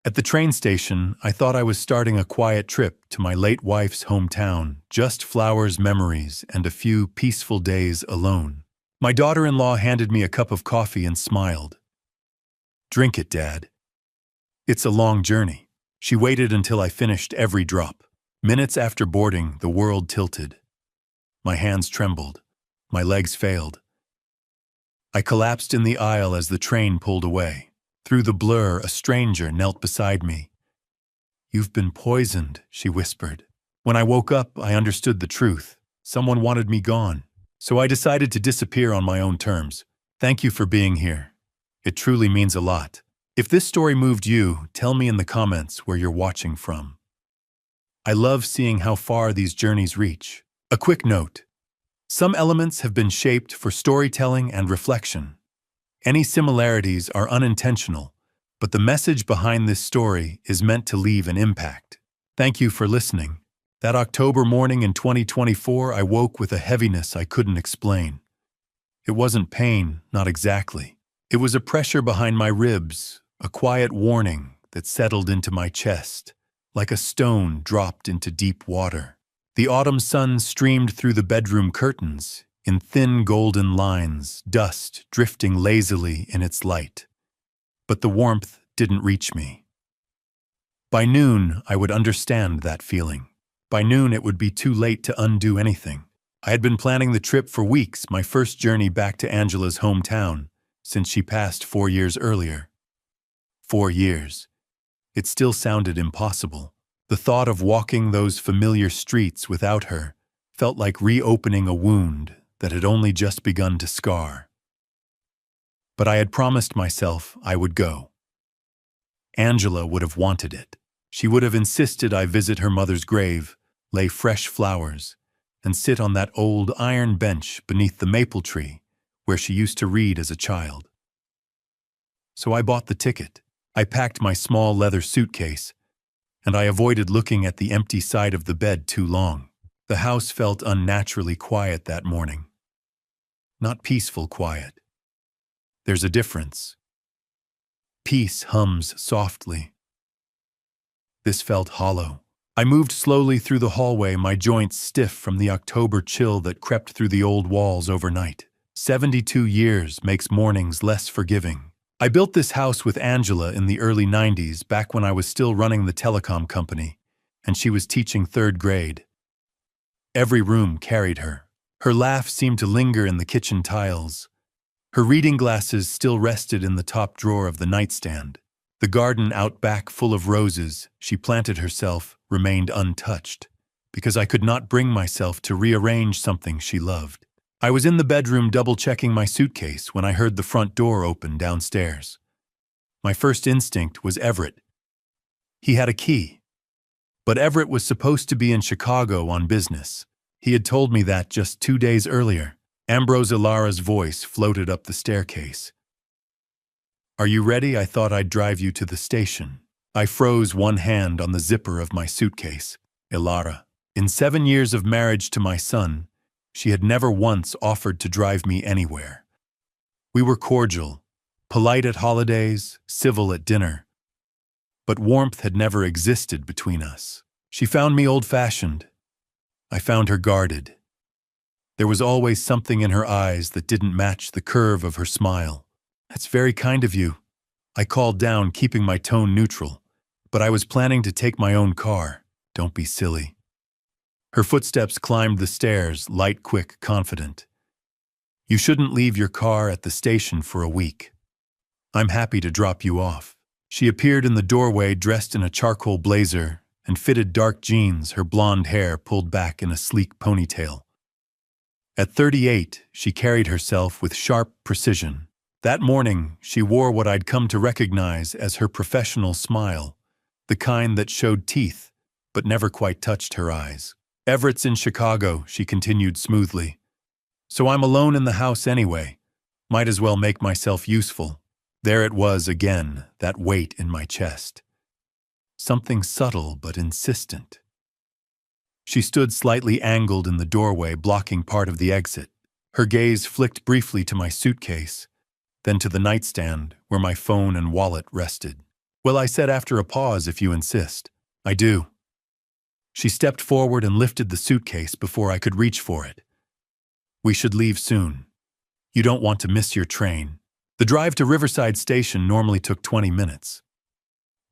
At the train station, I thought I was starting a quiet trip to my late wife's hometown, just flowers, memories, and a few peaceful days alone. My daughter-in-law handed me a cup of coffee and smiled. "Drink it, Dad. It's a long journey." She waited until I finished every drop. Minutes after boarding, the world tilted. My hands trembled. My legs failed. I collapsed in the aisle as the train pulled away. Through the blur, a stranger knelt beside me. "You've been poisoned," she whispered. When I woke up, I understood the truth. Someone wanted me gone. So I decided to disappear on my own terms. Thank you for being here. It truly means a lot. If this story moved you, tell me in the comments where you're watching from. I love seeing how far these journeys reach. A quick note. Some elements have been shaped for storytelling and reflection. Any similarities are unintentional, but the message behind this story is meant to leave an impact. Thank you for listening. That October morning in 2024, I woke with a heaviness I couldn't explain. It wasn't pain, not exactly. It was a pressure behind my ribs, a quiet warning that settled into my chest, like a stone dropped into deep water. The autumn sun streamed through the bedroom curtains, in thin golden lines, dust drifting lazily in its light. But the warmth didn't reach me. By noon, I would understand that feeling. By noon, it would be too late to undo anything. I had been planning the trip for weeks, my first journey back to Angela's hometown, since she passed 4 years earlier. 4 years. It still sounded impossible. The thought of walking those familiar streets without her felt like reopening a wound that had only just begun to scar. But I had promised myself I would go. Angela would have wanted it. She would have insisted I visit her mother's grave, lay fresh flowers, and sit on that old iron bench beneath the maple tree where she used to read as a child. So I bought the ticket. I packed my small leather suitcase, and I avoided looking at the empty side of the bed too long. The house felt unnaturally quiet that morning. Not peaceful quiet. There's a difference. Peace hums softly. This felt hollow. I moved slowly through the hallway, my joints stiff from the October chill that crept through the old walls overnight. 72 years makes mornings less forgiving. I built this house with Angela in the early 90s, back when I was still running the telecom company, and she was teaching 3rd grade. Every room carried her. Her laugh seemed to linger in the kitchen tiles. Her reading glasses still rested in the top drawer of the nightstand. The garden out back, full of roses she planted herself, remained untouched, because I could not bring myself to rearrange something she loved. I was in the bedroom double-checking my suitcase when I heard the front door open downstairs. My first instinct was Everett. He had a key. But Everett was supposed to be in Chicago on business. He had told me that just 2 days earlier. Ambrose Ilara's voice floated up the staircase. "Are you ready? I thought I'd drive you to the station." I froze, one hand on the zipper of my suitcase. Ilara. In 7 years of marriage to my son, she had never once offered to drive me anywhere. We were cordial, polite at holidays, civil at dinner. But warmth had never existed between us. She found me old-fashioned. I found her guarded. There was always something in her eyes that didn't match the curve of her smile. "That's very kind of you." I called down, keeping my tone neutral. "But I was planning to take my own car." "Don't be silly." Her footsteps climbed the stairs, light, quick, confident. "You shouldn't leave your car at the station for a week. I'm happy to drop you off." She appeared in the doorway dressed in a charcoal blazer and fitted dark jeans, her blonde hair pulled back in a sleek ponytail. At 38, she carried herself with sharp precision. That morning, she wore what I'd come to recognize as her professional smile, the kind that showed teeth but never quite touched her eyes. "Everett's in Chicago," she continued smoothly. "So I'm alone in the house anyway. Might as well make myself useful." There it was again, that weight in my chest. Something subtle but insistent. She stood slightly angled in the doorway, blocking part of the exit. Her gaze flicked briefly to my suitcase, then to the nightstand where my phone and wallet rested. Well, I said after a pause, if you insist. I do. She stepped forward and lifted the suitcase before I could reach for it. We should leave soon. You don't want to miss your train. The drive to Riverside Station normally took 20 minutes.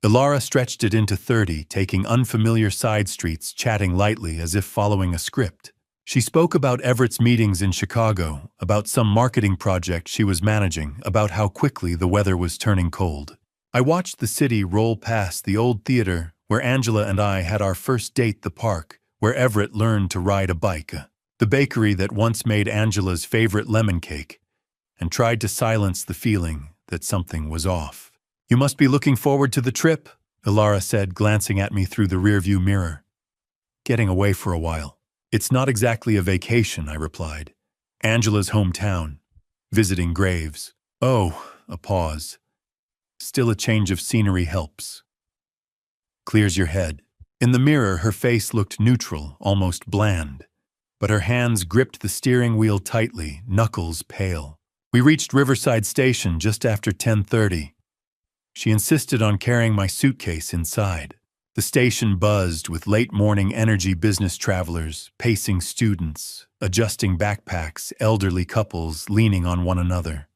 Ilara stretched it into 30, taking unfamiliar side streets, chatting lightly as if following a script. She spoke about Everett's meetings in Chicago, about some marketing project she was managing, about how quickly the weather was turning cold. I watched the city roll past the old theater where Angela and I had our first date, the park, where Everett learned to ride a bike, the bakery that once made Angela's favorite lemon cake, and tried to silence the feeling that something was off. You must be looking forward to the trip, Ilara said, glancing at me through the rearview mirror. Getting away for a while. It's not exactly a vacation, I replied. Angela's hometown. Visiting graves. Oh, a pause. Still a change of scenery helps. Clears your head. In the mirror, her face looked neutral, almost bland. But her hands gripped the steering wheel tightly, knuckles pale. We reached Riverside Station just after 10:30. She insisted on carrying my suitcase inside. The station buzzed with late-morning energy business travelers, pacing students, adjusting backpacks, elderly couples leaning on one another.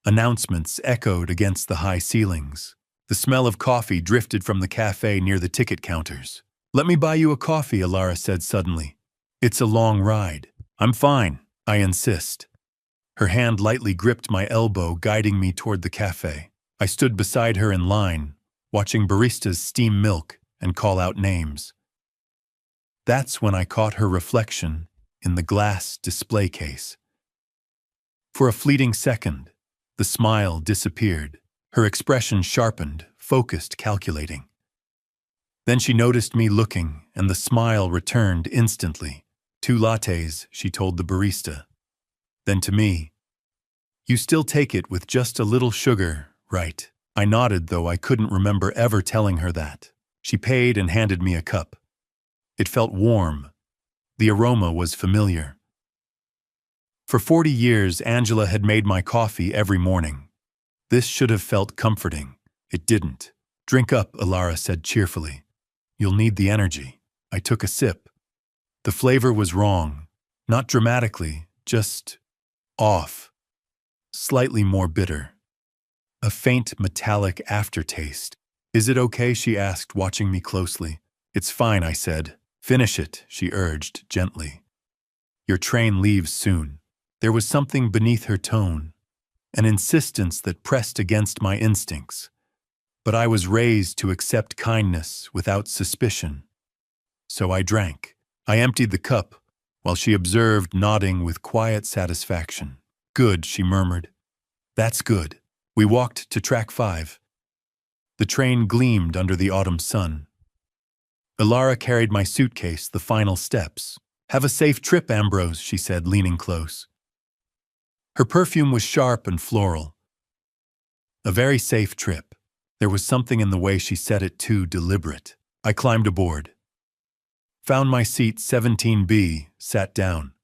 Announcements echoed against the high ceilings. The smell of coffee drifted from the cafe near the ticket counters. "Let me buy you a coffee," Ilara said suddenly. "It's a long ride." "I'm fine," I insist. Her hand lightly gripped my elbow, guiding me toward the cafe. I stood beside her in line, watching baristas steam milk and call out names. That's when I caught her reflection in the glass display case. For a fleeting second, the smile disappeared. Her expression sharpened, focused, calculating. Then she noticed me looking, and the smile returned instantly. "2 lattes," she told the barista. Then to me, "You still take it with just a little sugar, right?" I nodded, though I couldn't remember ever telling her that. She paid and handed me a cup. It felt warm. The aroma was familiar. For 40 years, Angela had made my coffee every morning. This should have felt comforting. It didn't. "Drink up," Ilara said cheerfully. "You'll need the energy." I took a sip. The flavor was wrong. Not dramatically, just off. Slightly more bitter. A faint metallic aftertaste. "Is it okay?" she asked, watching me closely. "It's fine," I said. "Finish it," she urged gently. "Your train leaves soon." There was something beneath her tone, an insistence that pressed against my instincts. But I was raised to accept kindness without suspicion. So I drank. I emptied the cup, while she observed, nodding with quiet satisfaction. "Good," she murmured. "That's good." We walked to track 5. The train gleamed under the autumn sun. Ilara carried my suitcase the final steps. "Have a safe trip, Ambrose," she said, leaning close. Her perfume was sharp and floral. A very safe trip. There was something in the way she said it too deliberate. I climbed aboard. Found my seat 17B, sat down.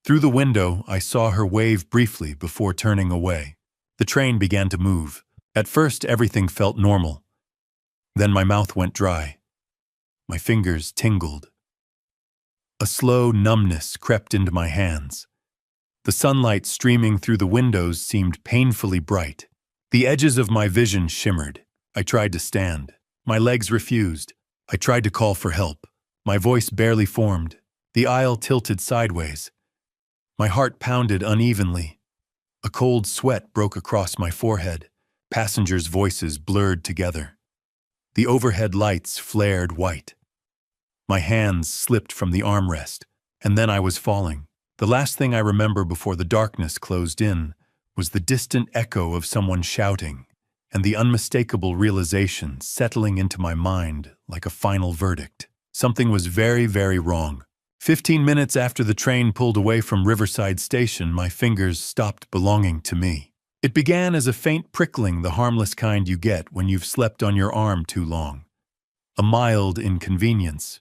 Through the window, I saw her wave briefly before turning away. The train began to move. At first, everything felt normal. Then my mouth went dry. My fingers tingled. A slow numbness crept into my hands. The sunlight streaming through the windows seemed painfully bright. The edges of my vision shimmered. I tried to stand. My legs refused. I tried to call for help. My voice barely formed. The aisle tilted sideways. My heart pounded unevenly. A cold sweat broke across my forehead. Passengers' voices blurred together. The overhead lights flared white. My hands slipped from the armrest, and then I was falling. The last thing I remember before the darkness closed in was the distant echo of someone shouting, and the unmistakable realization settling into my mind like a final verdict. Something was very, very wrong. 15 minutes after the train pulled away from Riverside Station, my fingers stopped belonging to me. It began as a faint prickling, the harmless kind you get when you've slept on your arm too long. A mild inconvenience,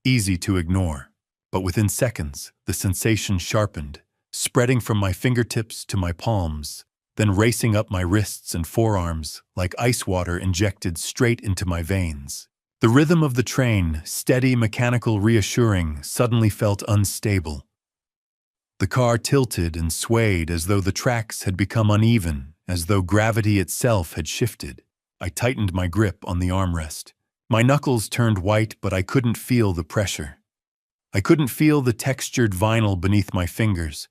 easy to ignore. But within seconds, the sensation sharpened, spreading from my fingertips to my palms. then racing up my wrists and forearms like ice water injected straight into my veins. The rhythm of the train, steady, mechanical, reassuring, suddenly felt unstable. The car tilted and swayed as though the tracks had become uneven, as though gravity itself had shifted. I tightened my grip on the armrest. My knuckles turned white, but I couldn't feel the pressure. I couldn't feel the textured vinyl beneath my fingers.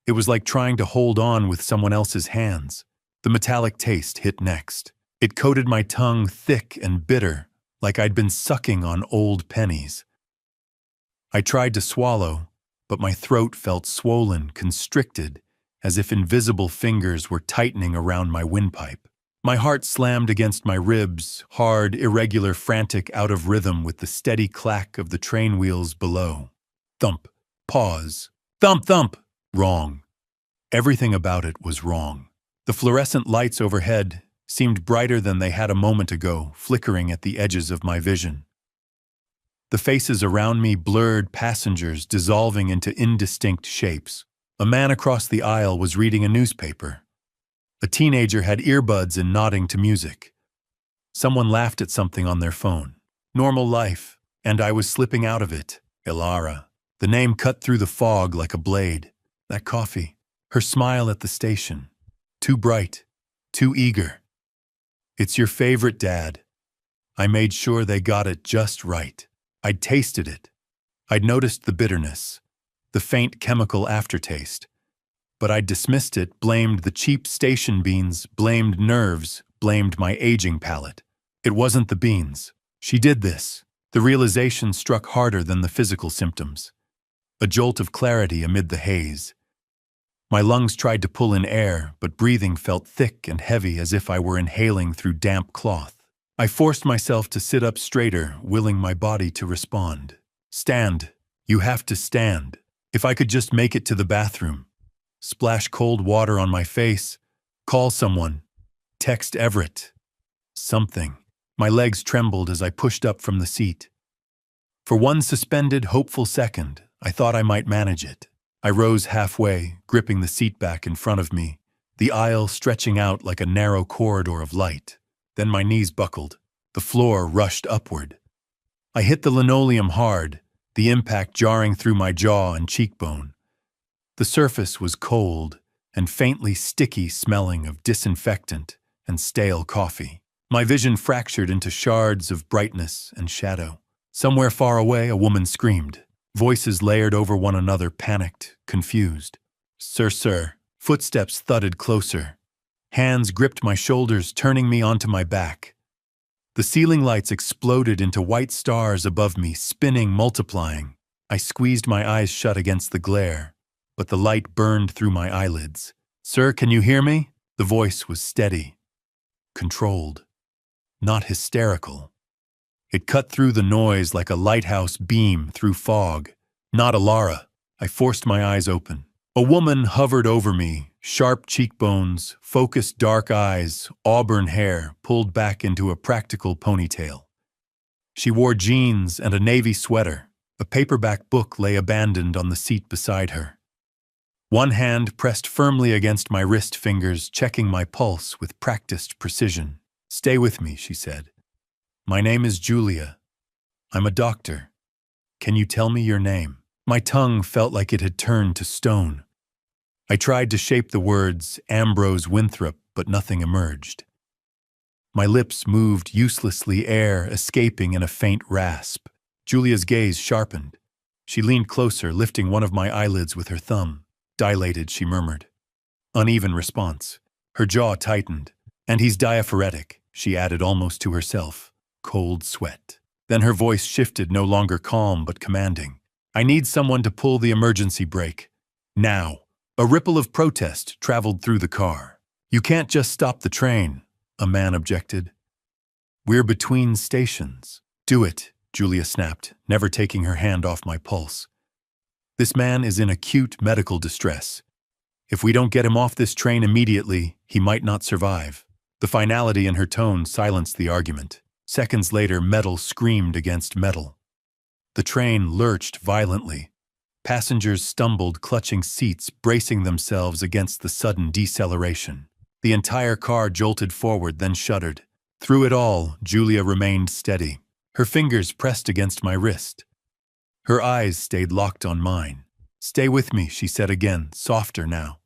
It was like trying to hold on with someone else's hands. The metallic taste hit next. It coated my tongue thick and bitter, like I'd been sucking on old pennies. I tried to swallow, but my throat felt swollen, constricted, as if invisible fingers were tightening around my windpipe. My heart slammed against my ribs, hard, irregular, frantic, out of rhythm with the steady clack of the train wheels below. Thump. Pause. Thump, thump. Wrong. Everything about it was wrong. The fluorescent lights overhead seemed brighter than they had a moment ago, flickering at the edges of my vision. The faces around me blurred, passengers dissolving into indistinct shapes. A man across the aisle was reading a newspaper. A teenager had earbuds and nodding to music. Someone laughed at something on their phone. Normal life, and I was slipping out of it. Ilara. The name cut through the fog like a blade. That coffee. Her smile at the station. Too bright. Too eager. It's your favorite, Dad. I made sure they got it just right. I'd tasted it. I'd noticed the bitterness, the faint chemical aftertaste. But I dismissed it, blamed the cheap station beans, blamed nerves, blamed my aging palate. It wasn't the beans. She did this. The realization struck harder than the physical symptoms. A jolt of clarity amid the haze. My lungs tried to pull in air, but breathing felt thick and heavy as if I were inhaling through damp cloth. I forced myself to sit up straighter, willing my body to respond. Stand. You have to stand. If I could just make it to the bathroom. Splash cold water on my face. Call someone. Text Everett. Something. My legs trembled as I pushed up from the seat. For one suspended, hopeful second, I thought I might manage it. I rose halfway, gripping the seat back in front of me, the aisle stretching out like a narrow corridor of light. Then my knees buckled. The floor rushed upward. I hit the linoleum hard, the impact jarring through my jaw and cheekbone. The surface was cold and faintly sticky, smelling of disinfectant and stale coffee. My vision fractured into shards of brightness and shadow. Somewhere far away, a woman screamed. Voices layered over one another, panicked, confused. Sir, sir. Footsteps thudded closer. Hands gripped my shoulders, turning me onto my back. The ceiling lights exploded into white stars above me, spinning, multiplying. I squeezed my eyes shut against the glare, but the light burned through my eyelids. Sir, can you hear me? The voice was steady, controlled, not hysterical. It cut through the noise like a lighthouse beam through fog. Not Alara. I forced my eyes open. A woman hovered over me, sharp cheekbones, focused dark eyes, auburn hair pulled back into a practical ponytail. She wore jeans and a navy sweater. A paperback book lay abandoned on the seat beside her. One hand pressed firmly against my wrist fingers, checking my pulse with practiced precision. Stay with me, she said. My name is Julia. I'm a doctor. Can you tell me your name? My tongue felt like it had turned to stone. I tried to shape the words Ambrose Winthrop, but nothing emerged. My lips moved uselessly, air escaping in a faint rasp. Julia's gaze sharpened. She leaned closer, lifting one of my eyelids with her thumb. Dilated, she murmured. Uneven response. Her jaw tightened. And he's diaphoretic, she added almost to herself. Cold sweat. Then her voice shifted, no longer calm but commanding. I need someone to pull the emergency brake. Now. A ripple of protest traveled through the car. You can't just stop the train, a man objected. We're between stations. Do it, Julia snapped, never taking her hand off my pulse. This man is in acute medical distress. If we don't get him off this train immediately, he might not survive. The finality in her tone silenced the argument. Seconds later, metal screamed against metal. The train lurched violently. Passengers stumbled, clutching seats, bracing themselves against the sudden deceleration. The entire car jolted forward, then shuddered. Through it all, Julia remained steady. Her fingers pressed against my wrist. Her eyes stayed locked on mine. "Stay with me," she said again, softer now.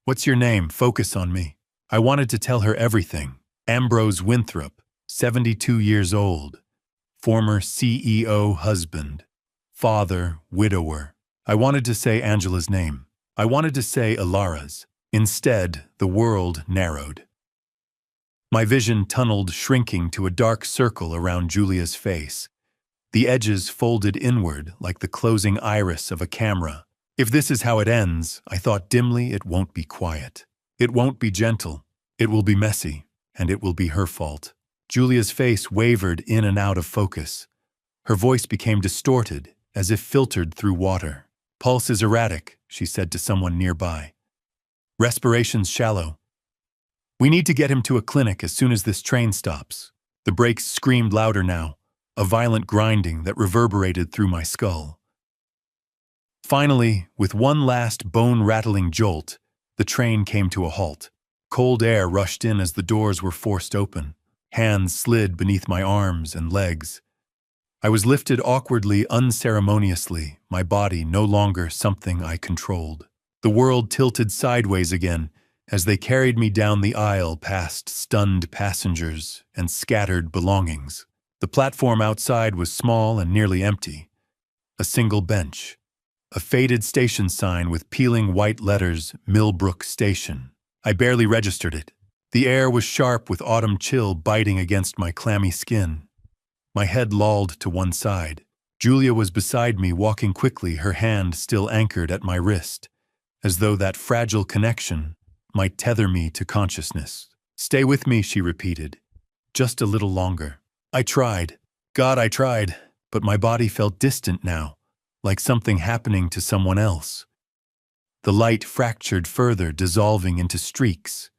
"What's your name? Focus on me." I wanted to tell her everything. Ambrose Winthrop, 72 years old. Former CEO husband. Father, widower. I wanted to say Angela's name. I wanted to say Ilara's. Instead, the world narrowed. My vision tunneled, shrinking to a dark circle around Julia's face. The edges folded inward like the closing iris of a camera. If this is how it ends, I thought dimly, it won't be quiet. It won't be gentle. It will be messy, and it will be her fault. Julia's face wavered in and out of focus. Her voice became distorted, as if filtered through water. "Pulse is erratic," she said to someone nearby. "Respiration's shallow. We need to get him to a clinic as soon as this train stops." The brakes screamed louder now, a violent grinding that reverberated through my skull. Finally, with one last bone-rattling jolt, the train came to a halt. Cold air rushed in as the doors were forced open. Hands slid beneath my arms and legs. I was lifted awkwardly, unceremoniously, my body no longer something I controlled. The world tilted sideways again as they carried me down the aisle past stunned passengers and scattered belongings. The platform outside was small and nearly empty. A single bench. A faded station sign with peeling white letters, Millbrook Station. I barely registered it. The air was sharp with autumn chill biting against my clammy skin. My head lolled to one side. Julia was beside me, walking quickly, her hand still anchored at my wrist, as though that fragile connection might tether me to consciousness. "Stay with me," she repeated. "Just a little longer." I tried. God, I tried, but my body felt distant now, like something happening to someone else. The light fractured further, dissolving into streaks.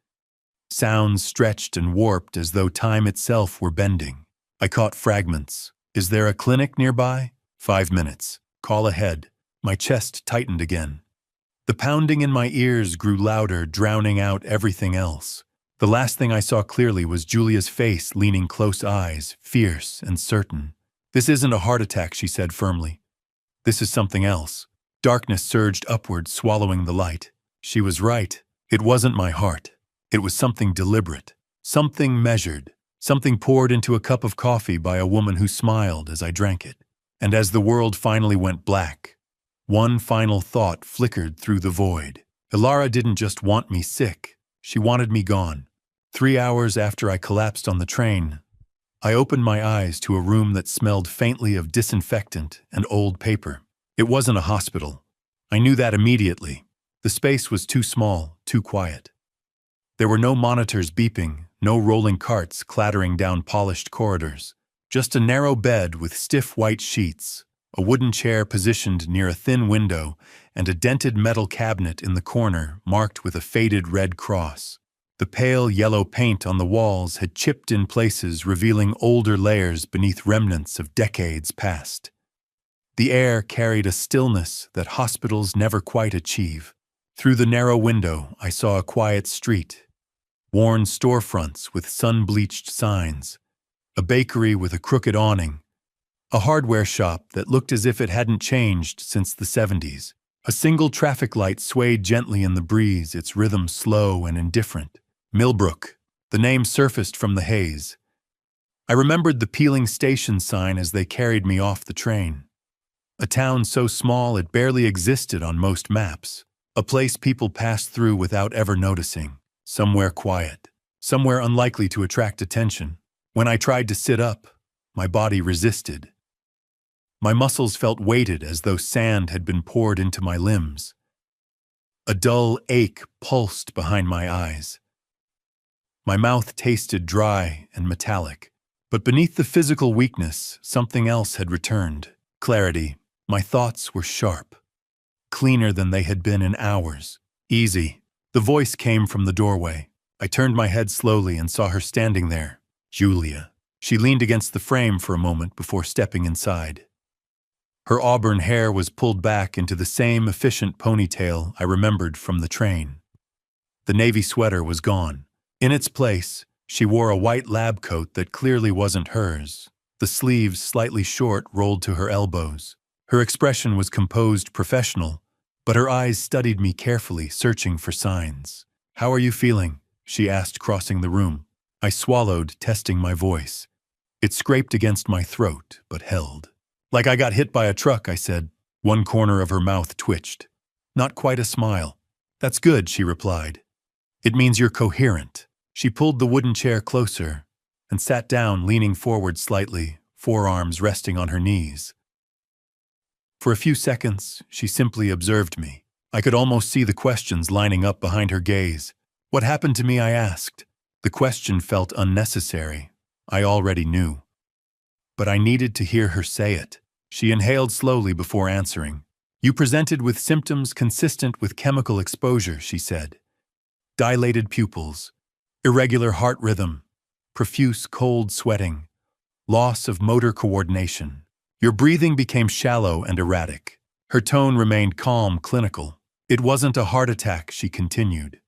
Sounds stretched and warped as though time itself were bending. I caught fragments. "Is there a clinic nearby?" "5 minutes. Call ahead." My chest tightened again. The pounding in my ears grew louder, drowning out everything else. The last thing I saw clearly was Julia's face, leaning close, eyes, fierce and certain. "This isn't a heart attack," she said firmly. "This is something else." Darkness surged upward, swallowing the light. She was right. It wasn't my heart. It was something deliberate, something measured, something poured into a cup of coffee by a woman who smiled as I drank it. And as the world finally went black, one final thought flickered through the void. Ilara didn't just want me sick. She wanted me gone. 3 hours after I collapsed on the train, I opened my eyes to a room that smelled faintly of disinfectant and old paper. It wasn't a hospital. I knew that immediately. The space was too small, too quiet. There were no monitors beeping, no rolling carts clattering down polished corridors. Just a narrow bed with stiff white sheets, a wooden chair positioned near a thin window, and a dented metal cabinet in the corner marked with a faded red cross. The pale yellow paint on the walls had chipped in places, revealing older layers beneath remnants of decades past. The air carried a stillness that hospitals never quite achieve. Through the narrow window, I saw a quiet street. Worn storefronts with sun-bleached signs. A bakery with a crooked awning. A hardware shop that looked as if it hadn't changed since the 70s. A single traffic light swayed gently in the breeze, its rhythm slow and indifferent. Millbrook. The name surfaced from the haze. I remembered the peeling station sign as they carried me off the train. A town so small it barely existed on most maps. A place people passed through without ever noticing. Somewhere quiet. Somewhere unlikely to attract attention. When I tried to sit up, my body resisted. My muscles felt weighted as though sand had been poured into my limbs. A dull ache pulsed behind my eyes. My mouth tasted dry and metallic. But beneath the physical weakness, something else had returned. Clarity. My thoughts were sharp. Cleaner than they had been in hours. "Easy." The voice came from the doorway. I turned my head slowly and saw her standing there. Julia. She leaned against the frame for a moment before stepping inside. Her auburn hair was pulled back into the same efficient ponytail I remembered from the train. The navy sweater was gone. In its place, she wore a white lab coat that clearly wasn't hers. The sleeves, slightly short, rolled to her elbows. Her expression was composed, professional, but her eyes studied me carefully, searching for signs. "How are you feeling?" she asked, crossing the room. I swallowed, testing my voice. It scraped against my throat, but held. "Like I got hit by a truck," I said. One corner of her mouth twitched. Not quite a smile. "That's good," she replied. "It means you're coherent." She pulled the wooden chair closer and sat down, leaning forward slightly, forearms resting on her knees. For a few seconds, she simply observed me. I could almost see the questions lining up behind her gaze. "What happened to me?" I asked. The question felt unnecessary. I already knew. But I needed to hear her say it. She inhaled slowly before answering. "You presented with symptoms consistent with chemical exposure," she said. "Dilated pupils, irregular heart rhythm, profuse cold sweating, loss of motor coordination. Your breathing became shallow and erratic." Her tone remained calm, clinical. "It wasn't a heart attack," she continued.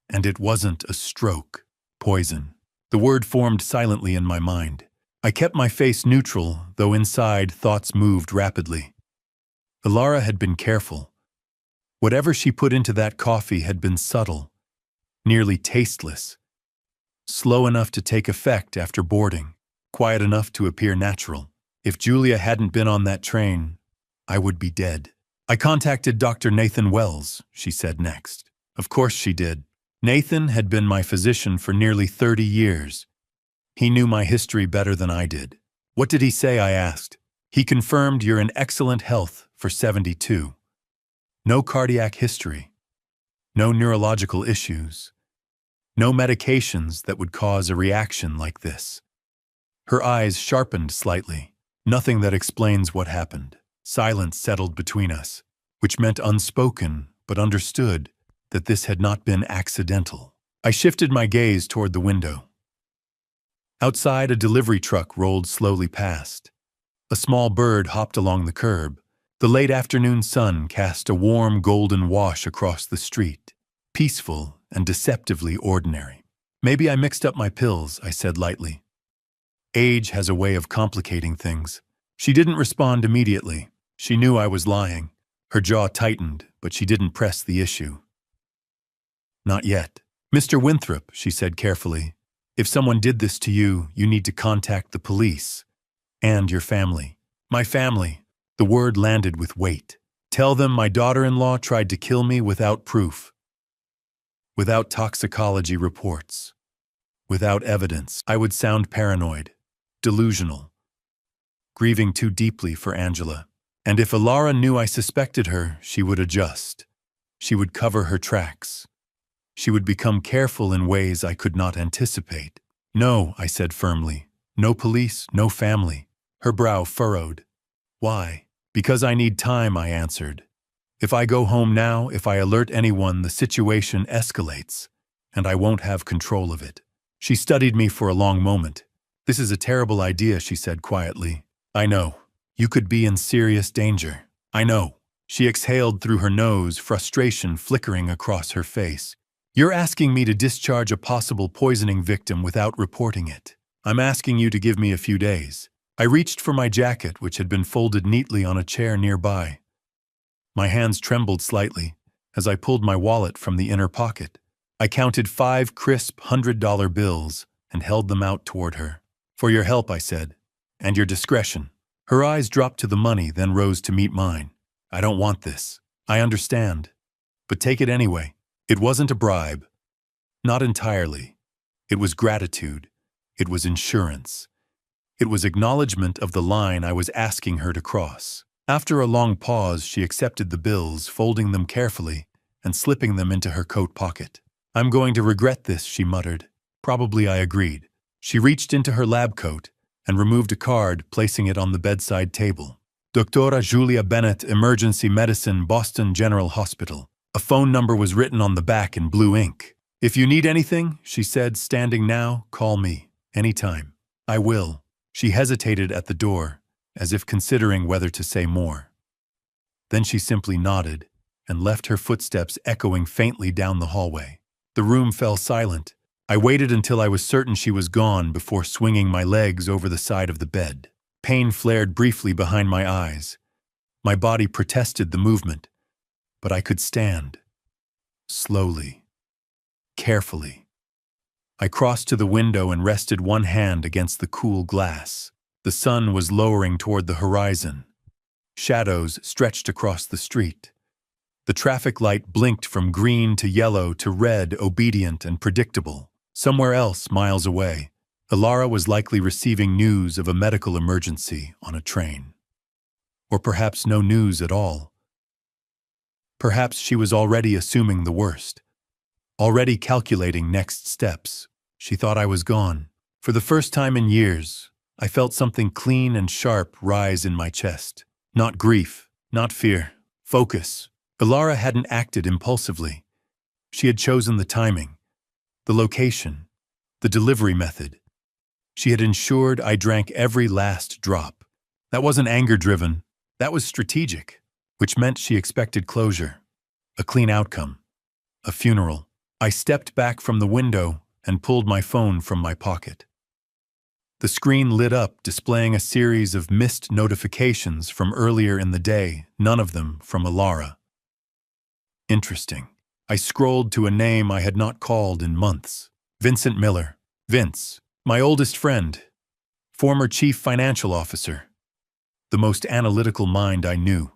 "And it wasn't a stroke. Poison." The word formed silently in my mind. I kept my face neutral, though inside thoughts moved rapidly. Ilara had been careful. Whatever she put into that coffee had been subtle, nearly tasteless, slow enough to take effect after boarding, quiet enough to appear natural. If Julia hadn't been on that train, I would be dead. "I contacted Dr. Nathan Wells," she said next. Of course she did. Nathan had been my physician for nearly 30 years. He knew my history better than I did. "What did he say?" I asked. "He confirmed you're in excellent health for 72. No cardiac history. No neurological issues. No medications that would cause a reaction like this." Her eyes sharpened slightly. "Nothing that explains what happened." Silence settled between us, which meant unspoken, but understood, that this had not been accidental. I shifted my gaze toward the window. Outside, a delivery truck rolled slowly past. A small bird hopped along the curb. The late afternoon sun cast a warm golden wash across the street, peaceful and deceptively ordinary. "Maybe I mixed up my pills," I said lightly. "Age has a way of complicating things." She didn't respond immediately. She knew I was lying. Her jaw tightened, but she didn't press the issue. "Not yet. Mr. Winthrop," she said carefully, "if someone did this to you, you need to contact the police. And your family." "My family." The word landed with weight. "Tell them my daughter-in-law tried to kill me without proof. Without toxicology reports. Without evidence." I would sound paranoid, delusional, grieving too deeply for Angela. And if Ilara knew I suspected her, she would adjust. She would cover her tracks. She would become careful in ways I could not anticipate. "No," I said firmly. "No police, no family." Her brow furrowed. "Why?" "Because I need time," I answered. "If I go home now, if I alert anyone, the situation escalates, and I won't have control of it." She studied me for a long moment. "This is a terrible idea," she said quietly. "I know. You could be in serious danger. I know." She exhaled through her nose, frustration flickering across her face. "You're asking me to discharge a possible poisoning victim without reporting it. I'm asking you to give me a few days." I reached for my jacket, which had been folded neatly on a chair nearby. My hands trembled slightly as I pulled my wallet from the inner pocket. I counted 5 crisp $100 bills and held them out toward her. "For your help," I said, "and your discretion." Her eyes dropped to the money, then rose to meet mine. "I don't want this. I understand. But take it anyway." It wasn't a bribe. Not entirely. It was gratitude. It was insurance. It was acknowledgement of the line I was asking her to cross. After a long pause, she accepted the bills, folding them carefully and slipping them into her coat pocket. "I'm going to regret this," she muttered. Probably I agreed. She reached into her lab coat and removed a card, placing it on the bedside table. "Dr. Julia Bennett, Emergency Medicine, Boston General Hospital." A phone number was written on the back in blue ink. "If you need anything," she said, standing now, "call me. Anytime." "I will." She hesitated at the door, as if considering whether to say more. Then she simply nodded and left her footsteps echoing faintly down the hallway. The room fell silent. I waited until I was certain she was gone before swinging my legs over the side of the bed. Pain flared briefly behind my eyes. My body protested the movement, but I could stand. Slowly, carefully. I crossed to the window and rested one hand against the cool glass. The sun was lowering toward the horizon. Shadows stretched across the street. The traffic light blinked from green to yellow to red, obedient and predictable. Somewhere else, miles away, Ilara was likely receiving news of a medical emergency on a train. Or perhaps no news at all. Perhaps she was already assuming the worst. Already calculating next steps. She thought I was gone. For the first time in years, I felt something clean and sharp rise in my chest. Not grief, not fear. Focus. Ilara hadn't acted impulsively. She had chosen the timing, the location, the delivery method. She had ensured I drank every last drop. That wasn't anger-driven. That was strategic, which meant she expected closure, a clean outcome, a funeral. I stepped back from the window and pulled my phone from my pocket. The screen lit up, displaying a series of missed notifications from earlier in the day, none of them from Ilara. Interesting. I scrolled to a name I had not called in months. Vincent Miller. Vince, my oldest friend, former chief financial officer, the most analytical mind I knew,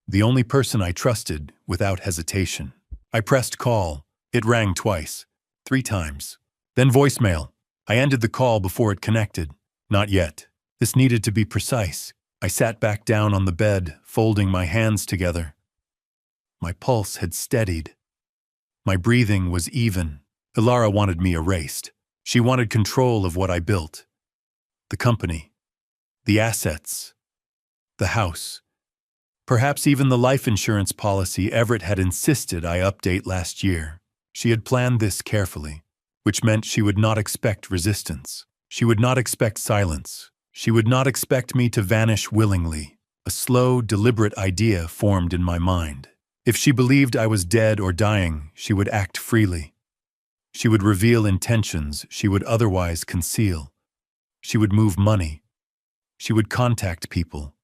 the only person I trusted without hesitation. I pressed call. It rang twice, 3 times. Then voicemail. I ended the call before it connected. Not yet. This needed to be precise. I sat back down on the bed, folding my hands together. My pulse had steadied. My breathing was even. Ilara wanted me erased. She wanted control of what I built. The company. The assets. The house. Perhaps even the life insurance policy Everett had insisted I update last year. She had planned this carefully, which meant she would not expect resistance. She would not expect silence. She would not expect me to vanish willingly. A slow, deliberate idea formed in my mind. If she believed I was dead or dying, she would act freely. She would reveal intentions she would otherwise conceal. She would move money. She would contact people.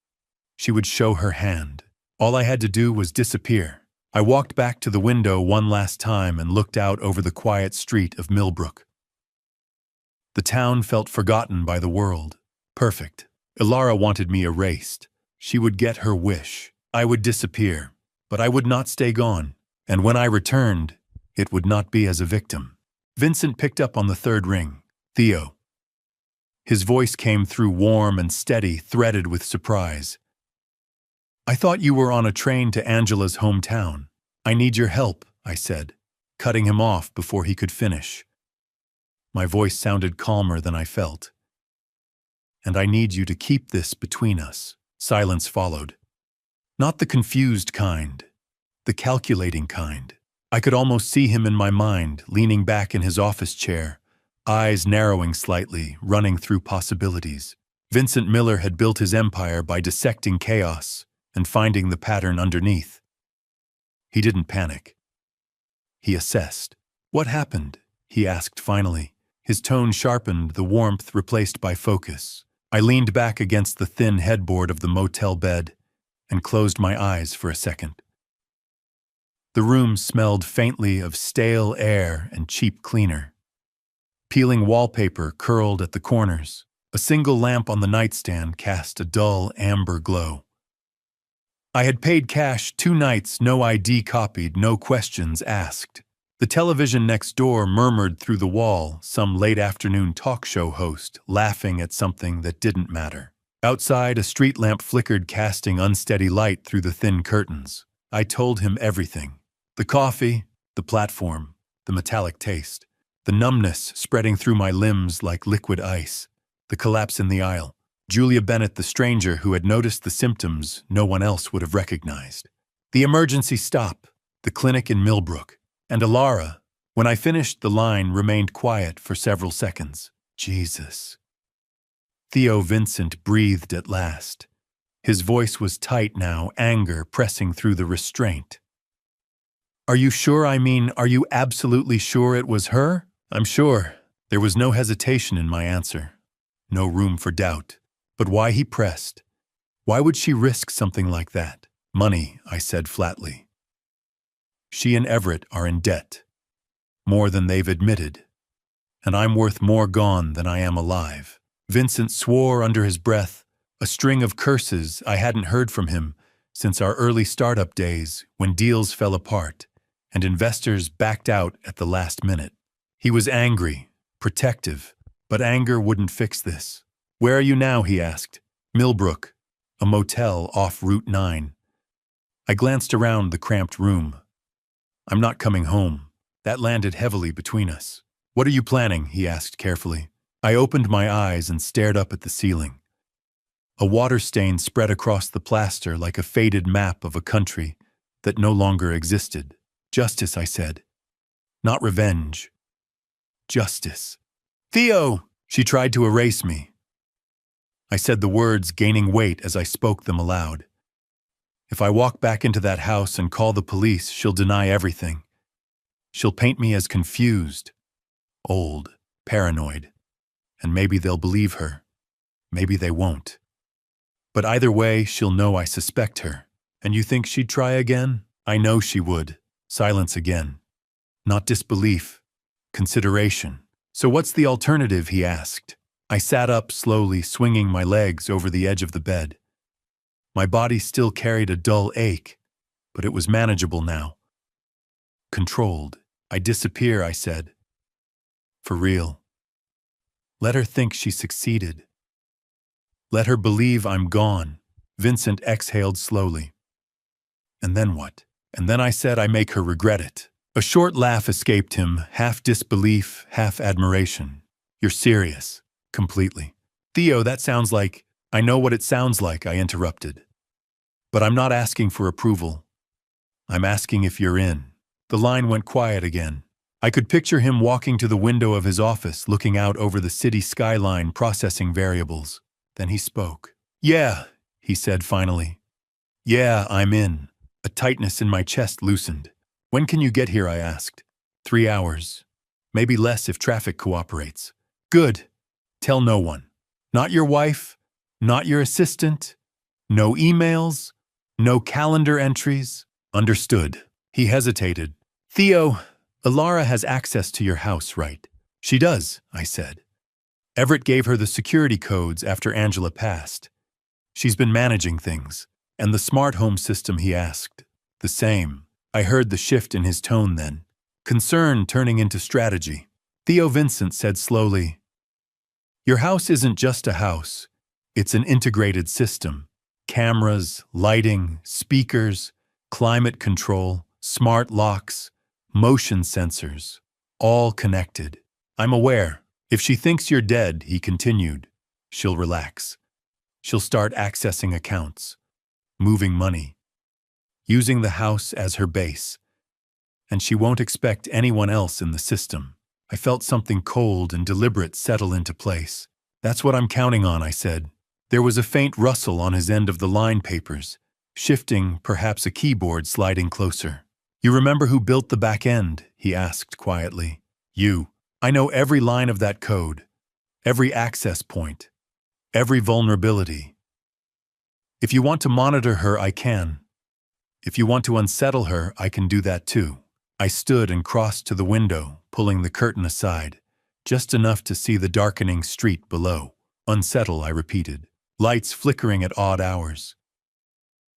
She would show her hand. All I had to do was disappear. I walked back to the window one last time and looked out over the quiet street of Millbrook. The town felt forgotten by the world. Perfect. Ilara wanted me erased. She would get her wish. I would disappear, but I would not stay gone. And when I returned, it would not be as a victim. Vincent picked up on the 3rd ring. Theo. His voice came through warm and steady, threaded with surprise. I thought you were on a train to Angela's hometown. I need your help, I said, cutting him off before he could finish. My voice sounded calmer than I felt. And I need you to keep this between us. Silence followed. Not the confused kind, the calculating kind. I could almost see him in my mind, leaning back in his office chair, eyes narrowing slightly, running through possibilities. Vincent Miller had built his empire by dissecting chaos and finding the pattern underneath. He didn't panic. He assessed. What happened? He asked finally. His tone sharpened, the warmth replaced by focus. I leaned back against the thin headboard of the motel bed and closed my eyes for a second. The room smelled faintly of stale air and cheap cleaner. Peeling wallpaper curled at the corners. A single lamp on the nightstand cast a dull amber glow. I had paid cash 2 nights, no ID copied, no questions asked. The television next door murmured through the wall, some late-afternoon talk show host laughing at something that didn't matter. Outside, a street lamp flickered, casting unsteady light through the thin curtains. I told him everything. The coffee, the platform, the metallic taste, the numbness spreading through my limbs like liquid ice, the collapse in the aisle. Julia Bennett, the stranger who had noticed the symptoms no one else would have recognized. The emergency stop, the clinic in Millbrook, and Ilara. When I finished, the line remained quiet for several seconds. Jesus. Theo Vincent breathed at last. His voice was tight now, anger pressing through the restraint. Are you sure? Are you absolutely sure it was her? I'm sure. There was no hesitation in my answer. No room for doubt. But why he pressed? Why would she risk something like that? Money, I said flatly. She and Everett are in debt. More than they've admitted. And I'm worth more gone than I am alive. Vincent swore under his breath, a string of curses I hadn't heard from him since our early startup days when deals fell apart and investors backed out at the last minute. He was angry, protective, but anger wouldn't fix this. Where are you now? He asked. Millbrook, a motel off Route 9. I glanced around the cramped room. I'm not coming home. That landed heavily between us. What are you planning? He asked carefully. I opened my eyes and stared up at the ceiling. A water stain spread across the plaster like a faded map of a country that no longer existed. Justice, I said. Not revenge. Justice. Theo! She tried to erase me. I said the words gaining weight as I spoke them aloud. If I walk back into that house and call the police, she'll deny everything. She'll paint me as confused, old, paranoid, and maybe they'll believe her. Maybe they won't. But either way, she'll know I suspect her. And you think she'd try again? I know she would. Silence again. Not disbelief. Consideration. So what's the alternative? He asked. I sat up slowly, swinging my legs over the edge of the bed. My body still carried a dull ache, but it was manageable now. Controlled. I disappear, I said. For real. Let her think she succeeded. Let her believe I'm gone. Vincent exhaled slowly. And then what? And then I said I make her regret it. A short laugh escaped him, half disbelief, half admiration. You're serious. Completely. Theo, that sounds like… I know what it sounds like, I interrupted. But I'm not asking for approval. I'm asking if you're in. The line went quiet again. I could picture him walking to the window of his office, looking out over the city skyline, processing variables. Then he spoke. Yeah, he said finally. Yeah, I'm in. A tightness in my chest loosened. When can you get here? I asked. 3 hours. Maybe less if traffic cooperates. Good. Tell no one. Not your wife, not your assistant, no emails, no calendar entries. Understood. He hesitated. Theo, Alara has access to your house, right? She does, I said. Everett gave her the security codes after Angela passed. She's been managing things. And the smart home system, he asked. The same. I heard the shift in his tone then. Concern turning into strategy. Theo Vincent said slowly, Your house isn't just a house. It's an integrated system. Cameras, lighting, speakers, climate control, smart locks, motion sensors, all connected. I'm aware. If she thinks you're dead, he continued, she'll relax. She'll start accessing accounts, moving money, using the house as her base. And she won't expect anyone else in the system. I felt something cold and deliberate settle into place. That's what I'm counting on, I said. There was a faint rustle on his end of the line papers, shifting, perhaps a keyboard sliding closer. You remember who built the back end? He asked quietly. You. I know every line of that code, every access point, every vulnerability. If you want to monitor her, I can. If you want to unsettle her, I can do that too. I stood and crossed to the window, pulling the curtain aside, just enough to see the darkening street below. Unsettle, I repeated. Lights flickering at odd hours.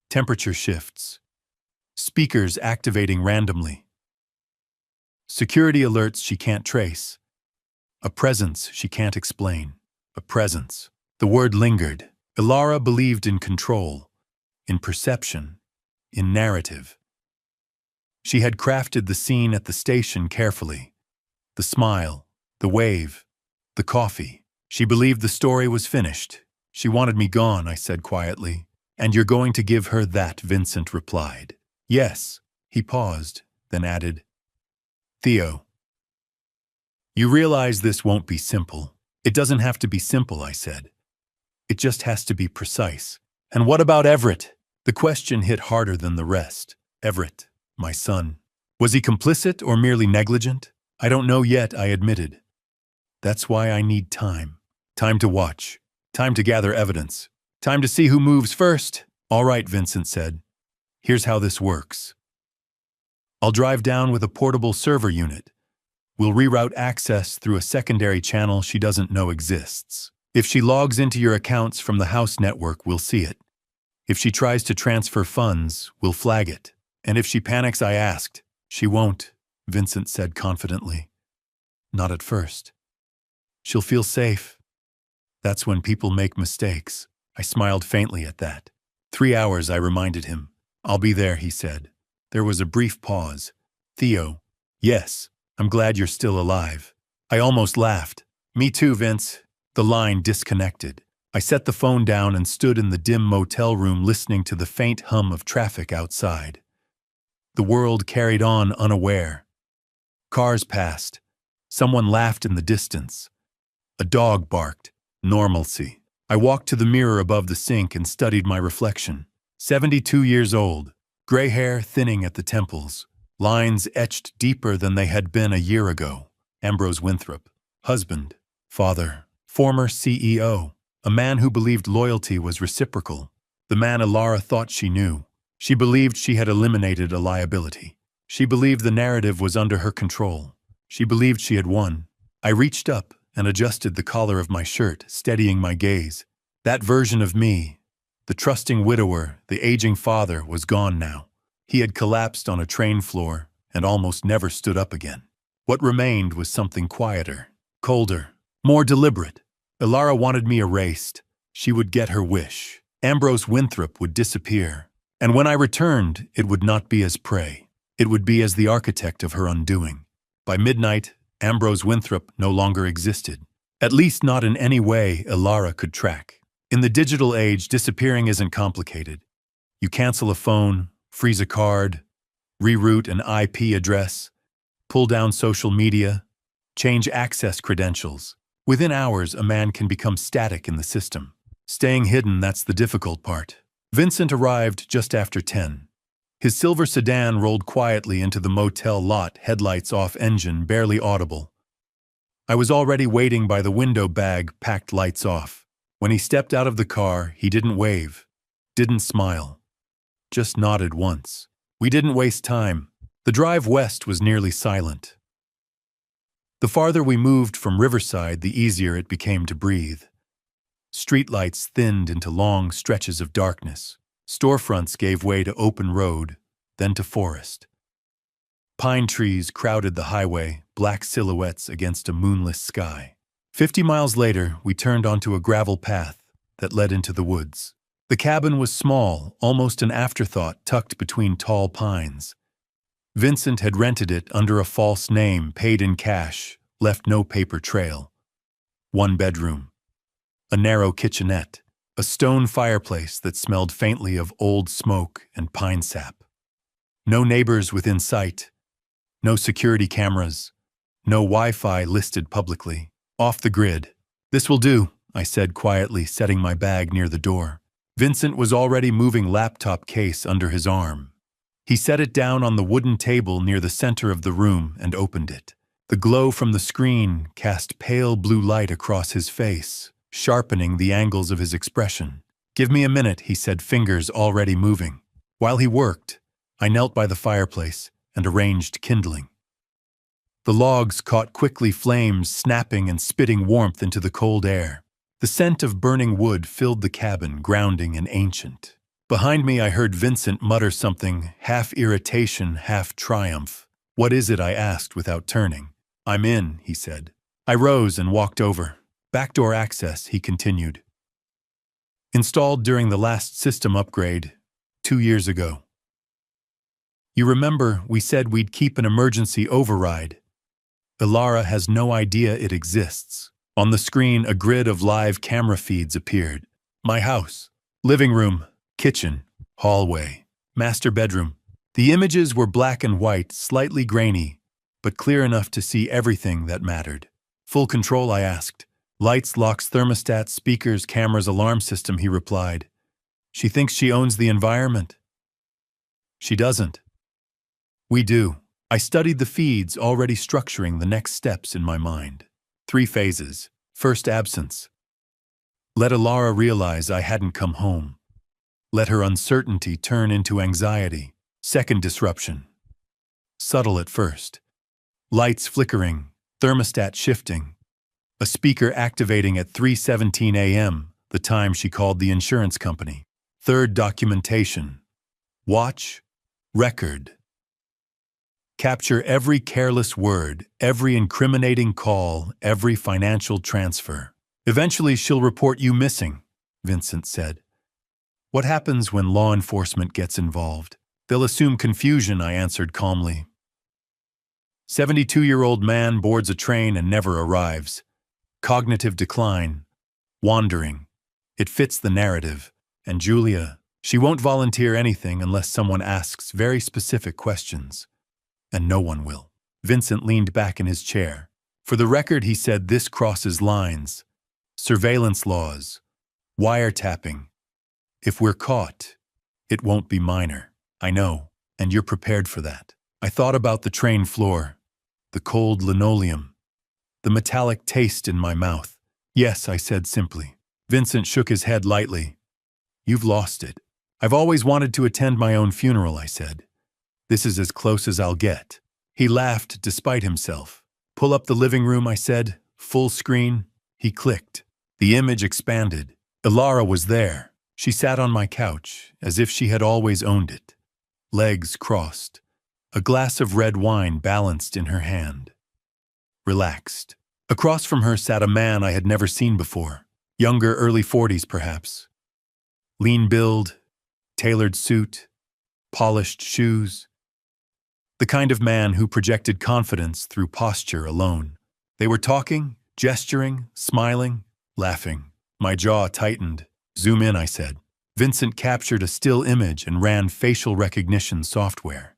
Temperature shifts. Speakers activating randomly. Security alerts she can't trace. A presence she can't explain. A presence. The word lingered. Alara believed in control, in perception, in narrative. She had crafted the scene at the station carefully. The smile, the wave, the coffee. She believed the story was finished. She wanted me gone, I said quietly. And you're going to give her that, Vincent replied. Yes. He paused, then added, Theo, you realize this won't be simple. It doesn't have to be simple, I said. It just has to be precise. And what about Everett? The question hit harder than the rest. Everett, my son. Was he complicit or merely negligent? I don't know yet, I admitted. That's why I need time. Time to watch. Time to gather evidence. Time to see who moves first. All right, Vincent said. Here's how this works. I'll drive down with a portable server unit. We'll reroute access through a secondary channel she doesn't know exists. If she logs into your accounts from the house network, we'll see it. If she tries to transfer funds, we'll flag it. And if she panics, I asked. She won't, Vincent said confidently. Not at first. She'll feel safe. That's when people make mistakes. I smiled faintly at that. 3 hours, I reminded him. I'll be there, he said. There was a brief pause. Theo. Yes, I'm glad you're still alive. I almost laughed. Me too, Vince. The line disconnected. I set the phone down and stood in the dim motel room listening to the faint hum of traffic outside. The world carried on unaware. Cars passed. Someone laughed in the distance. A dog barked. Normalcy. I walked to the mirror above the sink and studied my reflection. 72 years old. Gray hair thinning at the temples. Lines etched deeper than they had been a year ago. Ambrose Winthrop. Husband. Father. Former CEO. A man who believed loyalty was reciprocal. The man Ilara thought she knew. She believed she had eliminated a liability. She believed the narrative was under her control. She believed she had won. I reached up and adjusted the collar of my shirt, steadying my gaze. That version of me, the trusting widower, the aging father, was gone now. He had collapsed on a train floor and almost never stood up again. What remained was something quieter, colder, more deliberate. Ilara wanted me erased. She would get her wish. Ambrose Winthrop would disappear. And when I returned, it would not be as prey. It would be as the architect of her undoing. By midnight, Ambrose Winthrop no longer existed. At least not in any way Ilara could track. In the digital age, disappearing isn't complicated. You cancel a phone, freeze a card, reroute an IP address, pull down social media, change access credentials. Within hours, a man can become static in the system. Staying hidden, that's the difficult part. Vincent arrived just after 10. His silver sedan rolled quietly into the motel lot, headlights off, engine barely audible. I was already waiting by the window bag, packed, lights off. When he stepped out of the car, he didn't wave, didn't smile, just nodded once. We didn't waste time. The drive west was nearly silent. The farther we moved from Riverside, the easier it became to breathe. Streetlights thinned into long stretches of darkness. Storefronts gave way to open road, then to forest. Pine trees crowded the highway, black silhouettes against a moonless sky. 50 miles later, we turned onto a gravel path that led into the woods. The cabin was small, almost an afterthought, tucked between tall pines. Vincent had rented it under a false name, paid in cash, left no paper trail. 1 bedroom. A narrow kitchenette. A stone fireplace that smelled faintly of old smoke and pine sap. No neighbors within sight. No security cameras. No Wi-Fi listed publicly. Off the grid. This will do, I said quietly, setting my bag near the door. Vincent was already moving laptop case under his arm. He set it down on the wooden table near the center of the room and opened it. The glow from the screen cast pale blue light across his face, sharpening the angles of his expression. Give me a minute, he said, fingers already moving. While he worked, I knelt by the fireplace and arranged kindling. The logs caught quickly, flames snapping and spitting warmth into the cold air. The scent of burning wood filled the cabin, grounding and ancient. Behind me, I heard Vincent mutter something, half irritation, half triumph. What is it? I asked without turning. I'm in, he said. I rose and walked over. Backdoor access, he continued. Installed during the last system upgrade, 2 years ago. You remember, we said we'd keep an emergency override. Ilara has no idea it exists. On the screen, a grid of live camera feeds appeared. My house. Living room. Kitchen. Hallway. Master bedroom. The images were black and white, slightly grainy, but clear enough to see everything that mattered. Full control, I asked. Lights, locks, thermostats, speakers, cameras, alarm system, he replied. She thinks she owns the environment. She doesn't. We do. I studied the feeds, already structuring the next steps in my mind. 3 phases. First, absence. Let Alara realize I hadn't come home. Let her uncertainty turn into anxiety. Second, disruption. Subtle at first. Lights flickering, thermostat shifting. A speaker activating at 3:17 a.m., the time she called the insurance company. Third, documentation. Watch, record. Capture every careless word, every incriminating call, every financial transfer. Eventually, she'll report you missing, Vincent said. What happens when law enforcement gets involved? They'll assume confusion, I answered calmly. 72-year-old man boards a train and never arrives. Cognitive decline. Wandering. It fits the narrative. And Julia, she won't volunteer anything unless someone asks very specific questions. And no one will. Vincent leaned back in his chair. For the record, he said, this crosses lines. Surveillance laws. Wiretapping. If we're caught, it won't be minor. I know, and you're prepared for that. I thought about the train floor, the cold linoleum, the metallic taste in my mouth. Yes, I said simply. Vincent shook his head lightly. You've lost it. I've always wanted to attend my own funeral, I said. This is as close as I'll get. He laughed despite himself. Pull up the living room, I said. Full screen. He clicked. The image expanded. Alara was there. She sat on my couch, as if she had always owned it. Legs crossed. A glass of red wine balanced in her hand. Relaxed. Across from her sat a man I had never seen before. Younger, early 40s perhaps. Lean build, tailored suit, polished shoes. The kind of man who projected confidence through posture alone. They were talking, gesturing, smiling, laughing. My jaw tightened. Zoom in, I said. Vincent captured a still image and ran facial recognition software.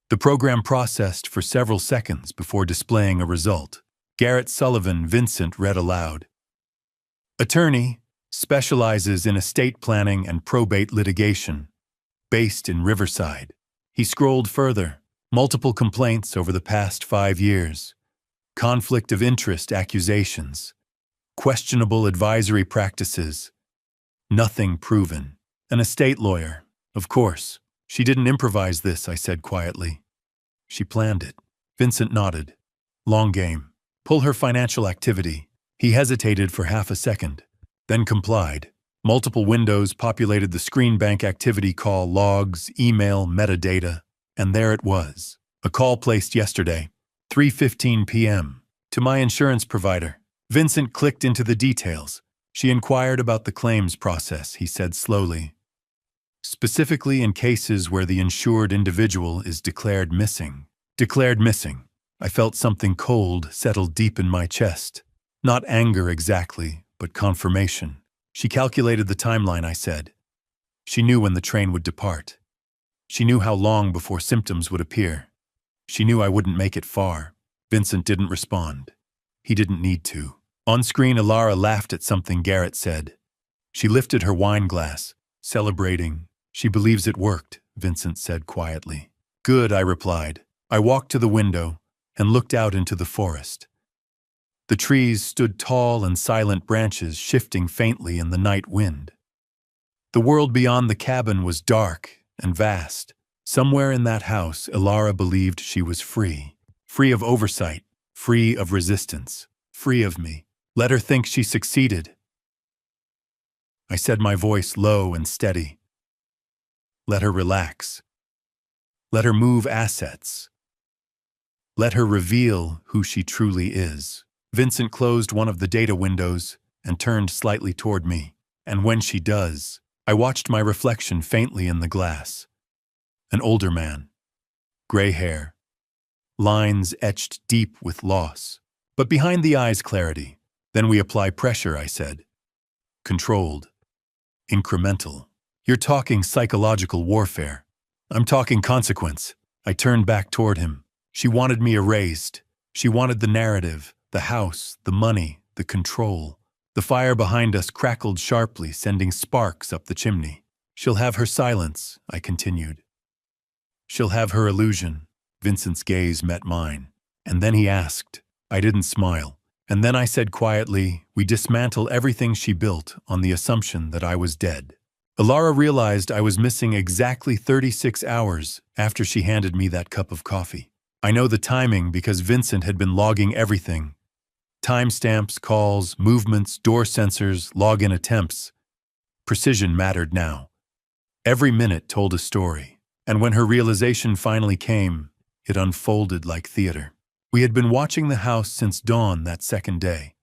The program processed for several seconds before displaying a result. Garrett Sullivan, Vincent read aloud. Attorney, specializes in estate planning and probate litigation. Based in Riverside. He scrolled further. Multiple complaints over the past 5 years. Conflict of interest accusations. Questionable advisory practices. Nothing proven. An estate lawyer, of course. She didn't improvise this, I said quietly. She planned it. Vincent nodded. Long game. Pull her financial activity. He hesitated for half a second, then complied. Multiple windows populated the screen bank activity call, logs, email, metadata, and there it was. A call placed yesterday, 3:15 p.m., to my insurance provider. Vincent clicked into the details. She inquired about the claims process, he said slowly. Specifically in cases where the insured individual is declared missing. Declared missing. I felt something cold settle deep in my chest. Not anger exactly, but confirmation. She calculated the timeline, I said. She knew when the train would depart. She knew how long before symptoms would appear. She knew I wouldn't make it far. Vincent didn't respond. He didn't need to. On screen, Alara laughed at something Garrett said. She lifted her wine glass, celebrating. She believes it worked, Vincent said quietly. Good, I replied. I walked to the window and looked out into the forest. The trees stood tall and silent, branches shifting faintly in the night wind. The world beyond the cabin was dark and vast. Somewhere in that house, Alara believed she was free. Free of oversight, free of resistance, free of me. Let her think she succeeded. I said, my voice low and steady. Let her relax. Let her move assets. Let her reveal who she truly is. Vincent closed one of the data windows and turned slightly toward me. And when she does, I watched my reflection faintly in the glass. An older man. Gray hair. Lines etched deep with loss. But behind the eyes, clarity. Then we apply pressure, I said. Controlled. Incremental. You're talking psychological warfare. I'm talking consequence. I turned back toward him. She wanted me erased. She wanted the narrative, the house, the money, the control. The fire behind us crackled sharply, sending sparks up the chimney. She'll have her silence, I continued. She'll have her illusion. Vincent's gaze met mine. And then he asked. I didn't smile. And then I said quietly, we dismantle everything she built on the assumption that I was dead. Ilara realized I was missing exactly 36 hours after she handed me that cup of coffee. I know the timing because Vincent had been logging everything. Timestamps, calls, movements, door sensors, login attempts. Precision mattered now. Every minute told a story, and when her realization finally came, it unfolded like theater. We had been watching the house since dawn that second day.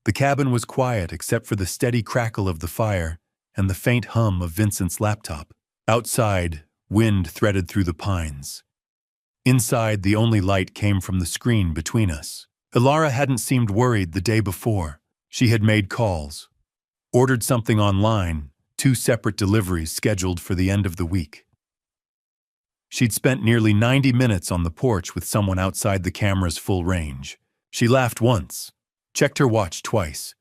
The cabin was quiet except for the steady crackle of the fire and the faint hum of Vincent's laptop. Outside, wind threaded through the pines. Inside, the only light came from the screen between us. Ilara hadn't seemed worried the day before. She had made calls, ordered something online, 2 separate deliveries scheduled for the end of the week. She'd spent nearly 90 minutes on the porch with someone outside the camera's full range. She laughed once, checked her watch twice,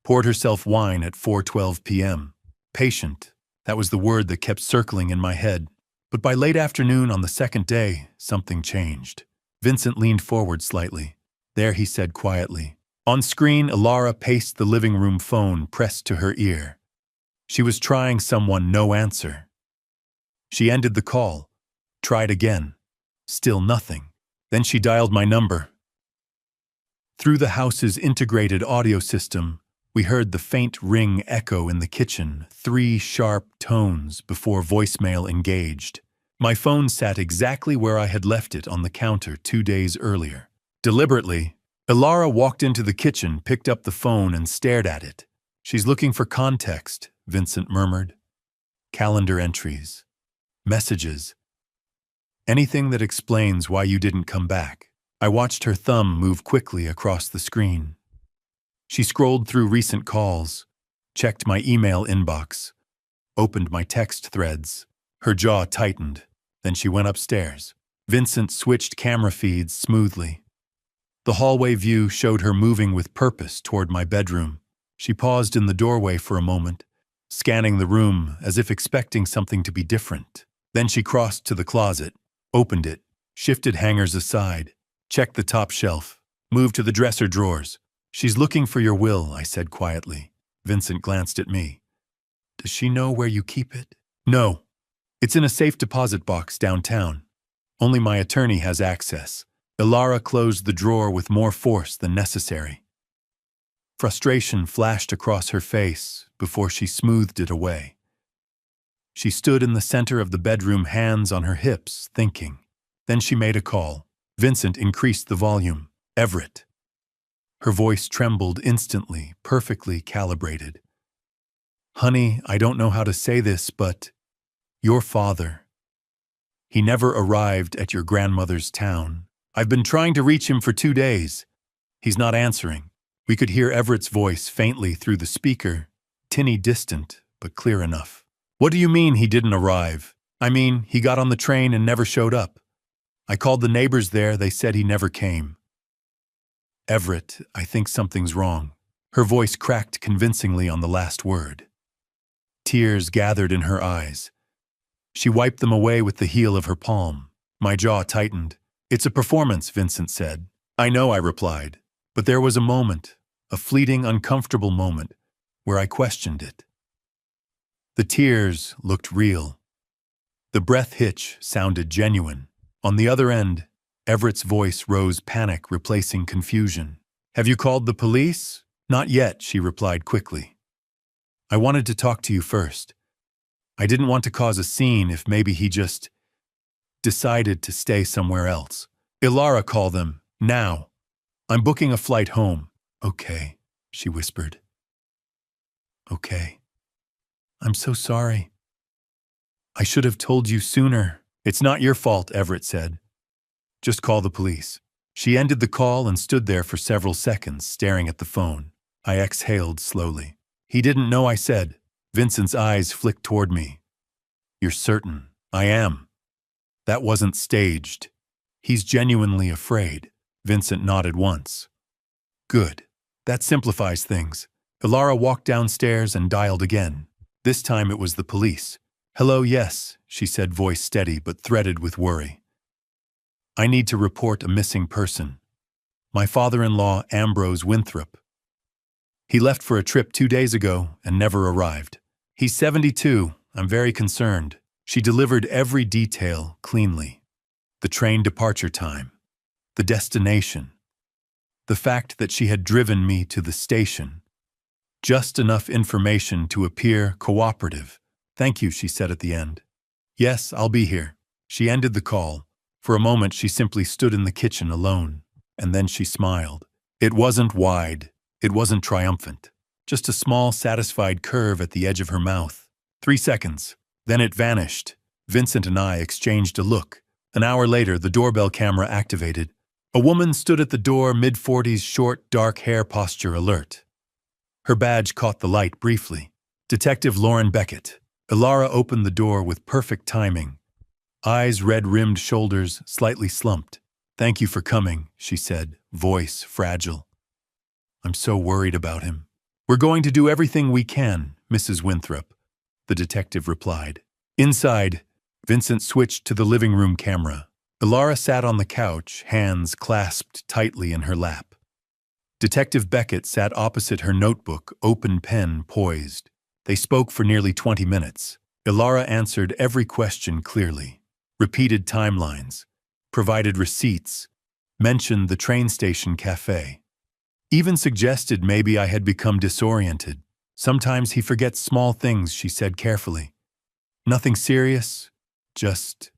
poured herself wine at 4:12 p.m. Patient, that was the word that kept circling in my head. But by late afternoon on the second day, something changed. Vincent leaned forward slightly. There, he said quietly. On screen, Ilara paced the living room phone pressed to her ear. She was trying someone, no answer. She ended the call, tried again. Still nothing. Then she dialed my number. Through the house's integrated audio system, we heard the faint ring echo in the kitchen, 3 sharp tones before voicemail engaged. My phone sat exactly where I had left it on the counter 2 days earlier. Deliberately, Ilara walked into the kitchen, picked up the phone, and stared at it. She's looking for context, Vincent murmured. Calendar entries. Messages. Anything that explains why you didn't come back. I watched her thumb move quickly across the screen. She scrolled through recent calls, checked my email inbox, opened my text threads. Her jaw tightened. Then she went upstairs. Vincent switched camera feeds smoothly. The hallway view showed her moving with purpose toward my bedroom. She paused in the doorway for a moment, scanning the room as if expecting something to be different. Then she crossed to the closet, opened it, shifted hangers aside, checked the top shelf, moved to the dresser drawers. She's looking for your will, I said quietly. Vincent glanced at me. Does she know where you keep it? No. It's in a safe deposit box downtown. Only my attorney has access. Ilara closed the drawer with more force than necessary. Frustration flashed across her face before she smoothed it away. She stood in the center of the bedroom, hands on her hips, thinking. Then she made a call. Vincent increased the volume. Everett. Her voice trembled instantly, perfectly calibrated. Honey, I don't know how to say this, but your father. He never arrived at your grandmother's town. I've been trying to reach him for 2 days. He's not answering. We could hear Everett's voice faintly through the speaker, tinny distant, but clear enough. What do you mean he didn't arrive? I mean, he got on the train and never showed up. I called the neighbors there, they said he never came. Everett, I think something's wrong. Her voice cracked convincingly on the last word. Tears gathered in her eyes. She wiped them away with the heel of her palm. My jaw tightened. It's a performance, Vincent said. I know, I replied. But there was a moment, a fleeting, uncomfortable moment, where I questioned it. The tears looked real. The breath hitch sounded genuine. On the other end, Everett's voice rose, panic replacing confusion. Have you called the police? Not yet, she replied quickly. I wanted to talk to you first. I didn't want to cause a scene if maybe he just decided to stay somewhere else. Ilara, call them, now. I'm booking a flight home. Okay, she whispered. Okay. I'm so sorry. I should have told you sooner. It's not your fault, Everett said. Just call the police. She ended the call and stood there for several seconds, staring at the phone. I exhaled slowly. He didn't know, I said. Vincent's eyes flicked toward me. You're certain? I am. That wasn't staged. He's genuinely afraid. Vincent nodded once. Good. That simplifies things. Ilara walked downstairs and dialed again. This time it was the police. Hello, yes, she said, voice steady but threaded with worry. I need to report a missing person. My father-in-law, Ambrose Winthrop. He left for a trip 2 days ago and never arrived. He's 72. I'm very concerned. She delivered every detail cleanly. The train departure time. The destination. The fact that she had driven me to the station. Just enough information to appear cooperative. Thank you, she said at the end. Yes, I'll be here. She ended the call. For a moment, she simply stood in the kitchen alone. And then she smiled. It wasn't wide. It wasn't triumphant. Just a small, satisfied curve at the edge of her mouth. 3 seconds. Then it vanished. Vincent and I exchanged a look. An hour later, the doorbell camera activated. A woman stood at the door, mid-40s, short, dark hair, posture alert. Her badge caught the light briefly. Detective Lauren Beckett. Ilara opened the door with perfect timing. Eyes red-rimmed, shoulders slightly slumped. Thank you for coming, she said, voice fragile. I'm so worried about him. We're going to do everything we can, Mrs. Winthrop, the detective replied. Inside, Vincent switched to the living room camera. Ilara sat on the couch, hands clasped tightly in her lap. Detective Beckett sat opposite her notebook, open pen poised. They spoke for nearly 20 minutes. Ilara answered every question clearly, repeated timelines, provided receipts, mentioned the train station cafe. Even suggested maybe I had become disoriented. Sometimes he forgets small things, she said carefully. Nothing serious, just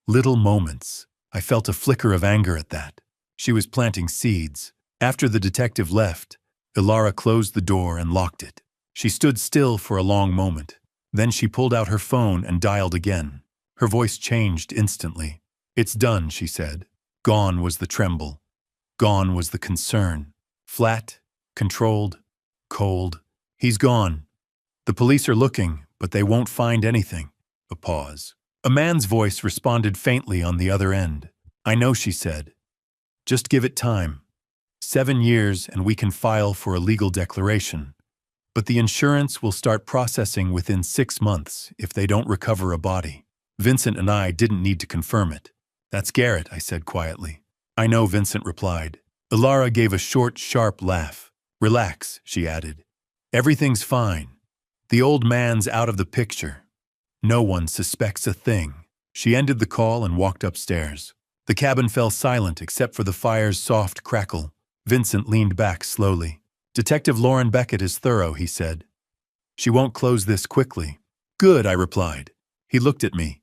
little moments. I felt a flicker of anger at that. She was planting seeds. After the detective left, Ilara closed the door and locked it. She stood still for a long moment. Then she pulled out her phone and dialed again. Her voice changed instantly. It's done, she said. Gone was the tremble. Gone was the concern. Flat, controlled, cold. He's gone. The police are looking, but they won't find anything. A pause. A man's voice responded faintly on the other end. I know, she said. Just give it time. 7 years and we can file for a legal declaration. But the insurance will start processing within 6 months if they don't recover a body. Vincent and I didn't need to confirm it. That's Garrett, I said quietly. I know, Vincent replied. Ilara gave a short, sharp laugh. Relax, she added. Everything's fine. The old man's out of the picture. No one suspects a thing. She ended the call and walked upstairs. The cabin fell silent except for the fire's soft crackle. Vincent leaned back slowly. Detective Lauren Beckett is thorough, he said. She won't close this quickly. Good, I replied. He looked at me.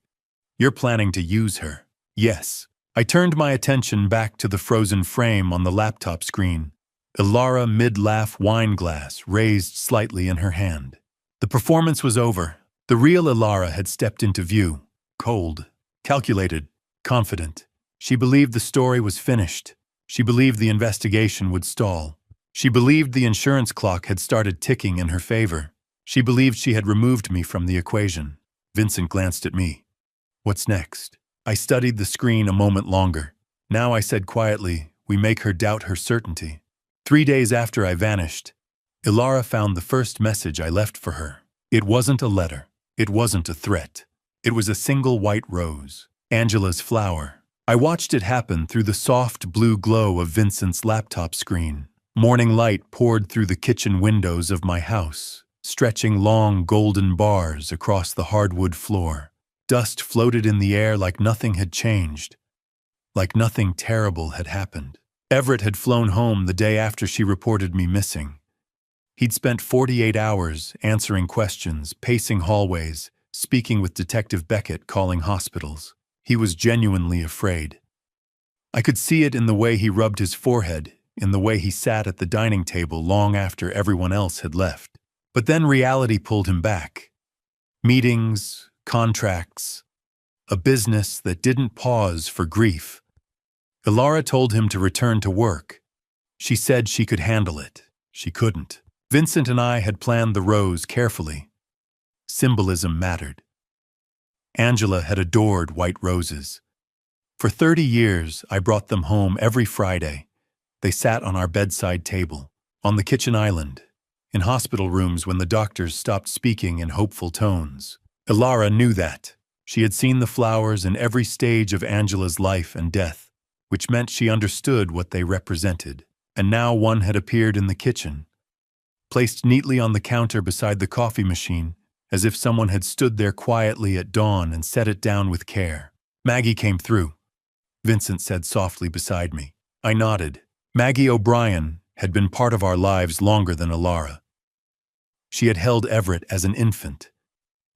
You're planning to use her. Yes. I turned my attention back to the frozen frame on the laptop screen. Ilara mid-laugh wine glass raised slightly in her hand. The performance was over. The real Ilara had stepped into view. Cold, calculated, confident. She believed the story was finished. She believed the investigation would stall. She believed the insurance clock had started ticking in her favor. She believed she had removed me from the equation. Vincent glanced at me. What's next? I studied the screen a moment longer. Now I said quietly, we make her doubt her certainty. 3 days after I vanished, Ilara found the first message I left for her. It wasn't a letter. It wasn't a threat. It was a single white rose, Angela's flower. I watched it happen through the soft blue glow of Vincent's laptop screen. Morning light poured through the kitchen windows of my house, stretching long golden bars across the hardwood floor. Dust floated in the air like nothing had changed, like nothing terrible had happened. Everett had flown home the day after she reported me missing. He'd spent 48 hours answering questions, pacing hallways, speaking with Detective Beckett, calling hospitals. He was genuinely afraid. I could see it in the way he rubbed his forehead, in the way he sat at the dining table long after everyone else had left. But then reality pulled him back. Meetings, contracts, a business that didn't pause for grief. Ilara told him to return to work. She said she could handle it. She couldn't. Vincent and I had planned the rose carefully. Symbolism mattered. Angela had adored white roses. For 30 years, I brought them home every Friday. They sat on our bedside table, on the kitchen island, in hospital rooms when the doctors stopped speaking in hopeful tones. Ilara knew that. She had seen the flowers in every stage of Angela's life and death, which meant she understood what they represented. And now one had appeared in the kitchen, placed neatly on the counter beside the coffee machine, as if someone had stood there quietly at dawn and set it down with care. "Maggie came through," Vincent said softly beside me. I nodded. Maggie O'Brien had been part of our lives longer than Alara. She had held Everett as an infant.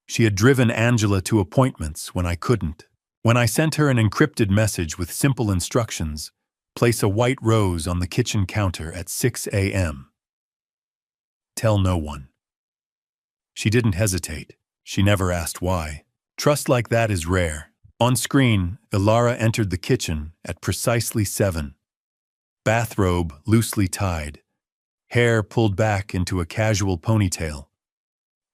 She had driven Angela to appointments when I couldn't. When I sent her an encrypted message with simple instructions, place a white rose on the kitchen counter at 6 a.m. Tell no one. She didn't hesitate. She never asked why. Trust like that is rare. On screen, Alara entered the kitchen at precisely 7. Bathrobe loosely tied. Hair pulled back into a casual ponytail.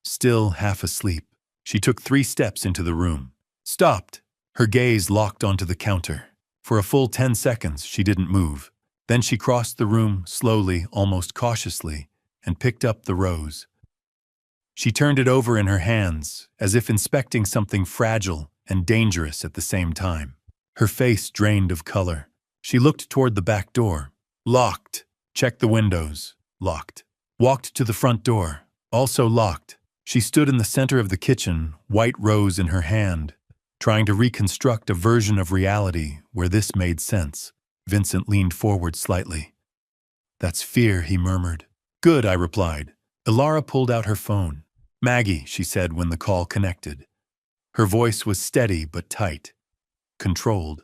Still half asleep, she took 3 steps into the room. Stopped. Her gaze locked onto the counter. For a full 10 seconds, she didn't move. Then she crossed the room slowly, almost cautiously, and picked up the rose. She turned it over in her hands, as if inspecting something fragile and dangerous at the same time. Her face drained of color. She looked toward the back door. Locked. Checked the windows. Locked. Walked to the front door. Also locked. She stood in the center of the kitchen, white rose in her hand, trying to reconstruct a version of reality where this made sense. Vincent leaned forward slightly. "That's fear," he murmured. "Good," I replied. Alara pulled out her phone. "Maggie," she said when the call connected. Her voice was steady but tight, controlled.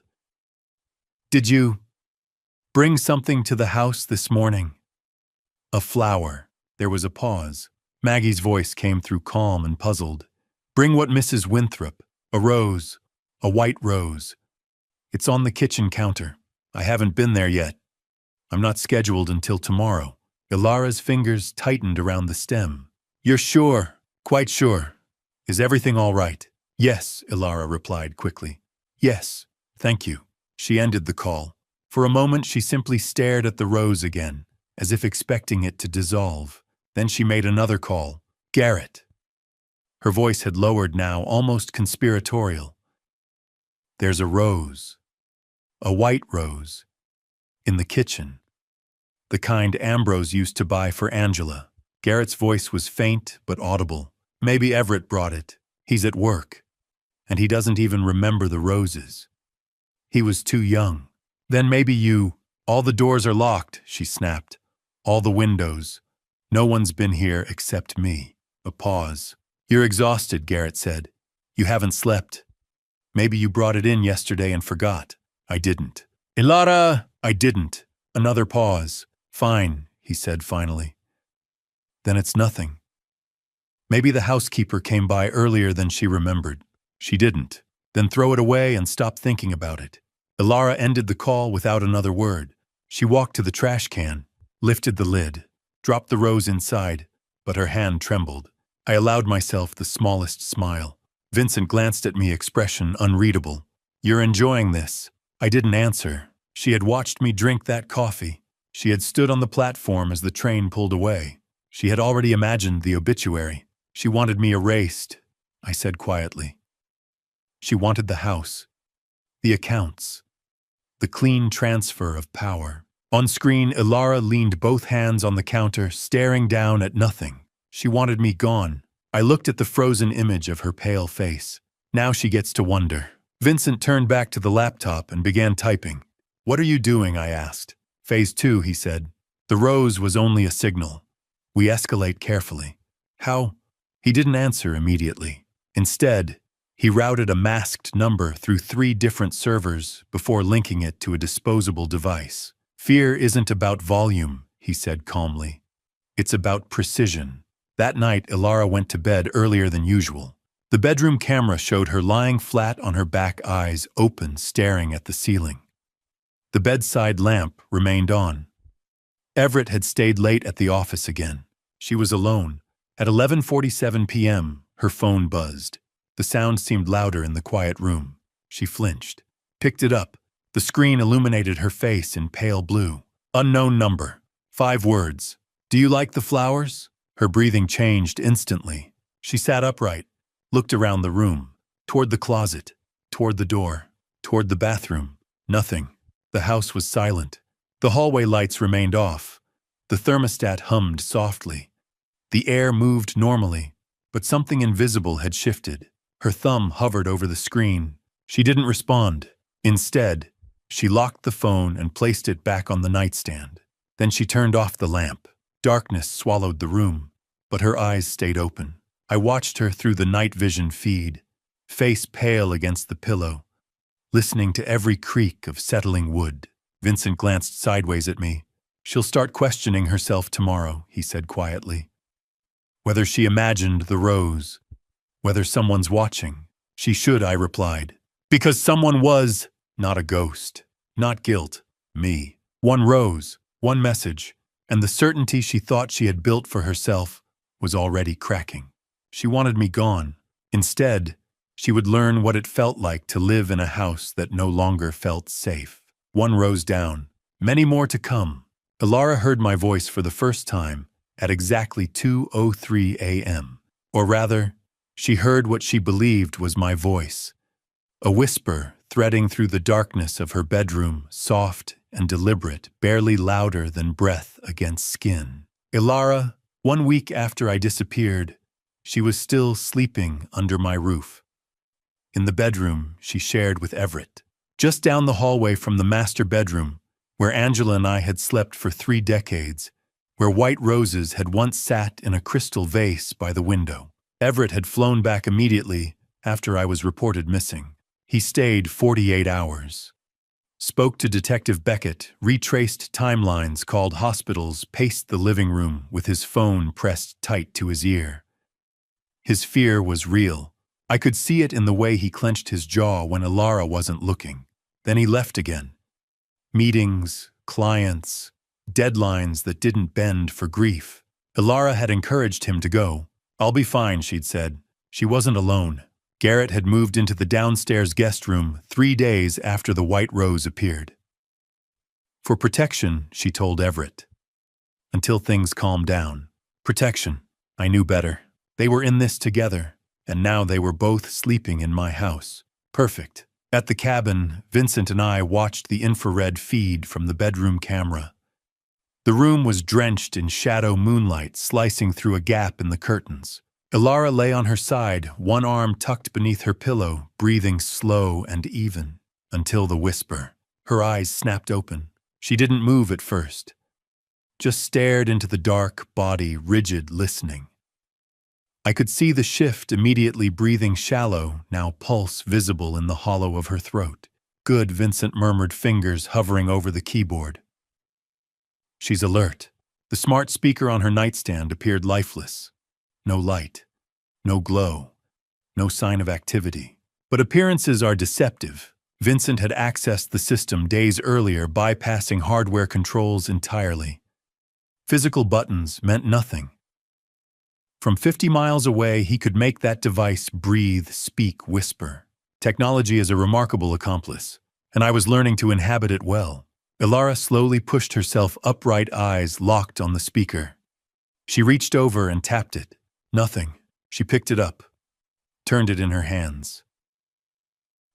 "Did you bring something to the house this morning?" "A flower." There was a pause. Maggie's voice came through calm and puzzled. "Bring what Mrs. Winthrop. A rose. A white rose. It's on the kitchen counter. I haven't been there yet. I'm not scheduled until tomorrow." Ilara's fingers tightened around the stem. "You're sure? Quite sure? Is everything all right?" "Yes," Ilara replied quickly. "Yes, thank you." She ended the call. For a moment she simply stared at the rose again, as if expecting it to dissolve. Then she made another call. "Garrett." Her voice had lowered now, almost conspiratorial. "There's a rose. A white rose. In the kitchen. The kind Ambrose used to buy for Angela." Garrett's voice was faint but audible. "Maybe Everett brought it. He's at work. And he doesn't even remember the roses. He was too young. Then maybe you—" "All the doors are locked," she snapped. "All the windows. No one's been here except me." A pause. "You're exhausted," Garrett said. "You haven't slept. Maybe you brought it in yesterday and forgot." "I didn't." "Ilara!" "I didn't." Another pause. "Fine," he said finally. "Then it's nothing." Maybe the housekeeper came by earlier than she remembered. She didn't. Then throw it away and stop thinking about it. Ilara ended the call without another word. She walked to the trash can, lifted the lid, dropped the rose inside, but her hand trembled. I allowed myself the smallest smile. Vincent glanced at me, expression unreadable. "You're enjoying this?" I didn't answer. She had watched me drink that coffee. She had stood on the platform as the train pulled away. She had already imagined the obituary. She wanted me erased, I said quietly. She wanted the house, the accounts, the clean transfer of power. On screen, Ilara leaned both hands on the counter, staring down at nothing. She wanted me gone. I looked at the frozen image of her pale face. Now she gets to wonder. Vincent turned back to the laptop and began typing. "What are you doing?" I asked. "Phase 2, he said. "The rose was only a signal. We escalate carefully." "How?" He didn't answer immediately. Instead, he routed a masked number through 3 different servers before linking it to a disposable device. "Fear isn't about volume," he said calmly. "It's about precision." That night, Ilara went to bed earlier than usual. The bedroom camera showed her lying flat on her back, eyes open, staring at the ceiling. The bedside lamp remained on. Everett had stayed late at the office again. She was alone. At 11:47 p.m., her phone buzzed. The sound seemed louder in the quiet room. She flinched, picked it up. The screen illuminated her face in pale blue. Unknown number. 5 words. "Do you like the flowers?" Her breathing changed instantly. She sat upright, looked around the room. toward the closet, toward the door, toward the bathroom. Nothing. The house was silent. The hallway lights remained off. The thermostat hummed softly. The air moved normally, but something invisible had shifted. Her thumb hovered over the screen. She didn't respond. Instead, she locked the phone and placed it back on the nightstand. Then she turned off the lamp. Darkness swallowed the room, but her eyes stayed open. I watched her through the night vision feed, face pale against the pillow, listening to every creak of settling wood. Vincent glanced sideways at me. "She'll start questioning herself tomorrow," he said quietly. "Whether she imagined the rose, whether someone's watching." "She should," I replied. "Because someone was, not a ghost, not guilt, me. One rose, one message, and the certainty she thought she had built for herself was already cracking. She wanted me gone. Instead, she would learn what it felt like to live in a house that no longer felt safe. One rose down, many more to come. Ilara heard my voice for the first time at exactly 2:03 a.m. Or rather, she heard what she believed was my voice. A whisper threading through the darkness of her bedroom, soft and deliberate, barely louder than breath against skin. Ilara, 1 week after I disappeared, she was still sleeping under my roof. In the bedroom she shared with Everett, just down the hallway from the master bedroom, where Angela and I had slept for 3 decades, where white roses had once sat in a crystal vase by the window. Everett had flown back immediately after I was reported missing. He stayed 48 hours. Spoke to Detective Beckett, retraced timelines, called hospitals, paced the living room with his phone pressed tight to his ear. His fear was real. I could see it in the way he clenched his jaw when Ilara wasn't looking. Then he left again. Meetings, clients, deadlines that didn't bend for grief. Ilara had encouraged him to go. "I'll be fine," she'd said. She wasn't alone. Garrett had moved into the downstairs guest room 3 days after the white rose appeared. "For protection," she told Everett. "Until things calmed down." Protection. I knew better. They were in this together, and now they were both sleeping in my house. Perfect. At the cabin, Vincent and I watched the infrared feed from the bedroom camera. The room was drenched in shadow moonlight slicing through a gap in the curtains. Ilara lay on her side, one arm tucked beneath her pillow, breathing slow and even, until the whisper. Her eyes snapped open. She didn't move at first, just stared into the dark body, rigid, listening. I could see the shift, immediately breathing shallow, now pulse visible in the hollow of her throat. "Good," Vincent murmured, fingers hovering over the keyboard. "She's alert." The smart speaker on her nightstand appeared lifeless. No light, no glow, no sign of activity. But appearances are deceptive. Vincent had accessed the system days earlier, bypassing hardware controls entirely. Physical buttons meant nothing. From 50 miles away, he could make that device breathe, speak, whisper. Technology is a remarkable accomplice, and I was learning to inhabit it well. Ilara slowly pushed herself upright, eyes locked on the speaker. She reached over and tapped it. Nothing. She picked it up, turned it in her hands.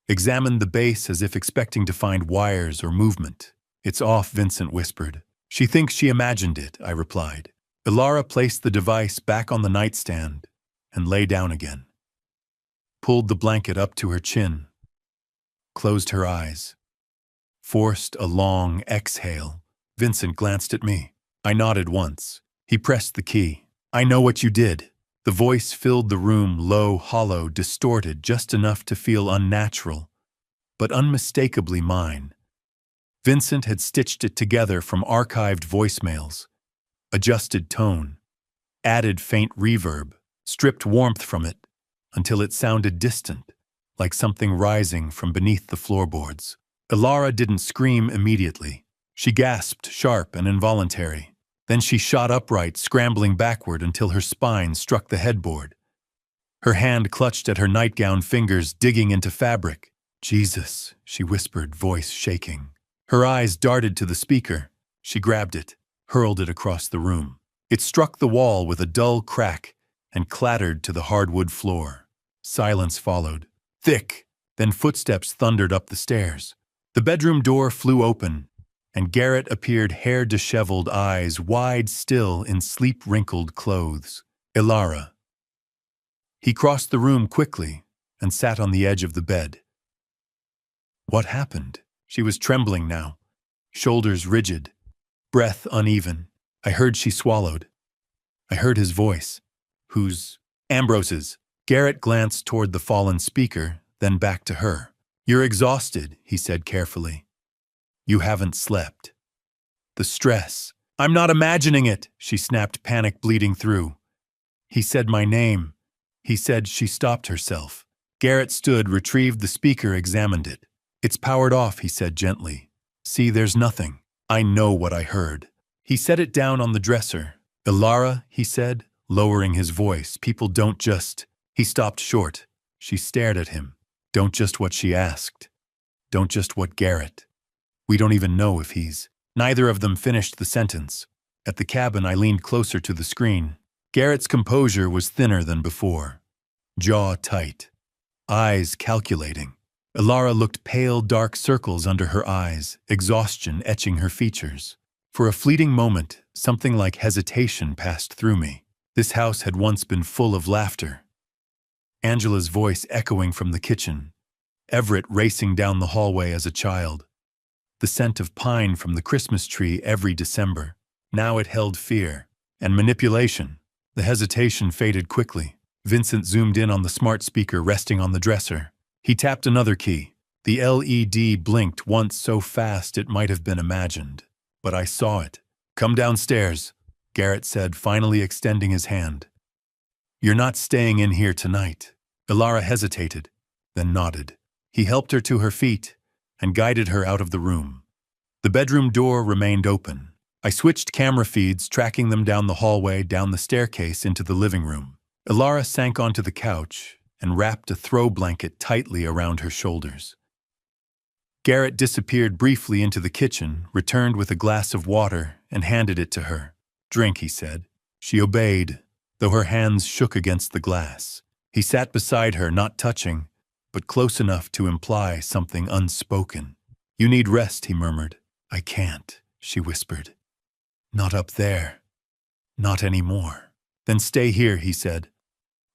Examined the base as if expecting to find wires or movement. "It's off," Vincent whispered. "She thinks she imagined it," I replied. Ilara placed the device back on the nightstand and lay down again. Pulled the blanket up to her chin. Closed her eyes. Forced a long exhale. Vincent glanced at me. I nodded once. He pressed the key. "I know what you did." The voice filled the room, low, hollow, distorted, just enough to feel unnatural, but unmistakably mine. Vincent had stitched it together from archived voicemails, adjusted tone, added faint reverb, stripped warmth from it until it sounded distant, like something rising from beneath the floorboards. Ilara didn't scream immediately. She gasped, sharp and involuntary. Then she shot upright, scrambling backward until her spine struck the headboard. Her hand clutched at her nightgown, fingers digging into fabric. "Jesus," she whispered, voice shaking. Her eyes darted to the speaker. She grabbed it, hurled it across the room. It struck the wall with a dull crack and clattered to the hardwood floor. Silence followed. Thick. Then footsteps thundered up the stairs. The bedroom door flew open, and Garrett appeared, hair disheveled, eyes wide still in sleep-wrinkled clothes. Ilara. He crossed the room quickly and sat on the edge of the bed. What happened? She was trembling now, shoulders rigid, breath uneven. I heard she swallowed. I heard his voice. Whose? Ambrose's. Garrett glanced toward the fallen speaker, then back to her. You're exhausted, he said carefully. You haven't slept. The stress. I'm not imagining it, she snapped, panic bleeding through. He said my name. He said. She stopped herself. Garrett stood, retrieved the speaker, examined it. It's powered off, he said gently. See, there's nothing. I know what I heard. He set it down on the dresser. Ilara, he said, lowering his voice, people don't just... He stopped short. She stared at him. Don't just what she asked. Don't just what Garrett. We don't even know if he's... Neither of them finished the sentence. At the cabin, I leaned closer to the screen. Garrett's composure was thinner than before. Jaw tight. Eyes calculating. Ilara looked pale, dark circles under her eyes, exhaustion etching her features. For a fleeting moment, something like hesitation passed through me. This house had once been full of laughter. Angela's voice echoing from the kitchen. Everett racing down the hallway as a child. The scent of pine from the Christmas tree every December. Now it held fear and manipulation. The hesitation faded quickly. Vincent zoomed in on the smart speaker resting on the dresser. He tapped another key. The LED blinked once so fast it might have been imagined. But I saw it. Come downstairs, Garrett said, finally extending his hand. You're not staying in here tonight. Ilara hesitated, then nodded. He helped her to her feet and guided her out of the room. The bedroom door remained open. I switched camera feeds, tracking them down the hallway, down the staircase, into the living room. Ilara sank onto the couch and wrapped a throw blanket tightly around her shoulders. Garrett disappeared briefly into the kitchen, returned with a glass of water, and handed it to her. Drink, he said. She obeyed, though her hands shook against the glass. He sat beside her, not touching, but close enough to imply something unspoken. You need rest, he murmured. I can't, she whispered. Not up there. Not anymore. Then stay here, he said.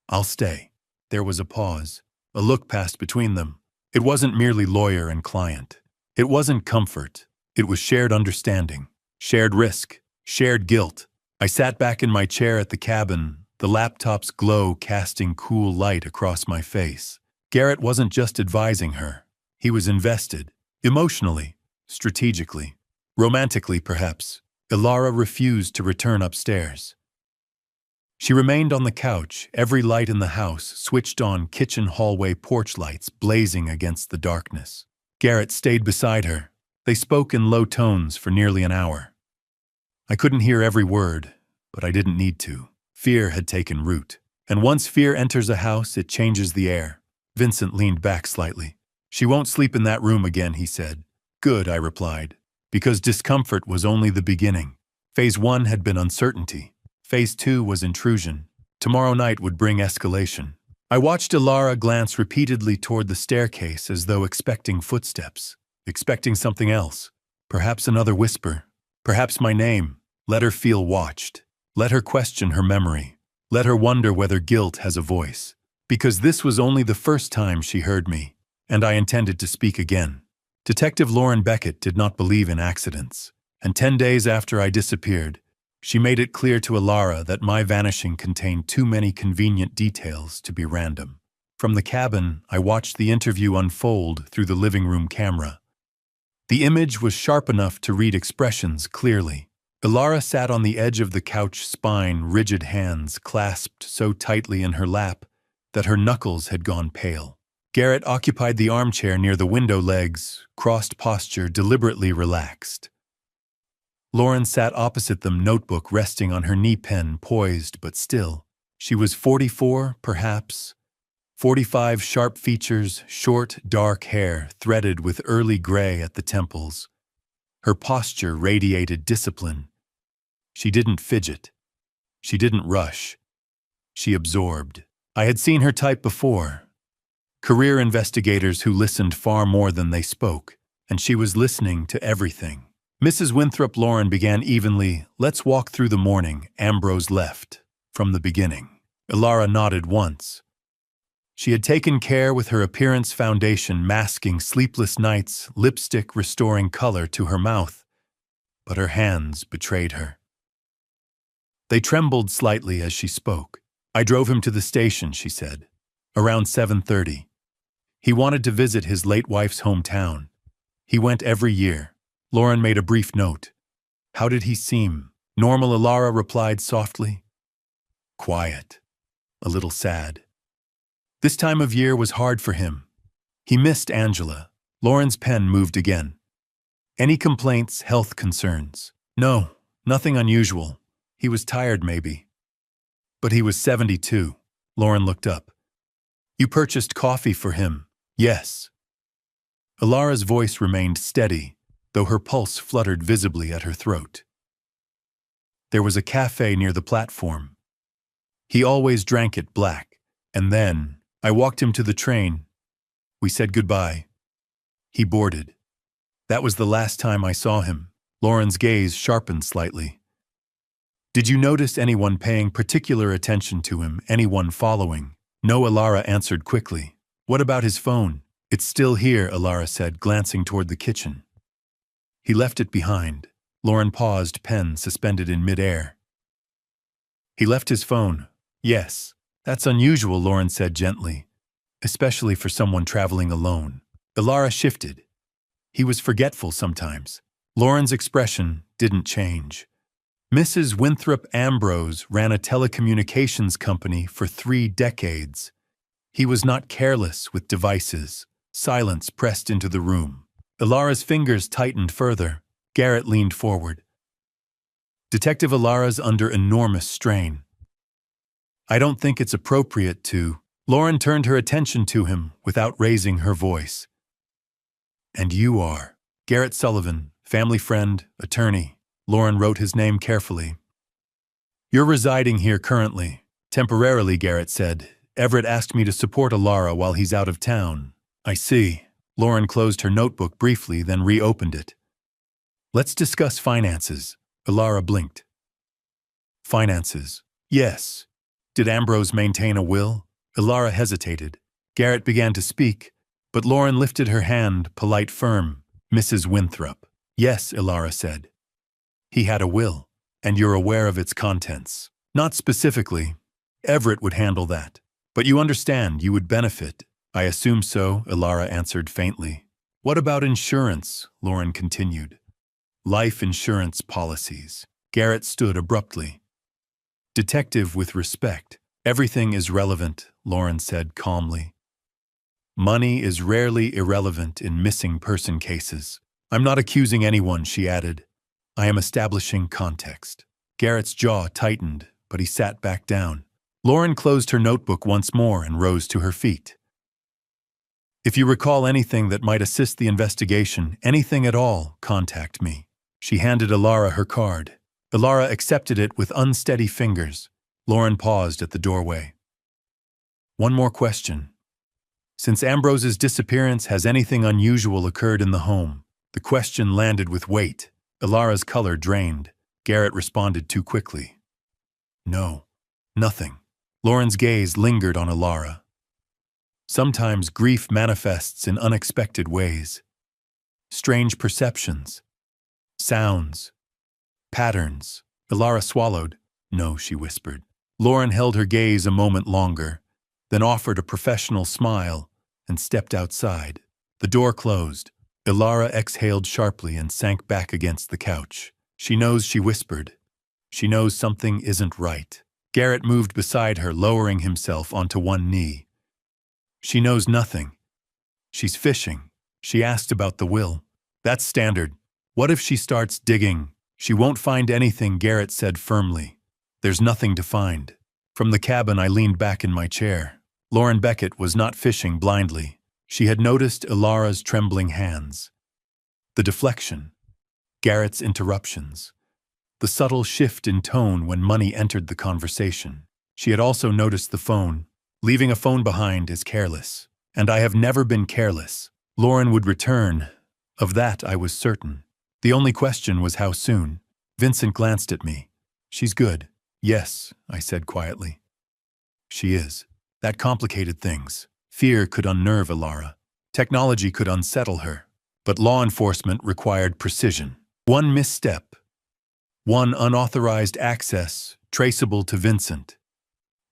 I'll stay. There was a pause. A look passed between them. It wasn't merely lawyer and client. It wasn't comfort. It was shared understanding, shared risk, shared guilt. I sat back in my chair at the cabin, the laptop's glow casting cool light across my face. Garrett wasn't just advising her. He was invested, emotionally, strategically, romantically perhaps. Ilara refused to return upstairs. She remained on the couch, every light in the house switched on, kitchen, hallway, porch lights blazing against the darkness. Garrett stayed beside her. They spoke in low tones for nearly an hour. I couldn't hear every word, but I didn't need to. Fear had taken root. And once fear enters a house, it changes the air. Vincent leaned back slightly. She won't sleep in that room again, he said. Good, I replied, because discomfort was only the beginning. Phase 1 had been uncertainty. Phase 2 was intrusion. Tomorrow night would bring escalation. I watched Ilara glance repeatedly toward the staircase as though expecting footsteps, expecting something else. Perhaps another whisper. Perhaps my name. Let her feel watched. Let her question her memory. Let her wonder whether guilt has a voice. Because this was only the first time she heard me, and I intended to speak again. Detective Lauren Beckett did not believe in accidents, and 10 days after I disappeared, she made it clear to Ilara that my vanishing contained too many convenient details to be random. From the cabin, I watched the interview unfold through the living room camera. The image was sharp enough to read expressions clearly. Ilara sat on the edge of the couch, spine, rigid hands clasped so tightly in her lap that her knuckles had gone pale. Garrett occupied the armchair near the window legs, crossed posture, deliberately relaxed. Lauren sat opposite them, notebook resting on her knee, pen poised but still. She was 44, perhaps. 45, sharp features, short, dark hair, threaded with early gray at the temples. Her posture radiated discipline. She didn't fidget. She didn't rush. She absorbed. I had seen her type before. Career investigators who listened far more than they spoke, and she was listening to everything. Mrs. Winthrop Lauren began evenly, "Let's walk through the morning." Ambrose left. From the beginning. Ilara nodded once. She had taken care with her appearance foundation masking sleepless nights, lipstick restoring color to her mouth, but her hands betrayed her. They trembled slightly as she spoke. "I drove him to the station," she said, "around 7:30. He wanted to visit his late wife's hometown. He went every year." Lauren made a brief note. "How did he seem?" "Normal," Ilara replied softly. "Quiet. A little sad. This time of year was hard for him. He missed Angela." Lauren's pen moved again. "Any complaints, health concerns?" "No, nothing unusual. He was tired maybe." "But he was 72. Lauren looked up. "You purchased coffee for him?" "Yes." Ilara's voice remained steady, though her pulse fluttered visibly at her throat. "There was a cafe near the platform. He always drank it black. And then I walked him to the train. We said goodbye. He boarded. That was the last time I saw him." Lauren's gaze sharpened slightly. "Did you notice anyone paying particular attention to him, anyone following?" "No," Ilara answered quickly. "What about his phone?" "It's still here," Ilara said, glancing toward the kitchen. "He left it behind." Lauren paused, pen suspended in midair. "He left his phone?" "Yes." "That's unusual," Lauren said gently, "especially for someone traveling alone." Ilara shifted. "He was forgetful sometimes." Lauren's expression didn't change. Mrs. Winthrop Ambrose ran a telecommunications company for 3 decades. He was not careless with devices. Silence pressed into the room. Ilara's fingers tightened further. Garrett leaned forward. "Detective Ilara's under enormous strain. I don't think it's appropriate to." Lauren turned her attention to him without raising her voice. "And you are?" "Garrett Sullivan, family friend, attorney." Lauren wrote his name carefully. "You're residing here currently." "Temporarily," Garrett said. "Everett asked me to support Ilara while he's out of town." "I see." Lauren closed her notebook briefly, then reopened it. "Let's discuss finances." Ilara blinked. "Finances?" "Yes." "Did Ambrose maintain a will?" Ilara hesitated. Garrett began to speak, but Lauren lifted her hand, polite, firm. "Mrs. Winthrop." "Yes," Ilara said. "He had a will, and you're aware of its contents." "Not specifically. Everett would handle that. But you understand, you would benefit." "I assume so," Ilara answered faintly. "What about insurance?" Lauren continued. "Life insurance policies." Garrett stood abruptly. "Detective with respect. Everything is relevant," Lauren said calmly. "Money is rarely irrelevant in missing person cases." "I'm not accusing anyone," she added. "I am establishing context." Garrett's jaw tightened, but he sat back down. Lauren closed her notebook once more and rose to her feet. "If you recall anything that might assist the investigation, anything at all, contact me." She handed Ilara her card. Ilara accepted it with unsteady fingers. Lauren paused at the doorway. "One more question. Since Ambrose's disappearance, has anything unusual occurred in the home?" The question landed with weight. Ilara's color drained. Garrett responded too quickly. "No, nothing." Lauren's gaze lingered on Ilara. "Sometimes grief manifests in unexpected ways. Strange perceptions. Sounds. Patterns." Ilara swallowed. "No," she whispered. Lauren held her gaze a moment longer, then offered a professional smile and stepped outside. The door closed. Ilara exhaled sharply and sank back against the couch. "She knows," she whispered. "She knows something isn't right." Garrett moved beside her, lowering himself onto one knee. "She knows nothing. She's fishing." She asked about the will. "That's standard. What if she starts digging?" "She won't find anything," Garrett said firmly. "There's nothing to find." From the cabin, I leaned back in my chair. Lauren Beckett was not fishing blindly. She had noticed Ilara's trembling hands. The deflection. Garrett's interruptions. The subtle shift in tone when money entered the conversation. She had also noticed the phone. Leaving a phone behind is careless. And I have never been careless. Lauren would return. Of that I was certain. The only question was how soon. Vincent glanced at me. She's good. Yes, I said quietly. She is. That complicated things. Fear could unnerve Ilara. Technology could unsettle her. But law enforcement required precision. One misstep. One unauthorized access, traceable to Vincent.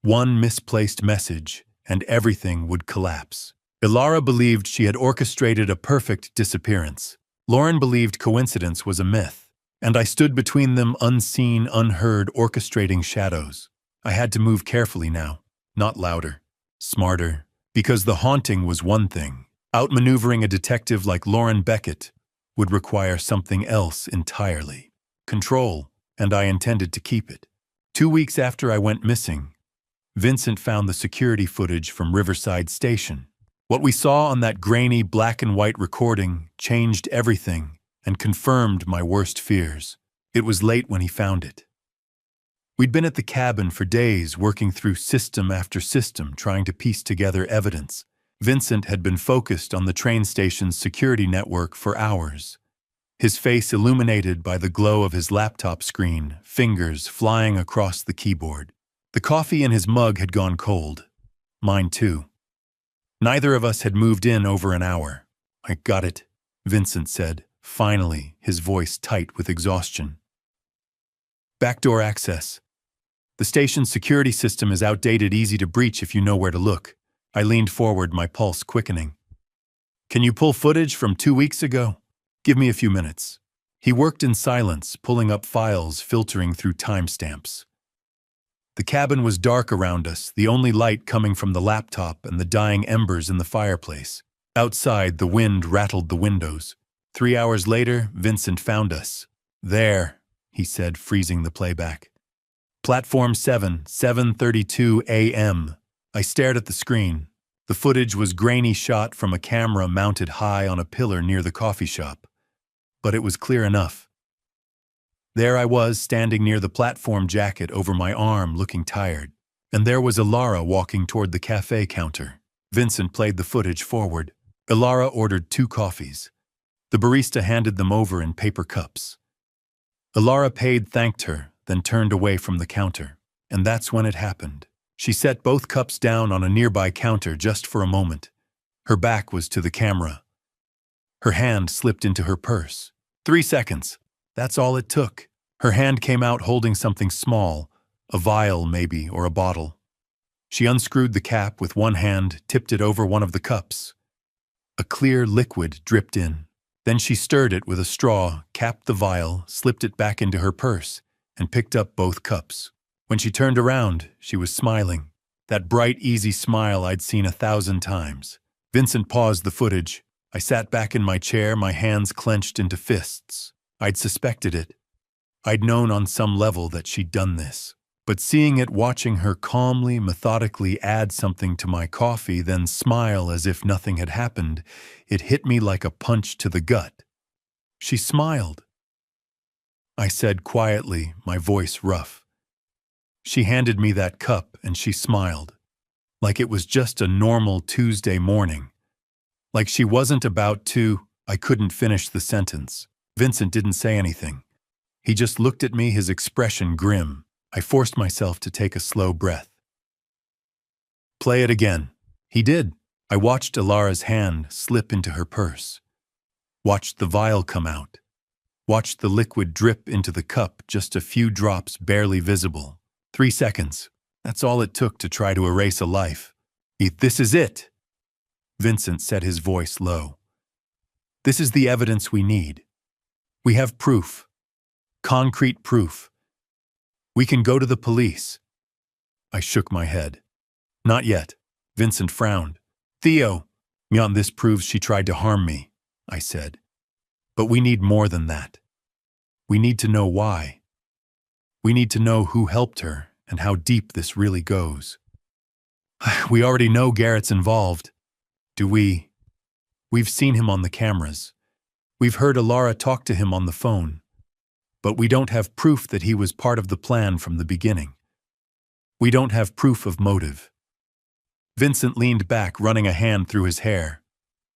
One misplaced message, and everything would collapse. Ilara believed she had orchestrated a perfect disappearance. Lauren believed coincidence was a myth. And I stood between them, unseen, unheard, orchestrating shadows. I had to move carefully now, not louder, smarter, because the haunting was one thing. Outmaneuvering a detective like Lauren Beckett would require something else entirely. Control, and I intended to keep it. 2 weeks after I went missing, Vincent found the security footage from Riverside Station. What we saw on that grainy black and white recording changed everything and confirmed my worst fears. It was late when he found it. We'd been at the cabin for days, working through system after system, trying to piece together evidence. Vincent had been focused on the train station's security network for hours, his face illuminated by the glow of his laptop screen, fingers flying across the keyboard. The coffee in his mug had gone cold. Mine too. Neither of us had moved in over an hour. I got it, Vincent said, finally, his voice tight with exhaustion. Backdoor access. The station's security system is outdated, easy to breach if you know where to look. I leaned forward, my pulse quickening. Can you pull footage from 2 weeks ago? Give me a few minutes. He worked in silence, pulling up files, filtering through timestamps. The cabin was dark around us, the only light coming from the laptop and the dying embers in the fireplace. Outside, the wind rattled the windows. 3 hours later, Vincent found us. There, he said, freezing the playback. Platform 7, 7:32 a.m. I stared at the screen. The footage was grainy, shot from a camera mounted high on a pillar near the coffee shop. But it was clear enough. There I was, standing near the platform, jacket over my arm, looking tired. And there was Ilara walking toward the cafe counter. Vincent played the footage forward. Ilara ordered 2 coffees. The barista handed them over in paper cups. Ilara paid, thanked her, then turned away from the counter. And that's when it happened. She set both cups down on a nearby counter just for a moment. Her back was to the camera. Her hand slipped into her purse. 3 seconds. That's all it took. Her hand came out holding something small, a vial maybe, or a bottle. She unscrewed the cap with one hand, tipped it over one of the cups. A clear liquid dripped in. Then she stirred it with a straw, capped the vial, slipped it back into her purse, and picked up both cups. When she turned around, she was smiling. That bright, easy smile I'd seen 1,000 times. Vincent paused the footage. I sat back in my chair, my hands clenched into fists. I'd suspected it. I'd known on some level that she'd done this. But seeing it, watching her calmly, methodically add something to my coffee, then smile as if nothing had happened, it hit me like a punch to the gut. She smiled. I said quietly, my voice rough. She handed me that cup and she smiled. Like it was just a normal Tuesday morning. Like she wasn't about to. I couldn't finish the sentence. Vincent didn't say anything. He just looked at me, his expression grim. I forced myself to take a slow breath. Play it again. He did. I watched Ilara's hand slip into her purse. Watched the vial come out. Watched the liquid drip into the cup, just a few drops barely visible. 3 seconds. That's all it took to try to erase a life. This is it. Vincent set his voice low. This is the evidence we need. We have proof. Concrete proof. We can go to the police. I shook my head. Not yet. Vincent frowned. Theo, Myon, this proves she tried to harm me, I said. But we need more than that. We need to know why. We need to know who helped her and how deep this really goes. We already know Garrett's involved. Do we? We've seen him on the cameras. We've heard Ilara talk to him on the phone. But we don't have proof that he was part of the plan from the beginning. We don't have proof of motive. Vincent leaned back, running a hand through his hair.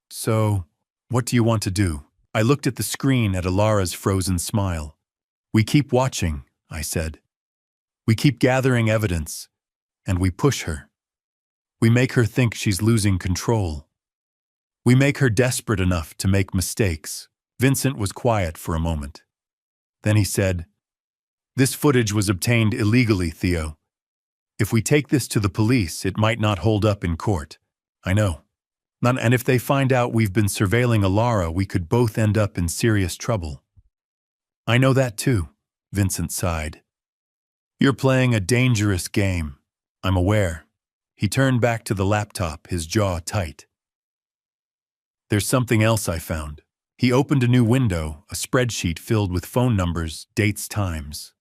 So, what do you want to do? I looked at the screen at Alara's frozen smile. We keep watching, I said. We keep gathering evidence, and we push her. We make her think she's losing control. We make her desperate enough to make mistakes. Vincent was quiet for a moment. Then he said, "This footage was obtained illegally, Theo. If we take this to the police, it might not hold up in court. I know. And if they find out we've been surveilling Alara, we could both end up in serious trouble." "I know that too," Vincent sighed. "You're playing a dangerous game. I'm aware." He turned back to the laptop, his jaw tight. "There's something else I found." He opened a new window, a spreadsheet filled with phone numbers, dates, times.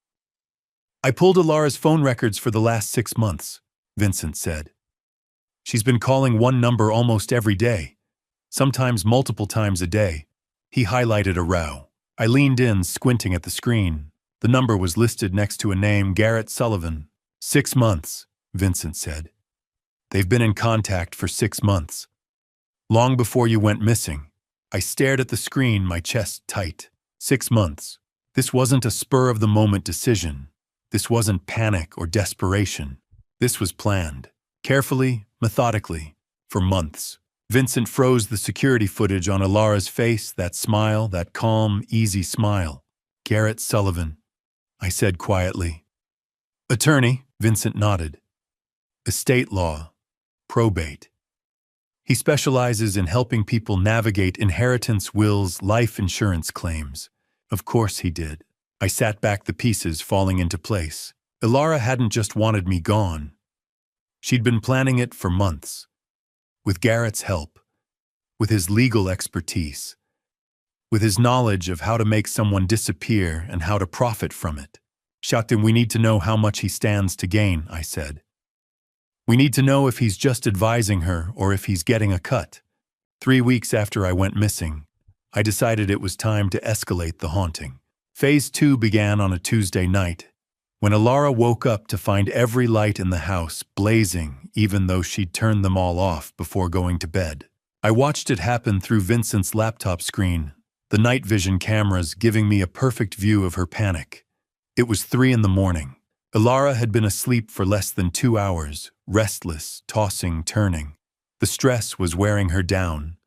"I pulled Alara's phone records for the last 6 months," Vincent said. "She's been calling one number almost every day, sometimes multiple times a day." He highlighted a row. I leaned in, squinting at the screen. The number was listed next to a name, Garrett Sullivan. 6 months, Vincent said. "They've been in contact for 6 months. Long before you went missing." I stared at the screen, my chest tight. 6 months. This wasn't a spur-of-the-moment decision. This wasn't panic or desperation. This was planned. Carefully, methodically, for months. Vincent froze the security footage on Alara's face, that smile, that calm, easy smile. "Garrett Sullivan," I said quietly. "Attorney," Vincent nodded. "Estate law. Probate. He specializes in helping people navigate inheritance, wills, life insurance claims." Of course he did. I sat back, the pieces falling into place. Alara hadn't just wanted me gone. She'd been planning it for months. With Garrett's help. With his legal expertise. With his knowledge of how to make someone disappear and how to profit from it. "Shaktin, we need to know how much he stands to gain," I said. "We need to know if he's just advising her or if he's getting a cut." 3 weeks after I went missing, I decided it was time to escalate the haunting. Phase 2 began on a Tuesday night, when Alara woke up to find every light in the house blazing, even though she'd turned them all off before going to bed. I watched it happen through Vincent's laptop screen, the night vision cameras giving me a perfect view of her panic. It was 3 in the morning. Alara had been asleep for less than 2 hours, restless, tossing, turning. The stress was wearing her down.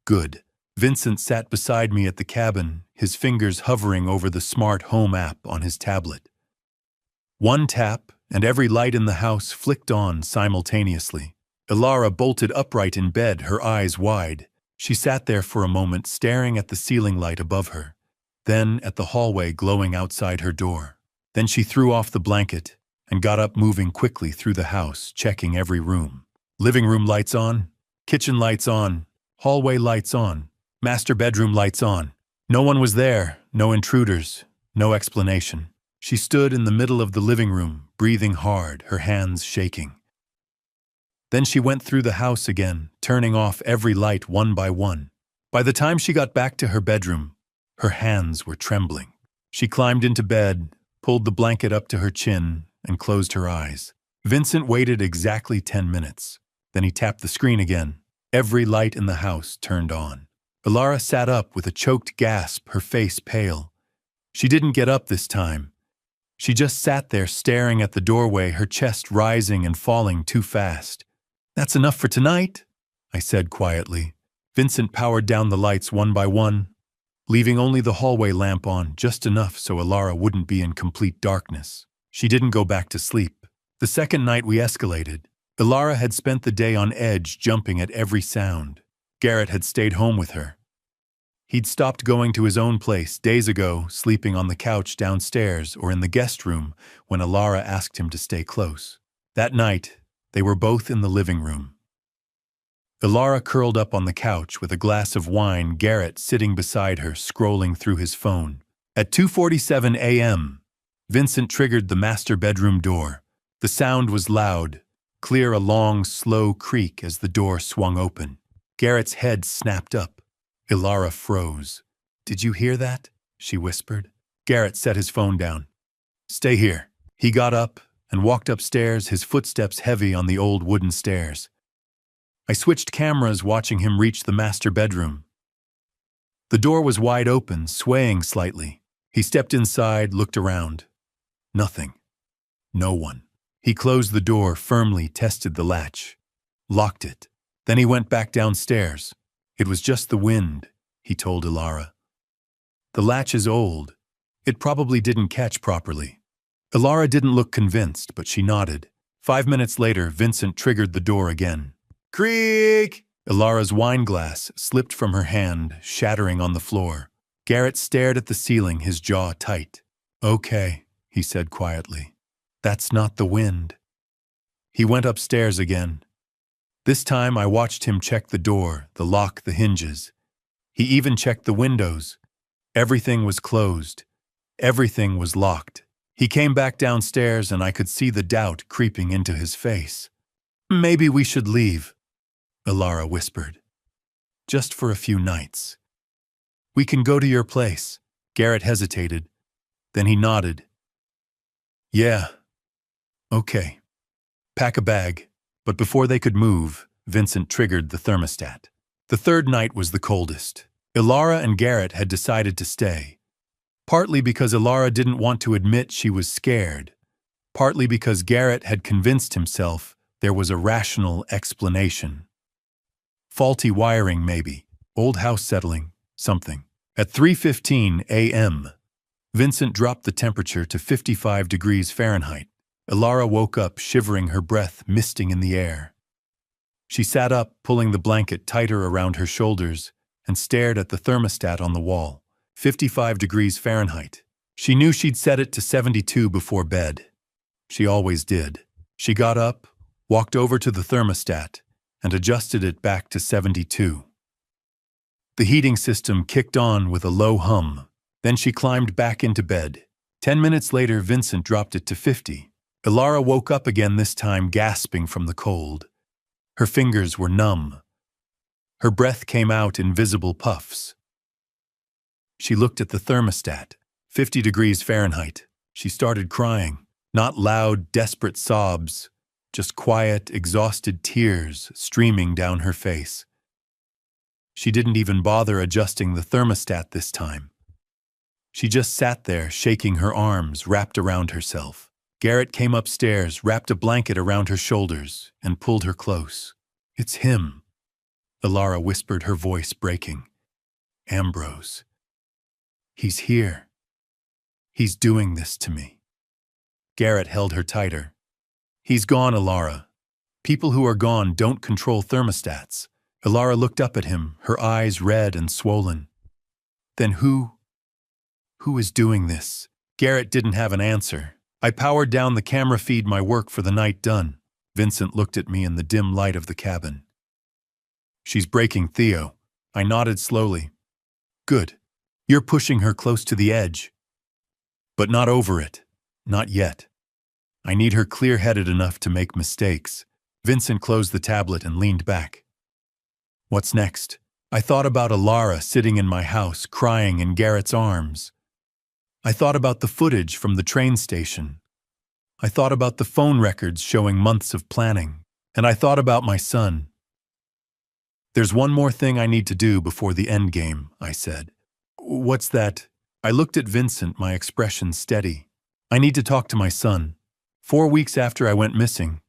Good. Vincent sat beside me at the cabin, his fingers hovering over the smart home app on his tablet. One tap, and every light in the house flicked on simultaneously. Alara bolted upright in bed, her eyes wide. She sat there for a moment, staring at the ceiling light above her, then at the hallway glowing outside her door. Then she threw off the blanket and got up, moving quickly through the house, checking every room. Living room lights on, kitchen lights on, hallway lights on, master bedroom lights on. No one was there, no intruders, no explanation. She stood in the middle of the living room, breathing hard, her hands shaking. Then she went through the house again, turning off every light one by one. By the time she got back to her bedroom, her hands were trembling. She climbed into bed, pulled the blanket up to her chin, and closed her eyes. Vincent waited exactly 10 minutes. Then he tapped the screen again. Every light in the house turned on. Alara sat up with a choked gasp, her face pale. She didn't get up this time. She just sat there staring at the doorway, her chest rising and falling too fast. "That's enough for tonight," I said quietly. Vincent powered down the lights one by one, leaving only the hallway lamp on, just enough so Alara wouldn't be in complete darkness. She didn't go back to sleep. The second night we escalated. Alara had spent the day on edge, jumping at every sound. Garrett had stayed home with her. He'd stopped going to his own place days ago, sleeping on the couch downstairs or in the guest room when Alara asked him to stay close. That night, they were both in the living room. Alara curled up on the couch with a glass of wine, Garrett sitting beside her, scrolling through his phone. At 2:47 a.m., Vincent triggered the master bedroom door. The sound was loud, clear, a long, slow creak as the door swung open. Garrett's head snapped up. Alara froze. "Did you hear that?" she whispered. Garrett set his phone down. "Stay here." He got up and walked upstairs, his footsteps heavy on the old wooden stairs. I switched cameras, watching him reach the master bedroom. The door was wide open, swaying slightly. He stepped inside, looked around. Nothing. No one. He closed the door firmly, tested the latch. Locked it. Then he went back downstairs. It was just the wind, he told Ilara. The latch is old. It probably didn't catch properly. Ilara didn't look convinced, but she nodded. 5 minutes later, Vincent triggered the door again. Creak! Ilara's wine glass slipped from her hand, shattering on the floor. Garrett stared at the ceiling, his jaw tight. Okay, he said quietly. That's not the wind. He went upstairs again. This time I watched him check the door, the lock, the hinges. He even checked the windows. Everything was closed. Everything was locked. He came back downstairs and I could see the doubt creeping into his face. Maybe we should leave, Ilara whispered. Just for a few nights. We can go to your place. Garrett hesitated. Then he nodded. Yeah. Okay. Pack a bag. But before they could move, Vincent triggered the thermostat. The third night was the coldest. Ilara and Garrett had decided to stay. Partly because Ilara didn't want to admit she was scared. Partly because Garrett had convinced himself there was a rational explanation. Faulty wiring, maybe. Old house settling. Something. At 3:15 a.m., Vincent dropped the temperature to 55 degrees Fahrenheit. Ilara woke up, shivering, her breath misting in the air. She sat up, pulling the blanket tighter around her shoulders, and stared at the thermostat on the wall. 55 degrees Fahrenheit. She knew she'd set it to 72 before bed. She always did. She got up, walked over to the thermostat, and adjusted it back to 72. The heating system kicked on with a low hum. Then she climbed back into bed. 10 minutes later, Vincent dropped it to 50. Ilara woke up again, this time gasping from the cold. Her fingers were numb. Her breath came out in visible puffs. She looked at the thermostat. 50 degrees Fahrenheit. She started crying. Not loud, desperate sobs, just quiet, exhausted tears streaming down her face. She didn't even bother adjusting the thermostat this time. She just sat there, shaking her arms wrapped around herself. Garrett came upstairs, wrapped a blanket around her shoulders, and pulled her close. It's him, Ilara whispered, her voice breaking. Ambrose. He's here. He's doing this to me. Garrett held her tighter. He's gone, Ilara. People who are gone don't control thermostats. Ilara looked up at him, her eyes red and swollen. Then who is doing this? Garrett didn't have an answer. I powered down the camera feed, my work for the night done. Vincent looked at me in the dim light of the cabin. She's breaking Theo. I nodded slowly. Good. You're pushing her close to the edge. But not over it. Not yet. I need her clear-headed enough to make mistakes. Vincent closed the tablet and leaned back. What's next? I thought about Ilara sitting in my house, crying in Garrett's arms. I thought about the footage from the train station. I thought about the phone records showing months of planning. And I thought about my son. There's one more thing I need to do before the end game, I said. What's that? I looked at Vincent, my expression steady. I need to talk to my son. 4 weeks after I went missing,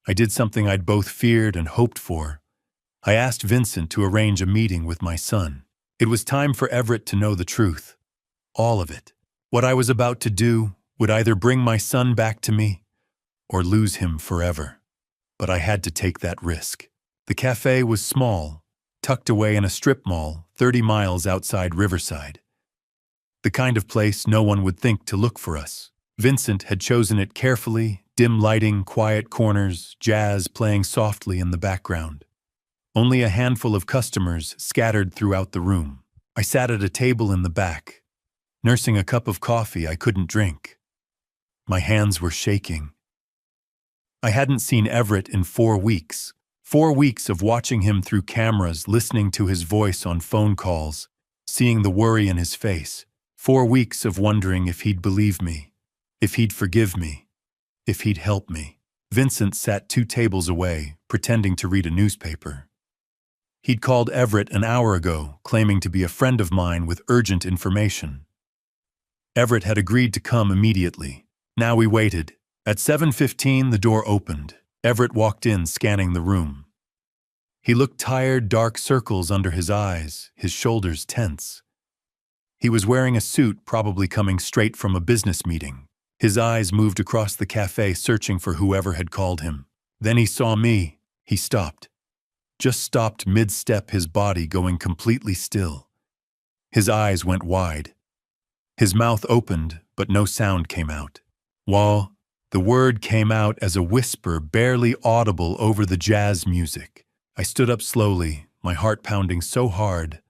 I did something I'd both feared and hoped for. I asked Vincent to arrange a meeting with my son. It was time for Everett to know the truth. All of it. What I was about to do would either bring my son back to me or lose him forever. But I had to take that risk. The cafe was small, tucked away in a strip mall 30 miles outside Riverside. The kind of place no one would think to look for us. Vincent had chosen it carefully, dim lighting, quiet corners, jazz playing softly in the background. Only a handful of customers scattered throughout the room. I sat at a table in the back, nursing a cup of coffee I couldn't drink. My hands were shaking. I hadn't seen Everett in 4 weeks. 4 weeks of watching him through cameras, listening to his voice on phone calls, seeing the worry in his face. 4 weeks of wondering if he'd believe me, if he'd forgive me, if he'd help me. Vincent sat 2 tables away, pretending to read a newspaper. He'd called Everett an hour ago, claiming to be a friend of mine with urgent information. Everett had agreed to come immediately. Now we waited. At 7:15, the door opened. Everett walked in, scanning the room. He looked tired, dark circles under his eyes, his shoulders tense. He was wearing a suit, probably coming straight from a business meeting. His eyes moved across the cafe, searching for whoever had called him. Then he saw me. He stopped. Just stopped mid-step, his body going completely still. His eyes went wide. His mouth opened, but no sound came out. Wah, the word came out as a whisper, barely audible over the jazz music. I stood up slowly, my heart pounding so hard,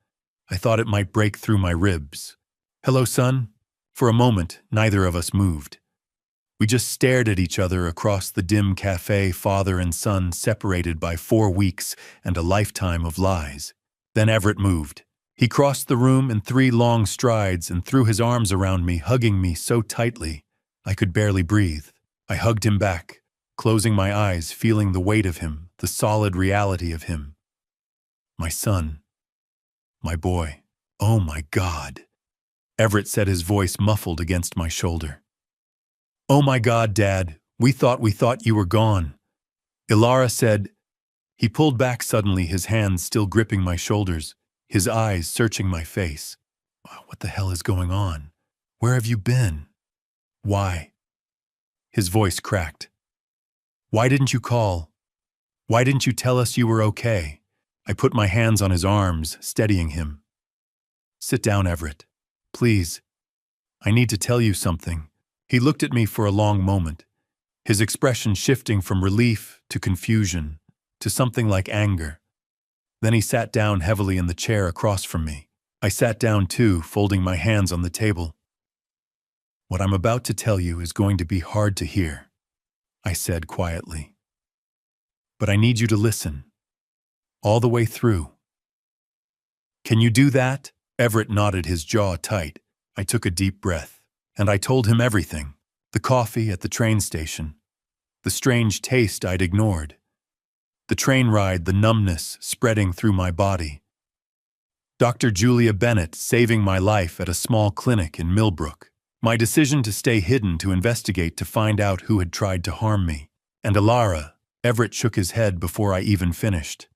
I thought it might break through my ribs. "Hello, son?" For a moment, neither of us moved. We just stared at each other across the dim cafe, father and son separated by 4 weeks and a lifetime of lies. Then Everett moved. He crossed the room in 3 long strides and threw his arms around me, hugging me so tightly I could barely breathe. I hugged him back, closing my eyes, feeling the weight of him, the solid reality of him. My son. My boy. Oh my God. Everett said, his voice muffled against my shoulder. "Oh my God, Dad, we thought you were gone." Ilara said. He pulled back suddenly, his hands still gripping my shoulders, his eyes searching my face. "What the hell is going on? Where have you been? Why?" His voice cracked. "Why didn't you call? Why didn't you tell us you were okay?" I put my hands on his arms, steadying him. "Sit down, Everett. Please. I need to tell you something." He looked at me for a long moment, his expression shifting from relief to confusion to something like anger. Then he sat down heavily in the chair across from me. I sat down too, folding my hands on the table. "What I'm about to tell you is going to be hard to hear," I said quietly. "But I need you to listen. All the way through. Can you do that?" Everett nodded, his jaw tight. I took a deep breath, and I told him everything. The coffee at the train station, the strange taste I'd ignored, the train ride, the numbness spreading through my body, Dr. Julia Bennett saving my life at a small clinic in Millbrook, my decision to stay hidden to investigate to find out who had tried to harm me, and Ilara. Everett shook his head before I even finished.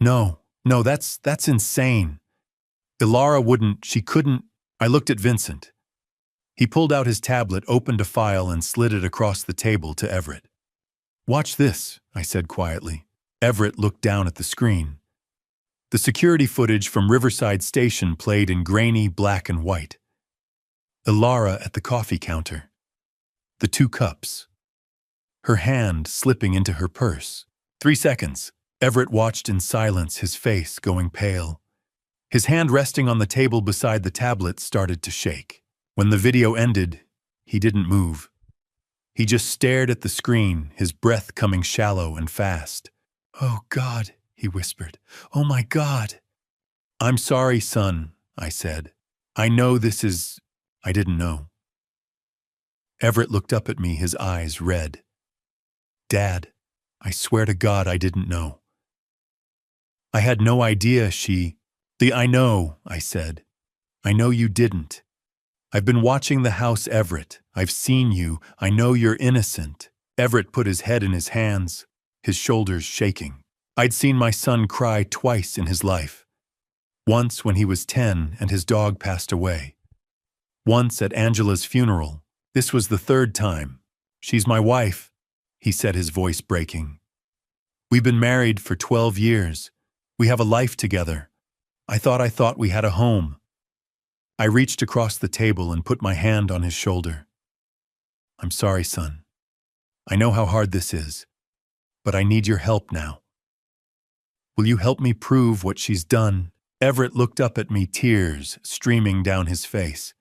No, that's insane. Ilara she couldn't." I looked at Vincent. He pulled out his tablet, opened a file, and slid it across the table to Everett. "Watch this," I said quietly. Everett looked down at the screen. The security footage from Riverside Station played in grainy black and white. Ilara at the coffee counter. The 2 cups. Her hand slipping into her purse. 3 seconds. Everett watched in silence, his face going pale. His hand resting on the table beside the tablet started to shake. When the video ended, he didn't move. He just stared at the screen, his breath coming shallow and fast. "Oh God," he whispered. "Oh my God." "I'm sorry, son," I said. "I know this is—" I didn't know. Everett looked up at me, his eyes red. "Dad, I swear to God I didn't know. I had no idea I know," I said. "I know you didn't. I've been watching the house, Everett. I've seen you. I know you're innocent." Everett put his head in his hands, his shoulders shaking. I'd seen my son cry twice in his life. Once when he was 10 and his dog passed away. Once at Angela's funeral. This was the 3rd time. "She's my wife," he said, his voice breaking. "We've been married for 12 years. We have a life together. I thought we had a home." I reached across the table and put my hand on his shoulder. "I'm sorry, son. I know how hard this is, but I need your help now. Will you help me prove what she's done?" Everett looked up at me, tears streaming down his face.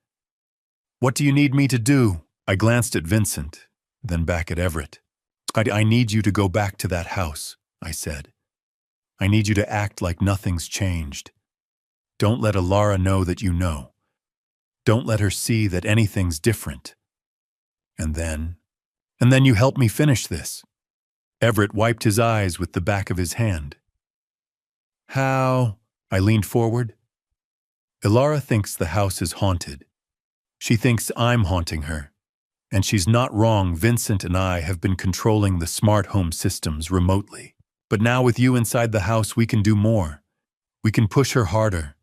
"What do you need me to do?" I glanced at Vincent, then back at Everett. I need you to go back to that house," I said. "I need you to act like nothing's changed. Don't let Ilara know that you know. Don't let her see that anything's different. And then you help me finish this." Everett wiped his eyes with the back of his hand. How? I leaned forward. Ilara thinks the house is haunted. She thinks I'm haunting her. And she's not wrong. Vincent and I have been controlling the smart home systems remotely. But now with you inside the house, we can do more. We can push her harder.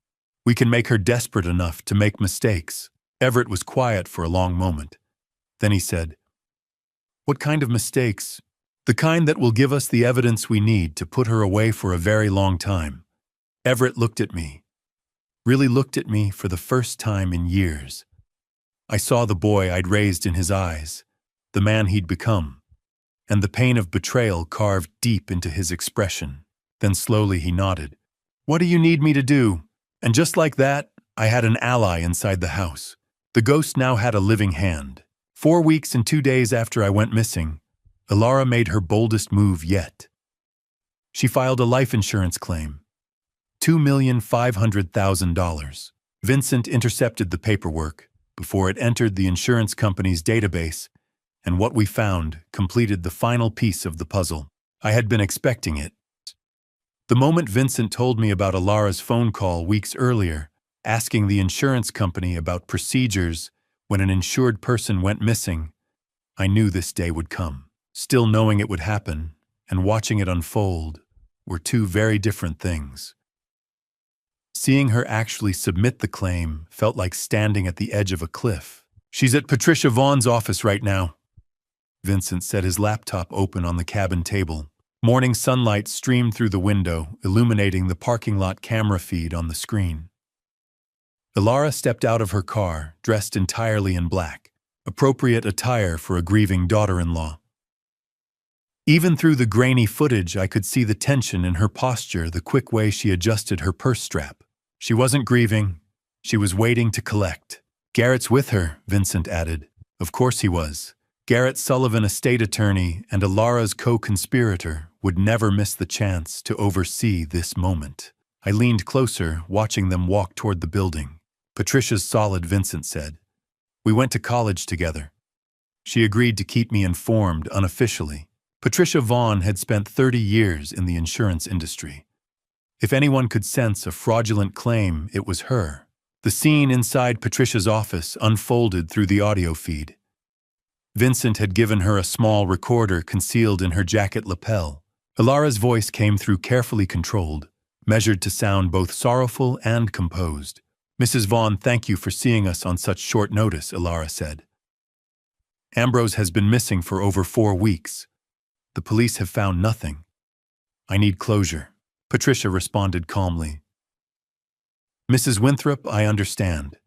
We can make her desperate enough to make mistakes. Everett was quiet for a long moment. Then he said, "What kind of mistakes?" "The kind that will give us the evidence we need to put her away for a very long time." Everett looked at me, really looked at me for the first time in years. I saw the boy I'd raised in his eyes, the man he'd become, and the pain of betrayal carved deep into his expression. Then slowly he nodded. "What do you need me to do?" And just like that, I had an ally inside the house. The ghost now had a living hand. 4 weeks and 2 days after I went missing, Ilara made her boldest move yet. She filed a life insurance claim. $2,500,000. Vincent intercepted the paperwork before it entered the insurance company's database, and what we found completed the final piece of the puzzle. I had been expecting it. The moment Vincent told me about Ilara's phone call weeks earlier, asking the insurance company about procedures when an insured person went missing, I knew this day would come. Still knowing it would happen and watching it unfold were two very different things. Seeing her actually submit the claim felt like standing at the edge of a cliff. "She's at Patricia Vaughn's office right now." Vincent set his laptop open on the cabin table. Morning sunlight streamed through the window, illuminating the parking lot camera feed on the screen. Ilara stepped out of her car, dressed entirely in black, appropriate attire for a grieving daughter-in-law. Even through the grainy footage, I could see the tension in her posture, the quick way she adjusted her purse strap. She wasn't grieving. She was waiting to collect. "Garrett's with her," Vincent added. Of course he was. Garrett Sullivan, estate attorney and Ilara's co-conspirator, would never miss the chance to oversee this moment. I leaned closer, watching them walk toward the building. "Patricia's solid," Vincent said. "We went to college together. She agreed to keep me informed unofficially. Patricia Vaughn had spent 30 years in the insurance industry. If anyone could sense a fraudulent claim, it was her." The scene inside Patricia's office unfolded through the audio feed. Vincent had given her a small recorder concealed in her jacket lapel. Ilara's voice came through carefully controlled, measured to sound both sorrowful and composed. "Mrs. Vaughn, thank you for seeing us on such short notice," Ilara said. "Ambrose has been missing for over 4 weeks. The police have found nothing. I need closure." Patricia responded calmly. "Mrs. Winthrop, I understand.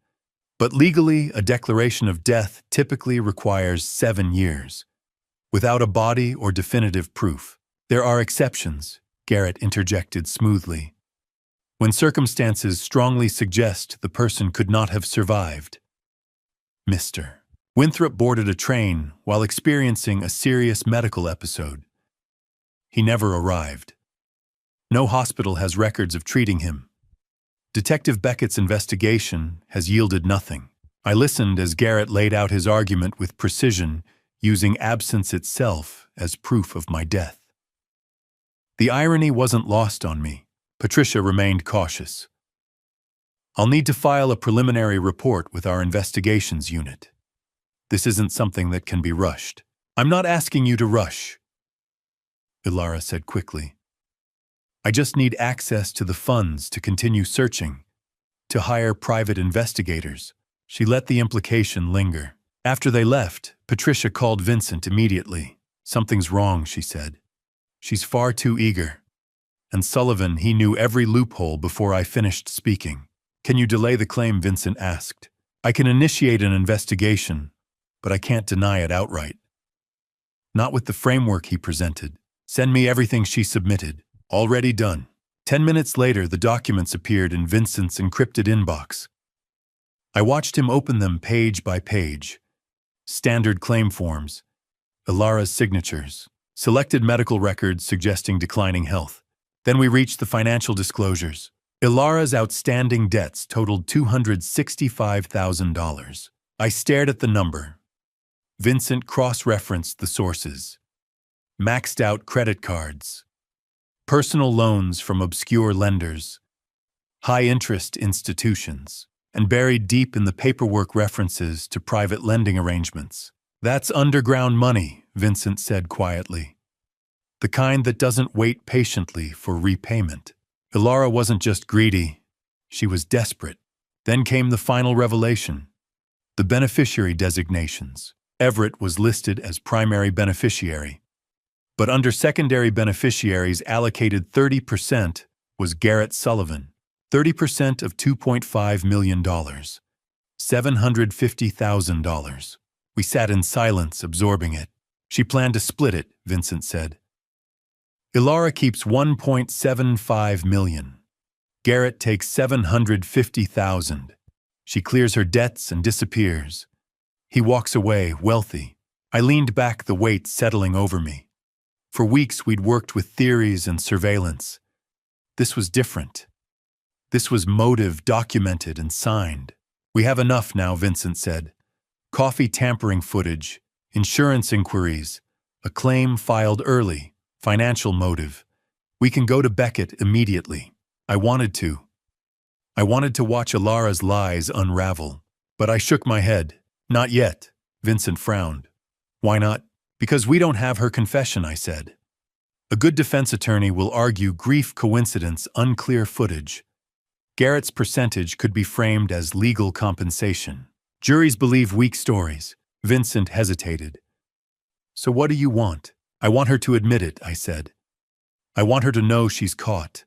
But legally, a declaration of death typically requires 7 years, without a body or definitive proof. There are exceptions," Garrett interjected smoothly, "when circumstances strongly suggest the person could not have survived." Mr. Winthrop boarded a train while experiencing a serious medical episode. He never arrived. No hospital has records of treating him. Detective Beckett's investigation has yielded nothing. I listened as Garrett laid out his argument with precision, using absence itself as proof of my death. The irony wasn't lost on me. Patricia remained cautious. "I'll need to file a preliminary report with our investigations unit. This isn't something that can be rushed." "I'm not asking you to rush," Ilara said quickly. "I just need access to the funds to continue searching, to hire private investigators." She let the implication linger. After they left, Patricia called Vincent immediately. "Something's wrong," she said. "She's far too eager." And Sullivan, he knew every loophole before I finished speaking. "Can you delay the claim?" Vincent asked. "I can initiate an investigation, but I can't deny it outright." Not with the framework he presented. "Send me everything she submitted." "Already done." 10 minutes later, the documents appeared in Vincent's encrypted inbox. I watched him open them page by page. Standard claim forms, Ilara's signatures, selected medical records suggesting declining health. Then we reached the financial disclosures. Ilara's outstanding debts totaled $265,000. I stared at the number. Vincent cross-referenced the sources. Maxed out credit cards. Personal loans from obscure lenders, high-interest institutions, and buried deep in the paperwork references to private lending arrangements. That's underground money, Vincent said quietly. The kind that doesn't wait patiently for repayment. Ilara wasn't just greedy, she was desperate. Then came the final revelation. The beneficiary designations. Everett was listed as primary beneficiary. But under secondary beneficiaries allocated 30% was Garrett Sullivan. 30% of $2.5 million. $750,000. We sat in silence, absorbing it. She planned to split it, Vincent said. Ilara keeps $1.75 million. Garrett takes $750,000. She clears her debts and disappears. He walks away, wealthy. I leaned back, the weight settling over me. For weeks we'd worked with theories and surveillance. This was different. This was motive, documented and signed. We have enough now, Vincent said. Coffee tampering footage, insurance inquiries, a claim filed early, financial motive. We can go to Beckett immediately. I wanted to watch Ilara's lies unravel. But I shook my head. Not yet, Vincent frowned. Why not? Because we don't have her confession, I said. A good defense attorney will argue grief, coincidence, unclear footage. Garrett's percentage could be framed as legal compensation. Juries believe weak stories. Vincent hesitated. So what do you want? I want her to admit it, I said. I want her to know she's caught.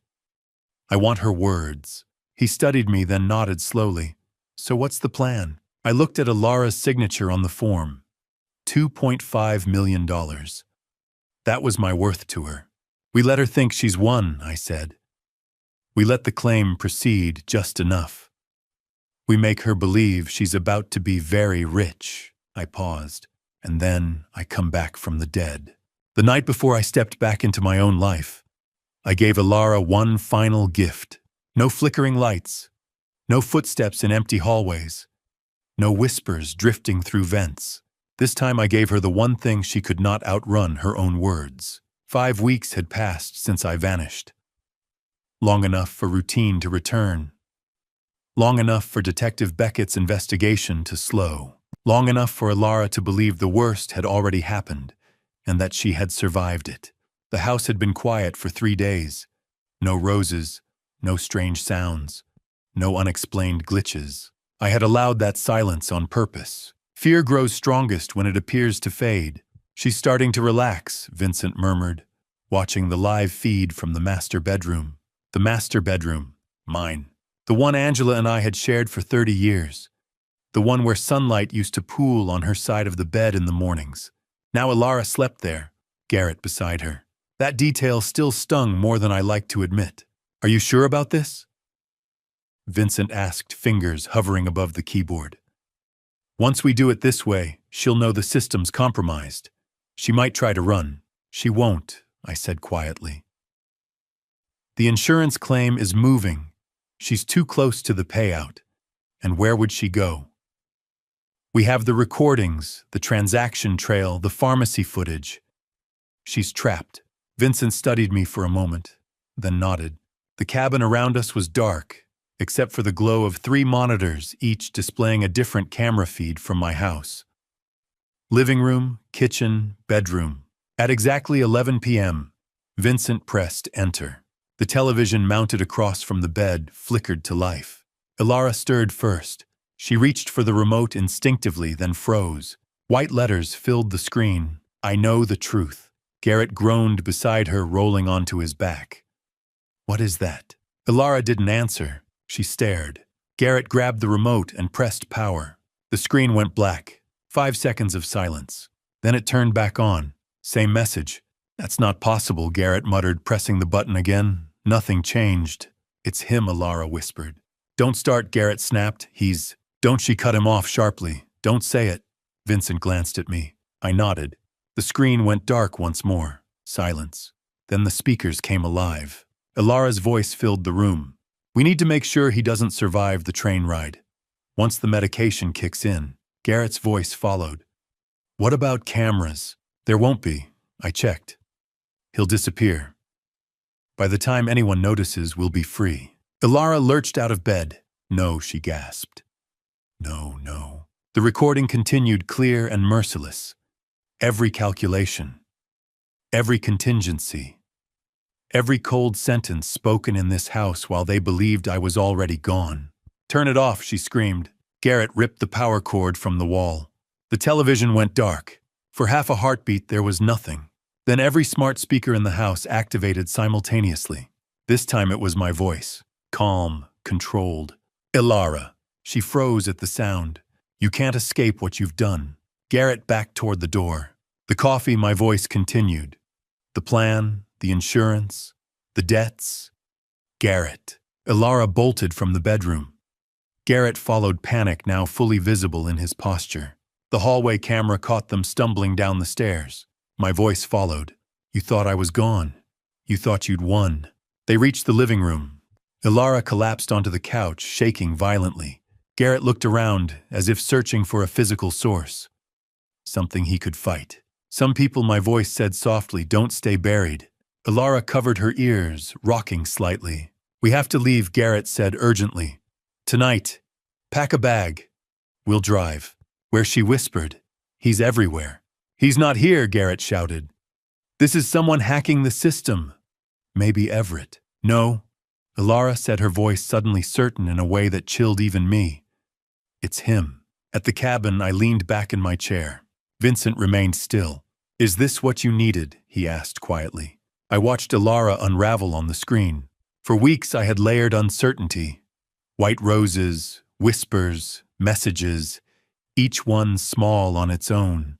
I want her words. He studied me, then nodded slowly. So what's the plan? I looked at Ilara's signature on the form. $2.5 million. That was my worth to her. We let her think she's won, I said. We let the claim proceed just enough. We make her believe she's about to be very rich. I paused, and then I come back from the dead. The night before I stepped back into my own life, I gave Ilara one final gift. No flickering lights, no footsteps in empty hallways, no whispers drifting through vents. This time I gave her the one thing she could not outrun, her own words. 5 weeks had passed since I vanished. Long enough for routine to return. Long enough for Detective Beckett's investigation to slow. Long enough for Ilara to believe the worst had already happened, and that she had survived it. The house had been quiet for 3 days. No roses, no strange sounds, no unexplained glitches. I had allowed that silence on purpose. Fear grows strongest when it appears to fade. She's starting to relax, Vincent murmured, watching the live feed from the master bedroom. The master bedroom, mine. The one Angela and I had shared for 30 years. The one where sunlight used to pool on her side of the bed in the mornings. Now Ilara slept there, Garrett beside her. That detail still stung more than I liked to admit. Are you sure about this? Vincent asked, fingers hovering above the keyboard. Once we do it this way, she'll know the system's compromised. She might try to run. She won't, I said quietly. The insurance claim is moving. She's too close to the payout. And where would she go? We have the recordings, the transaction trail, the pharmacy footage. She's trapped. Vincent studied me for a moment, then nodded. The cabin around us was dark, except for the glow of 3 monitors, each displaying a different camera feed from my house. Living room, kitchen, bedroom. At exactly 11 p.m., Vincent pressed enter. The television mounted across from the bed flickered to life. Ilara stirred first. She reached for the remote instinctively, then froze. White letters filled the screen. I know the truth. Garrett groaned beside her, rolling onto his back. What is that? Ilara didn't answer. She stared. Garrett grabbed the remote and pressed power. The screen went black. 5 seconds of silence. Then it turned back on. Same message. That's not possible, Garrett muttered, pressing the button again. Nothing changed. It's him, Ilara whispered. Don't start, Garrett snapped. Don't, she cut him off sharply. Don't say it. Vincent glanced at me. I nodded. The screen went dark once more. Silence. Then the speakers came alive. Ilara's voice filled the room. We need to make sure he doesn't survive the train ride. Once the medication kicks in, Garrett's voice followed. What about cameras? There won't be. I checked. He'll disappear. By the time anyone notices, we'll be free. Ilara lurched out of bed. No, she gasped. No, no. The recording continued clear and merciless. Every calculation, every contingency, every cold sentence spoken in this house while they believed I was already gone. Turn it off, she screamed. Garrett ripped the power cord from the wall. The television went dark. For half a heartbeat, there was nothing. Then every smart speaker in the house activated simultaneously. This time it was my voice. Calm, controlled. Ilara. She froze at the sound. You can't escape what you've done. Garrett backed toward the door. The coffee, my voice continued. The plan, the insurance, the debts. Garrett. Ilara bolted from the bedroom. Garrett followed, panic now fully visible in his posture. The hallway camera caught them stumbling down the stairs. My voice followed. You thought I was gone. You thought you'd won. They reached the living room. Ilara collapsed onto the couch, shaking violently. Garrett looked around, as if searching for a physical source. Something he could fight. Some people, my voice said softly, don't stay buried. Ilara covered her ears, rocking slightly. We have to leave, Garrett said urgently. Tonight. Pack a bag. We'll drive. Where she whispered. He's everywhere. He's not here, Garrett shouted. This is someone hacking the system. Maybe Everett. No. Ilara said, her voice suddenly certain in a way that chilled even me. It's him. At the cabin, I leaned back in my chair. Vincent remained still. Is this what you needed? He asked quietly. I watched Ilara unravel on the screen. For weeks I had layered uncertainty. White roses, whispers, messages, each one small on its own.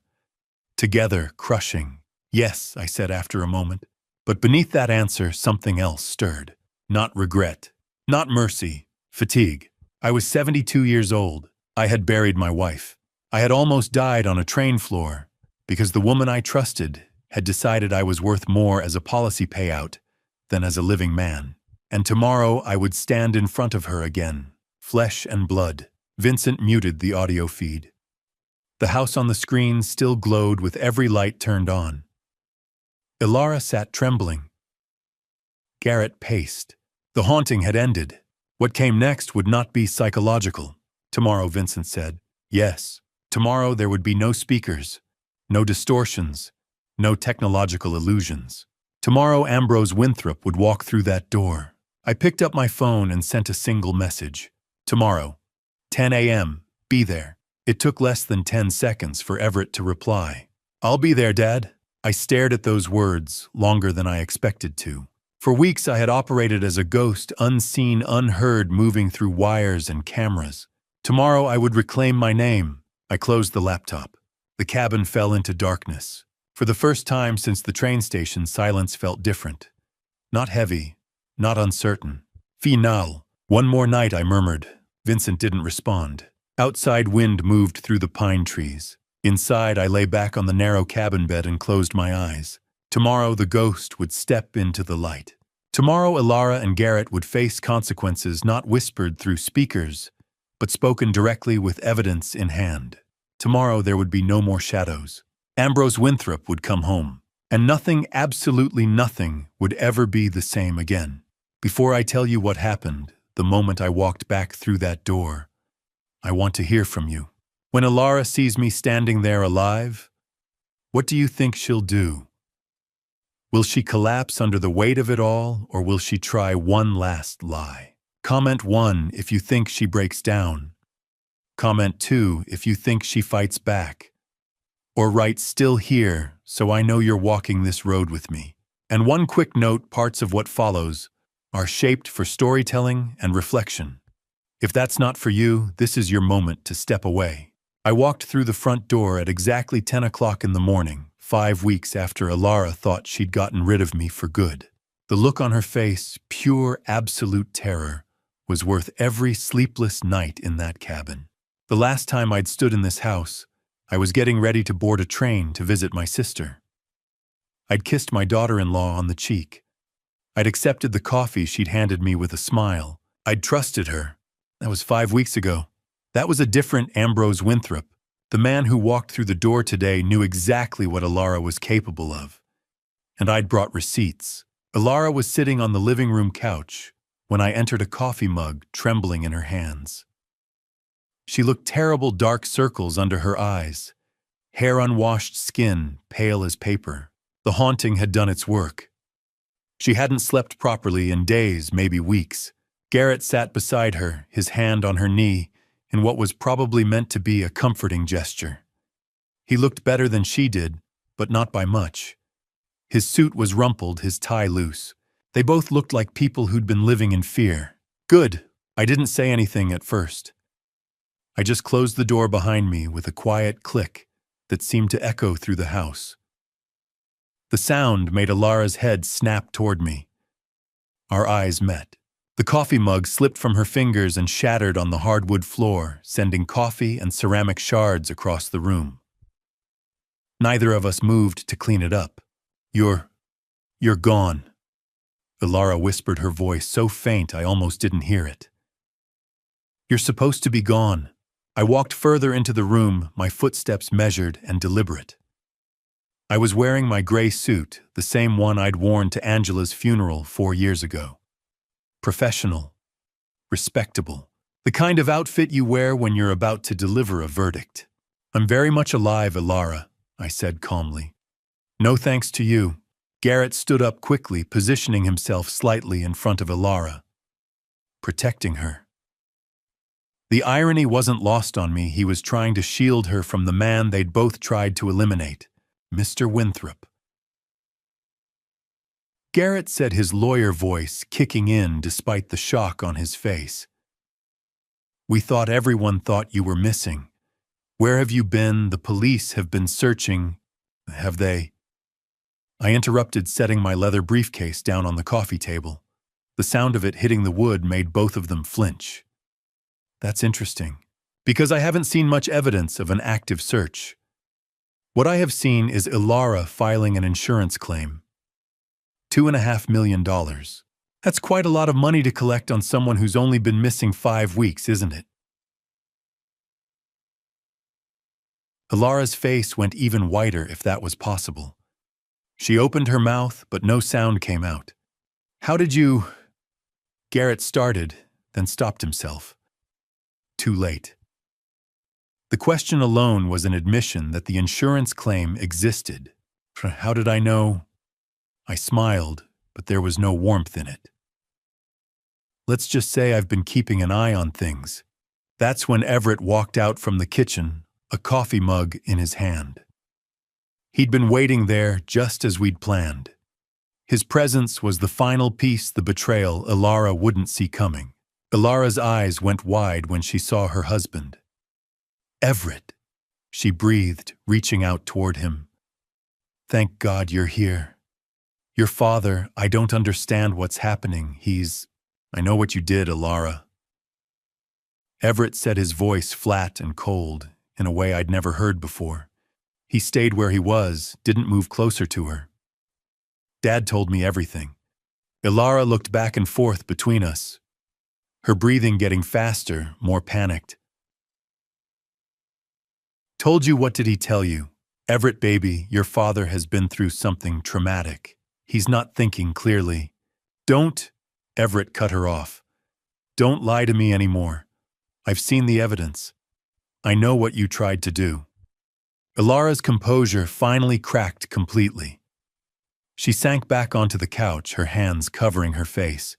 Together, crushing. Yes, I said after a moment. But beneath that answer, something else stirred. Not regret. Not mercy. Fatigue. I was 72 years old. I had buried my wife. I had almost died on a train floor because the woman I trusted had decided I was worth more as a policy payout than as a living man. And tomorrow I would stand in front of her again. Flesh and blood. Vincent muted the audio feed. The house on the screen still glowed with every light turned on. Ilara sat trembling. Garrett paced. The haunting had ended. What came next would not be psychological. Tomorrow, Vincent said. Yes. Tomorrow there would be no speakers, no distortions, no technological illusions. Tomorrow Ambrose Winthrop would walk through that door. I picked up my phone and sent a single message. Tomorrow, 10 a.m., be there. It took less than 10 seconds for Everett to reply. I'll be there, Dad. I stared at those words longer than I expected to. For weeks I had operated as a ghost, unseen, unheard, moving through wires and cameras. Tomorrow I would reclaim my name. I closed the laptop. The cabin fell into darkness. For the first time since the train station, silence felt different. Not heavy, not uncertain. Final. One more night, I murmured. Vincent didn't respond. Outside wind moved through the pine trees. Inside, I lay back on the narrow cabin bed and closed my eyes. Tomorrow the ghost would step into the light. Tomorrow Ilara and Garrett would face consequences not whispered through speakers, but spoken directly with evidence in hand. Tomorrow there would be no more shadows. Ambrose Winthrop would come home, and nothing, absolutely nothing, would ever be the same again. Before I tell you what happened, the moment I walked back through that door, I want to hear from you. When Ilara sees me standing there alive, what do you think she'll do? Will she collapse under the weight of it all, or will she try one last lie? Comment 1 if you think she breaks down. Comment 2 if you think she fights back. Or write still here, so I know you're walking this road with me. And one quick note, parts of what follows are shaped for storytelling and reflection. If that's not for you, this is your moment to step away. I walked through the front door at exactly 10 o'clock in the morning, 5 weeks after Ilara thought she'd gotten rid of me for good. The look on her face, pure, absolute terror, was worth every sleepless night in that cabin. The last time I'd stood in this house, I was getting ready to board a train to visit my sister. I'd kissed my daughter-in-law on the cheek. I'd accepted the coffee she'd handed me with a smile. I'd trusted her. That was 5 weeks ago. That was a different Ambrose Winthrop. The man who walked through the door today knew exactly what Ilara was capable of. And I'd brought receipts. Ilara was sitting on the living room couch when I entered, a coffee mug trembling in her hands. She looked terrible, dark circles under her eyes, hair unwashed, skin pale as paper. The haunting had done its work. She hadn't slept properly in days, maybe weeks. Garrett sat beside her, his hand on her knee, in what was probably meant to be a comforting gesture. He looked better than she did, but not by much. His suit was rumpled, his tie loose. They both looked like people who'd been living in fear. Good. I didn't say anything at first. I just closed the door behind me with a quiet click that seemed to echo through the house. The sound made Ilara's head snap toward me. Our eyes met. The coffee mug slipped from her fingers and shattered on the hardwood floor, sending coffee and ceramic shards across the room. Neither of us moved to clean it up. You're gone. Ilara whispered, her voice so faint I almost didn't hear it. You're supposed to be gone. I walked further into the room, my footsteps measured and deliberate. I was wearing my gray suit, the same one I'd worn to Angela's funeral 4 years ago. Professional, respectable, the kind of outfit you wear when you're about to deliver a verdict. I'm very much alive, Ilara, I said calmly. No thanks to you. Garrett stood up quickly, positioning himself slightly in front of Ilara, protecting her. The irony wasn't lost on me. He was trying to shield her from the man they'd both tried to eliminate, Mr. Winthrop. Garrett said, his lawyer voice kicking in despite the shock on his face. We thought everyone thought you were missing. Where have you been? The police have been searching. Have they? I interrupted, setting my leather briefcase down on the coffee table. The sound of it hitting the wood made both of them flinch. That's interesting, because I haven't seen much evidence of an active search. What I have seen is Ilara filing an insurance claim. $2.5 million. That's quite a lot of money to collect on someone who's only been missing 5 weeks, isn't it? Ilara's face went even whiter, if that was possible. She opened her mouth, but no sound came out. How did you... Garrett started, then stopped himself. Too late. The question alone was an admission that the insurance claim existed. How did I know? I smiled, but there was no warmth in it. Let's just say I've been keeping an eye on things. That's when Everett walked out from the kitchen, a coffee mug in his hand. He'd been waiting there just as we'd planned. His presence was the final piece, the betrayal Ilara wouldn't see coming. Ilara's eyes went wide when she saw her husband. Everett, she breathed, reaching out toward him. Thank God you're here. Your father, I don't understand what's happening. I know what you did, Ilara. Everett said, his voice flat and cold, in a way I'd never heard before. He stayed where he was, didn't move closer to her. Dad told me everything. Ilara looked back and forth between us, her breathing getting faster, more panicked. Told you? What did he tell you? Everett, baby, your father has been through something traumatic. He's not thinking clearly. Don't, Everett cut her off. Don't lie to me anymore. I've seen the evidence. I know what you tried to do. Ilara's composure finally cracked completely. She sank back onto the couch, her hands covering her face.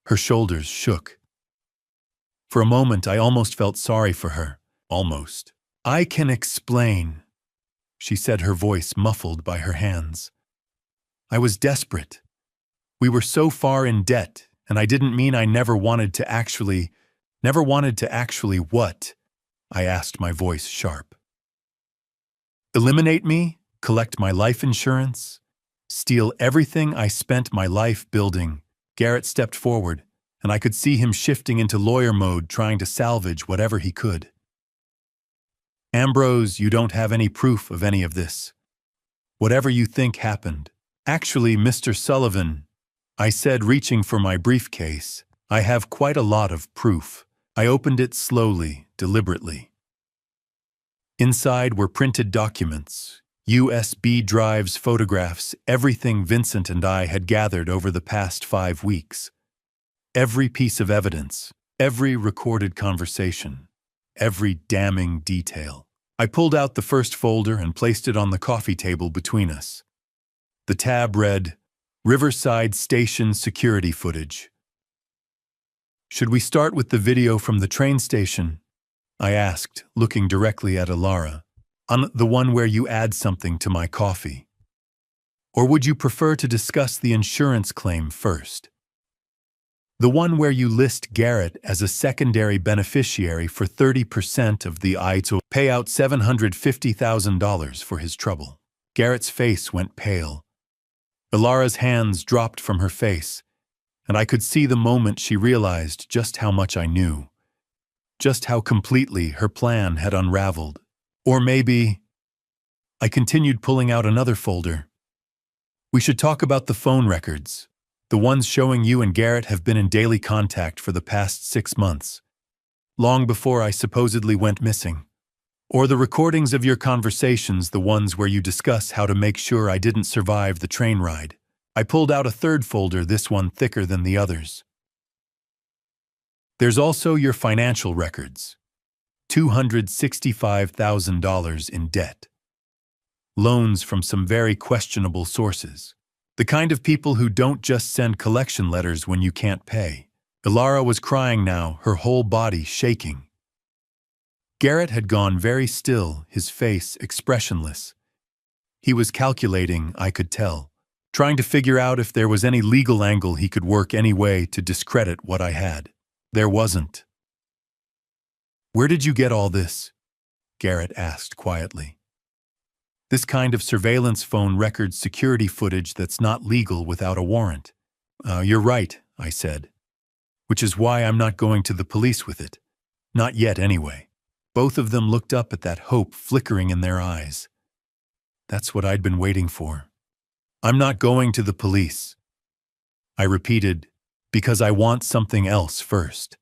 Her shoulders shook. For a moment, I almost felt sorry for her. Almost. I can explain, she said, her voice muffled by her hands. I was desperate. We were so far in debt, and I didn't mean I never wanted to actually what? I asked, my voice sharp. Eliminate me, collect my life insurance, steal everything I spent my life building. Garrett stepped forward, and I could see him shifting into lawyer mode, trying to salvage whatever he could. Ambrose, you don't have any proof of any of this. Whatever you think happened. Actually, Mr. Sullivan, I said, reaching for my briefcase, I have quite a lot of proof. I opened it slowly, deliberately. Inside were printed documents, USB drives, photographs, everything Vincent and I had gathered over the past 5 weeks. Every piece of evidence, every recorded conversation, every damning detail. I pulled out the first folder and placed it on the coffee table between us. The tab read, Riverside Station Security Footage. Should we start with the video from the train station? I asked, looking directly at Alara. On the one where you add something to my coffee. Or would you prefer to discuss the insurance claim first? The one where you list Garrett as a secondary beneficiary for 30% of the ITO payout $750,000 for his trouble. Garrett's face went pale. Alara's hands dropped from her face, and I could see the moment she realized just how much I knew, just how completely her plan had unraveled. Or maybe, I continued pulling out another folder. We should talk about the phone records, the ones showing you and Garrett have been in daily contact for the past 6 months, long before I supposedly went missing. Or the recordings of your conversations, the ones where you discuss how to make sure I didn't survive the train ride. I pulled out a third folder, this one thicker than the others. There's also your financial records. $265,000 in debt. Loans from some very questionable sources. The kind of people who don't just send collection letters when you can't pay. Alara was crying now, her whole body shaking. Garrett had gone very still, his face expressionless. He was calculating, I could tell, trying to figure out if there was any legal angle he could work any way to discredit what I had. There wasn't. Where did you get all this? Garrett asked quietly. This kind of surveillance phone records security footage that's not legal without a warrant. You're right, I said. Which is why I'm not going to the police with it. Not yet, anyway. Both of them looked up at that hope flickering in their eyes. That's what I'd been waiting for. I'm not going to the police. I repeated, because I want something else first.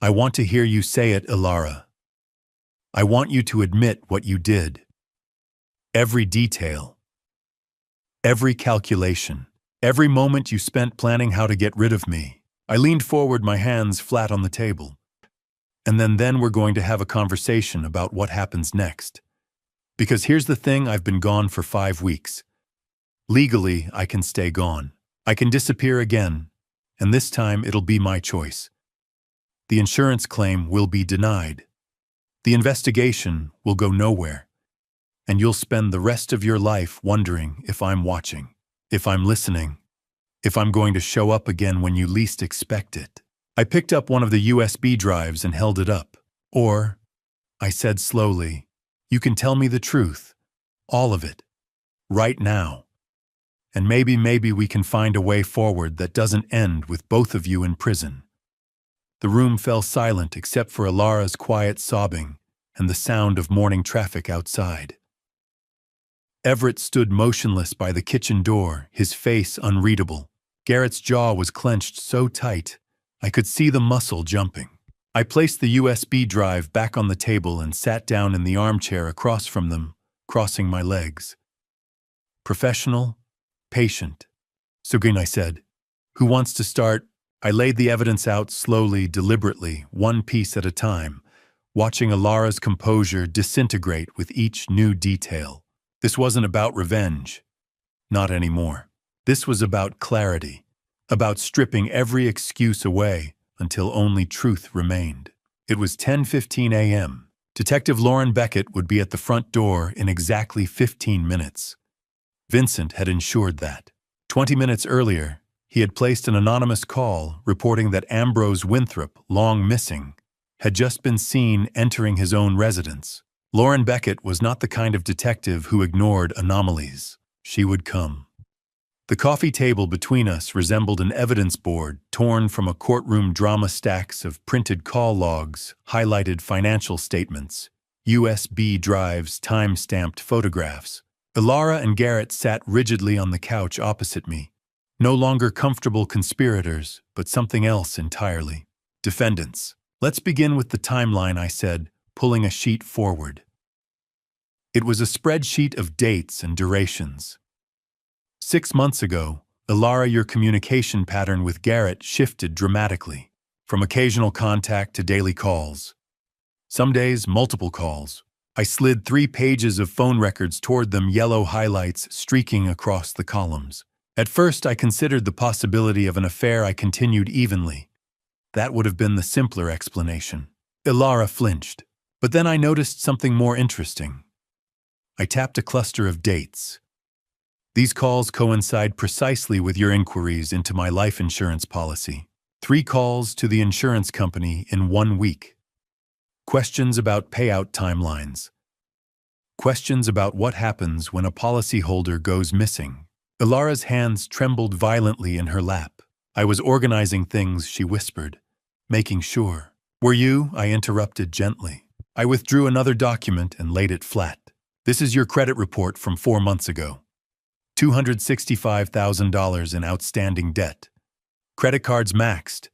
I want to hear you say it, Alara. I want you to admit what you did. Every detail. Every calculation. Every moment you spent planning how to get rid of me. I leaned forward, my hands flat on the table. And then we're going to have a conversation about what happens next. Because here's the thing, I've been gone for 5 weeks. Legally, I can stay gone. I can disappear again, and this time it'll be my choice. The insurance claim will be denied. The investigation will go nowhere. And you'll spend the rest of your life wondering if I'm watching, if I'm listening, if I'm going to show up again when you least expect it. I picked up one of the USB drives and held it up. Or, I said slowly, you can tell me the truth, all of it, right now. And maybe we can find a way forward that doesn't end with both of you in prison. The room fell silent except for Alara's quiet sobbing and the sound of morning traffic outside. Everett stood motionless by the kitchen door, his face unreadable. Garrett's jaw was clenched so tight, I could see the muscle jumping. I placed the USB drive back on the table and sat down in the armchair across from them, crossing my legs. Professional, patient. Sugin, I said. Who wants to start? I laid the evidence out slowly, deliberately, one piece at a time, watching Alara's composure disintegrate with each new detail. This wasn't about revenge. Not anymore. This was about clarity, about stripping every excuse away until only truth remained. It was 10:15 a.m. Detective Lauren Beckett would be at the front door in exactly 15 minutes. Vincent had ensured that. 20 minutes earlier, he had placed an anonymous call reporting that Ambrose Winthrop, long missing, had just been seen entering his own residence. Lauren Beckett was not the kind of detective who ignored anomalies. She would come. The coffee table between us resembled an evidence board torn from a courtroom drama, stacks of printed call logs, highlighted financial statements, USB drives, time-stamped photographs. Alara and Garrett sat rigidly on the couch opposite me, no longer comfortable conspirators, but something else entirely. Defendants. Let's begin with the timeline, I said, pulling a sheet forward. It was a spreadsheet of dates and durations. 6 months ago, Ilara, your communication pattern with Garrett shifted dramatically, from occasional contact to daily calls. Some days, multiple calls. I slid 3 pages of phone records toward them, yellow highlights streaking across the columns. At first, I considered the possibility of an affair. I continued evenly. That would have been the simpler explanation. Ilara flinched. But then I noticed something more interesting. I tapped a cluster of dates. These calls coincide precisely with your inquiries into my life insurance policy. 3 calls to the insurance company in 1 week. Questions about payout timelines. Questions about what happens when a policyholder goes missing. Ilara's hands trembled violently in her lap. I was organizing things, she whispered, making sure. Were you? I interrupted gently. I withdrew another document and laid it flat. This is your credit report from 4 months ago. $265,000 in outstanding debt. Credit cards maxed.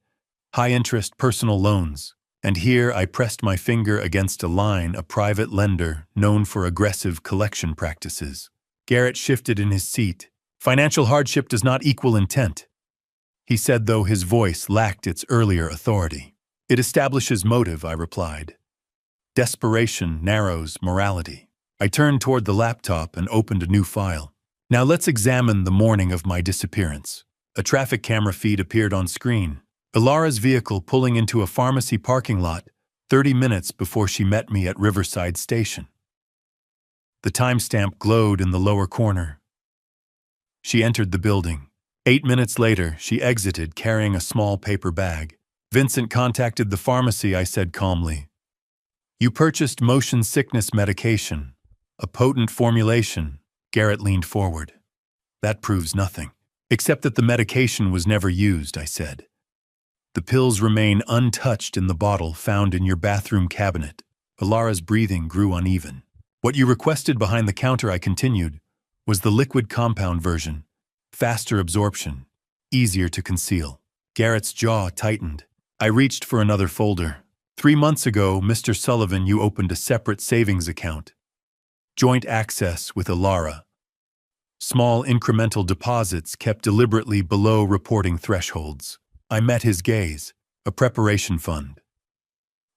High-interest personal loans. And here I pressed my finger against a line, a private lender known for aggressive collection practices. Garrett shifted in his seat. Financial hardship does not equal intent, he said, though his voice lacked its earlier authority. It establishes motive, I replied. Desperation narrows morality. I turned toward the laptop and opened a new file. Now let's examine the morning of my disappearance. A traffic camera feed appeared on screen. Ilara's vehicle pulling into a pharmacy parking lot 30 minutes before she met me at Riverside Station. The timestamp glowed in the lower corner. She entered the building. 8 minutes later, she exited carrying a small paper bag. Vincent contacted the pharmacy, I said calmly. You purchased motion sickness medication, a potent formulation. Garrett leaned forward. That proves nothing. Except that the medication was never used, I said. The pills remain untouched in the bottle found in your bathroom cabinet. Ilara's breathing grew uneven. What you requested behind the counter, I continued, was the liquid compound version. Faster absorption, easier to conceal. Garrett's jaw tightened. I reached for another folder. 3 months ago, Mr. Sullivan, you opened a separate savings account. Joint access with Ilara. Small incremental deposits kept deliberately below reporting thresholds. I met his gaze. A preparation fund.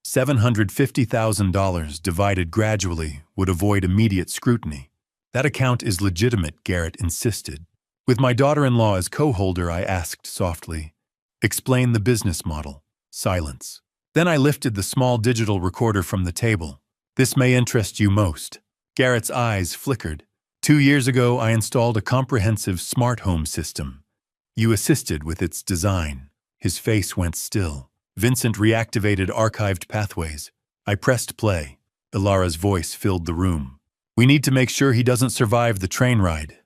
$750,000 divided gradually would avoid immediate scrutiny. That account is legitimate, Garrett insisted. With my daughter-in-law as co-holder, I asked softly. Explain the business model. Silence. Then I lifted the small digital recorder from the table. This may interest you most. Garrett's eyes flickered. 2 years ago, I installed a comprehensive smart home system. You assisted with its design. His face went still. Vincent reactivated archived pathways. I pressed play. Ilara's voice filled the room. We need to make sure he doesn't survive the train ride.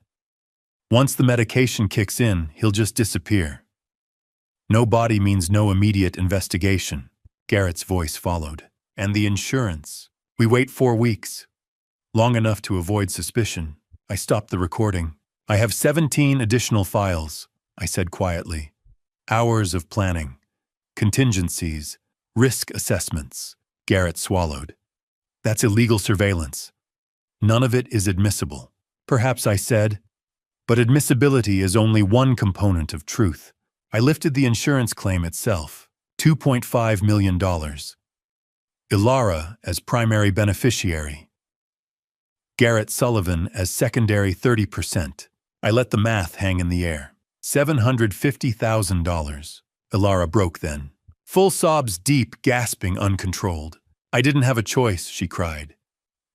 Once the medication kicks in, he'll just disappear. No body means no immediate investigation. Garrett's voice followed. And the insurance. We wait 4 weeks. Long enough to avoid suspicion. I stopped the recording. I have 17 additional files, I said quietly. Hours of planning, contingencies, risk assessments. Garrett swallowed. That's illegal surveillance. None of it is admissible. Perhaps, I said, but admissibility is only one component of truth. I lifted the insurance claim itself, $2.5 million. Ilara as primary beneficiary. Garrett Sullivan as secondary 30%. I let the math hang in the air. $750,000. Ilara broke then. Full sobs, deep, gasping, uncontrolled. I didn't have a choice, she cried.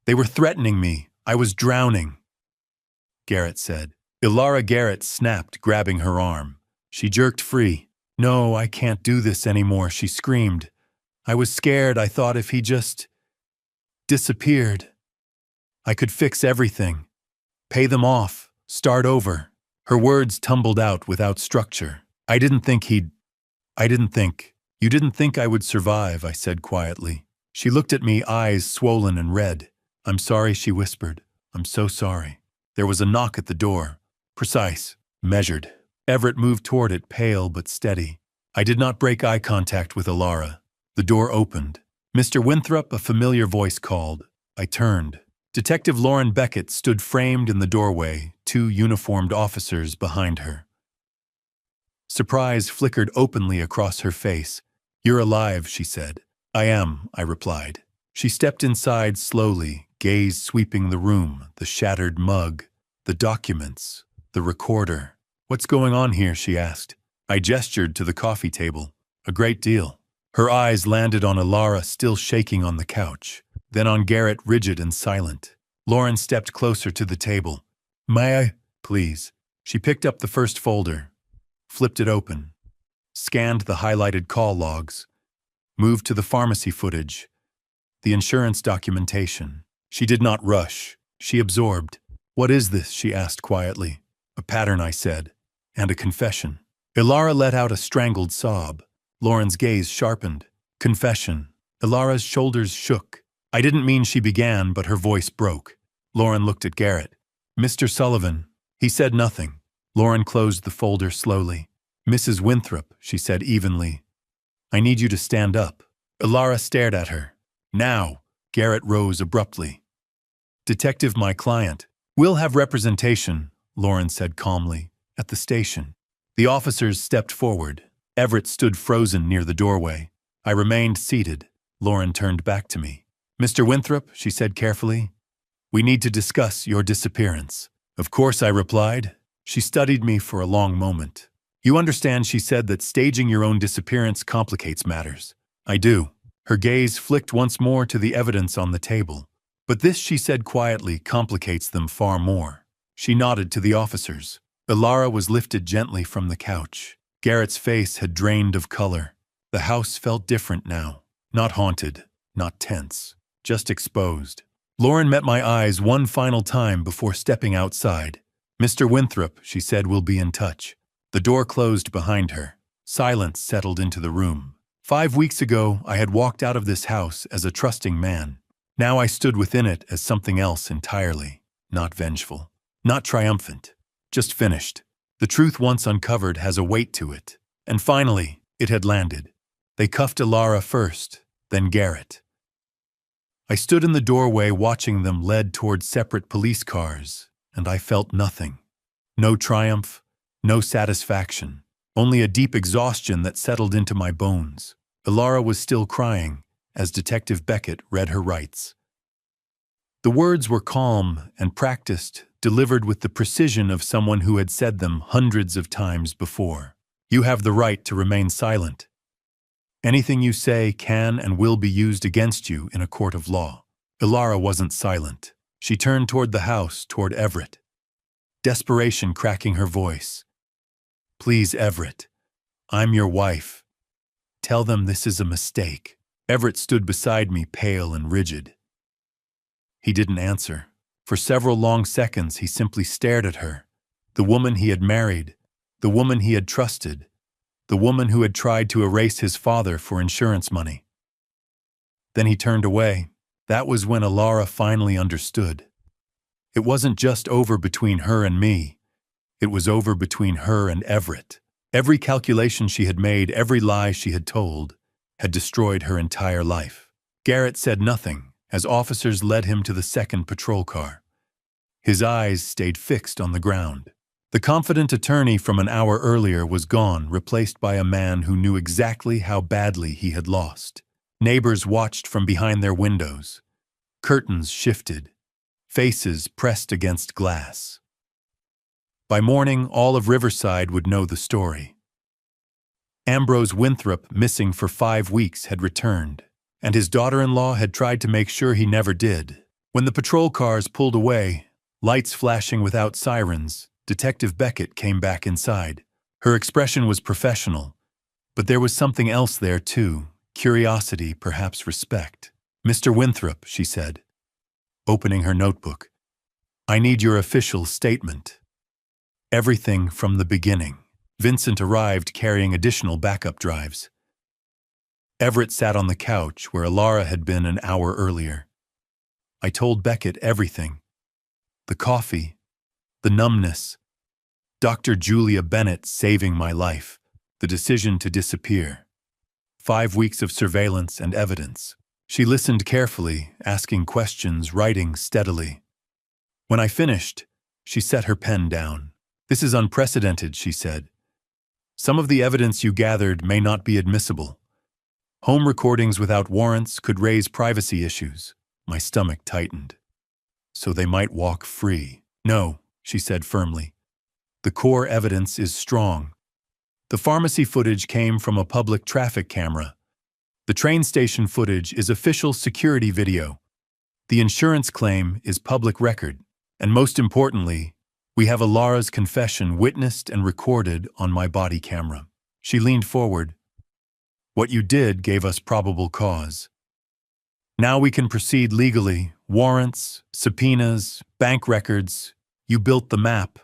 They were threatening me. I was drowning. Garrett said. Ilara. Garrett snapped, grabbing her arm. She jerked free. No, I can't do this anymore, she screamed. I was scared. I thought if he just disappeared, I could fix everything. Pay them off. Start over. Her words tumbled out without structure. You didn't think I would survive, I said quietly. She looked at me, eyes swollen and red. I'm sorry, she whispered. I'm so sorry. There was a knock at the door. Precise, measured. Everett moved toward it, pale but steady. I did not break eye contact with Ilara. The door opened. Mr. Winthrop, a familiar voice called. I turned. Detective Lauren Beckett stood framed in the doorway, two uniformed officers behind her. Surprise flickered openly across her face. "You're alive," she said. "I am," I replied. She stepped inside slowly, gaze sweeping the room, the shattered mug, the documents, the recorder. "What's going on here?" she asked. I gestured to the coffee table. "A great deal." Her eyes landed on Alara still shaking on the couch, then on Garrett rigid and silent. Lauren stepped closer to the table. "May I, please?" She picked up the first folder, flipped it open, scanned the highlighted call logs, moved to the pharmacy footage, the insurance documentation. She did not rush. She absorbed. "What is this?" she asked quietly. "A pattern," I said, "and a confession." Ilara let out a strangled sob. Lauren's gaze sharpened. "Confession." Ilara's shoulders shook. I didn't mean she began, but her voice broke. Lauren looked at Garrett. "Mr. Sullivan." He said nothing. Lauren closed the folder slowly. "Mrs. Winthrop," she said evenly, "I need you to stand up." Ilara stared at her. "Now." Garrett rose abruptly. "Detective, my client. We'll have representation," Lauren said calmly, "at the station." The officers stepped forward. Everett stood frozen near the doorway. I remained seated. Lauren turned back to me. "Mr. Winthrop," she said carefully, "we need to discuss your disappearance." "Of course," I replied. She studied me for a long moment. "You understand," she said, "that staging your own disappearance complicates matters." "I do." Her gaze flicked once more to the evidence on the table. "But this," she said quietly, "complicates them far more." She nodded to the officers. Ilara was lifted gently from the couch. Garrett's face had drained of color. The house felt different now. Not haunted, not tense, just exposed. Lauren met my eyes one final time before stepping outside. "Mr. Winthrop," she said, "will be in touch." The door closed behind her. Silence settled into the room. 5 weeks ago, I had walked out of this house as a trusting man. Now I stood within it as something else entirely. Not vengeful, not triumphant, just finished. The truth once uncovered has a weight to it. And finally, it had landed. They cuffed Ilara first, then Garrett. I stood in the doorway watching them led toward separate police cars, and I felt nothing. No triumph, no satisfaction, only a deep exhaustion that settled into my bones. Ilara was still crying as Detective Beckett read her rights. The words were calm and practiced, delivered with the precision of someone who had said them hundreds of times before. "You have the right to remain silent. Anything you say can and will be used against you in a court of law." Ilara wasn't silent. She turned toward the house, toward Everett. Desperation cracking her voice. "Please, Everett. I'm your wife. Tell them this is a mistake." Everett stood beside me, pale and rigid. He didn't answer. For several long seconds, he simply stared at her. The woman he had married, the woman he had trusted, the woman who had tried to erase his father for insurance money. Then he turned away. That was when Ilara finally understood. It wasn't just over between her and me. It was over between her and Everett. Every calculation she had made, every lie she had told, had destroyed her entire life. Garrett said nothing as officers led him to the second patrol car. His eyes stayed fixed on the ground. The confident attorney from an hour earlier was gone, replaced by a man who knew exactly how badly he had lost. Neighbors watched from behind their windows. Curtains shifted. Faces pressed against glass. By morning, all of Riverside would know the story. Ambrose Winthrop, missing for 5 weeks, had returned, and his daughter-in-law had tried to make sure he never did. When the patrol cars pulled away, lights flashing without sirens, Detective Beckett came back inside. Her expression was professional, but there was something else there too, curiosity, perhaps respect. "Mr. Winthrop," she said, opening her notebook, "I need your official statement. Everything from the beginning." Vincent arrived carrying additional backup drives. Everett sat on the couch where Ilara had been an hour earlier. I told Beckett everything. The coffee, the numbness, Dr. Julia Bennett saving my life, the decision to disappear. 5 weeks of surveillance and evidence. She listened carefully, asking questions, writing steadily. When I finished, she set her pen down. "This is unprecedented," she said. "Some of the evidence you gathered may not be admissible. Home recordings without warrants could raise privacy issues." My stomach tightened. "So they might walk free." "No," she said firmly. "The core evidence is strong. The pharmacy footage came from a public traffic camera. The train station footage is official security video. The insurance claim is public record. And most importantly, we have Alara's confession witnessed and recorded on my body camera." She leaned forward. "What you did gave us probable cause. Now we can proceed legally. Warrants, subpoenas, bank records. You built the map.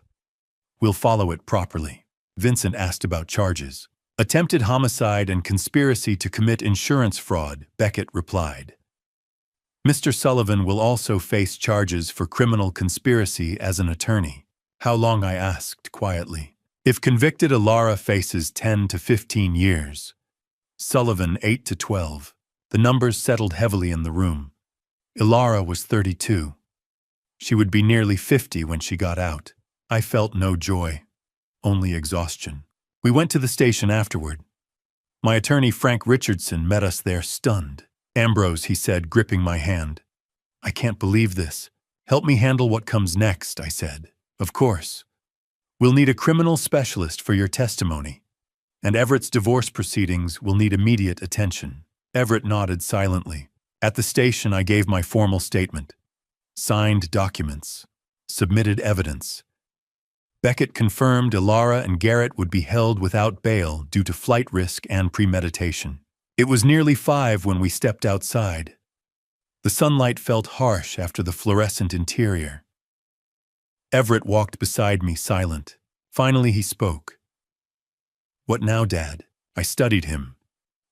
We'll follow it properly." Vincent asked about charges. "Attempted homicide and conspiracy to commit insurance fraud," Beckett replied. "Mr. Sullivan will also face charges for criminal conspiracy as an attorney." "How long?" I asked quietly. "If convicted, Alara faces 10 to 15 years. Sullivan 8 to 12. The numbers settled heavily in the room. Alara was 32. She would be nearly 50 when she got out. I felt no joy, only exhaustion. We went to the station afterward. My attorney Frank Richardson met us there stunned. "Ambrose," he said, gripping my hand. "I can't believe this. Help me handle what comes next," I said. "Of course. We'll need a criminal specialist for your testimony. And Everett's divorce proceedings will need immediate attention." Everett nodded silently. At the station, I gave my formal statement. Signed documents. Submitted evidence. Beckett confirmed Alara and Garrett would be held without bail due to flight risk and premeditation. It was nearly 5 when we stepped outside. The sunlight felt harsh after the fluorescent interior. Everett walked beside me, silent. Finally he spoke. "What now, Dad?" I studied him.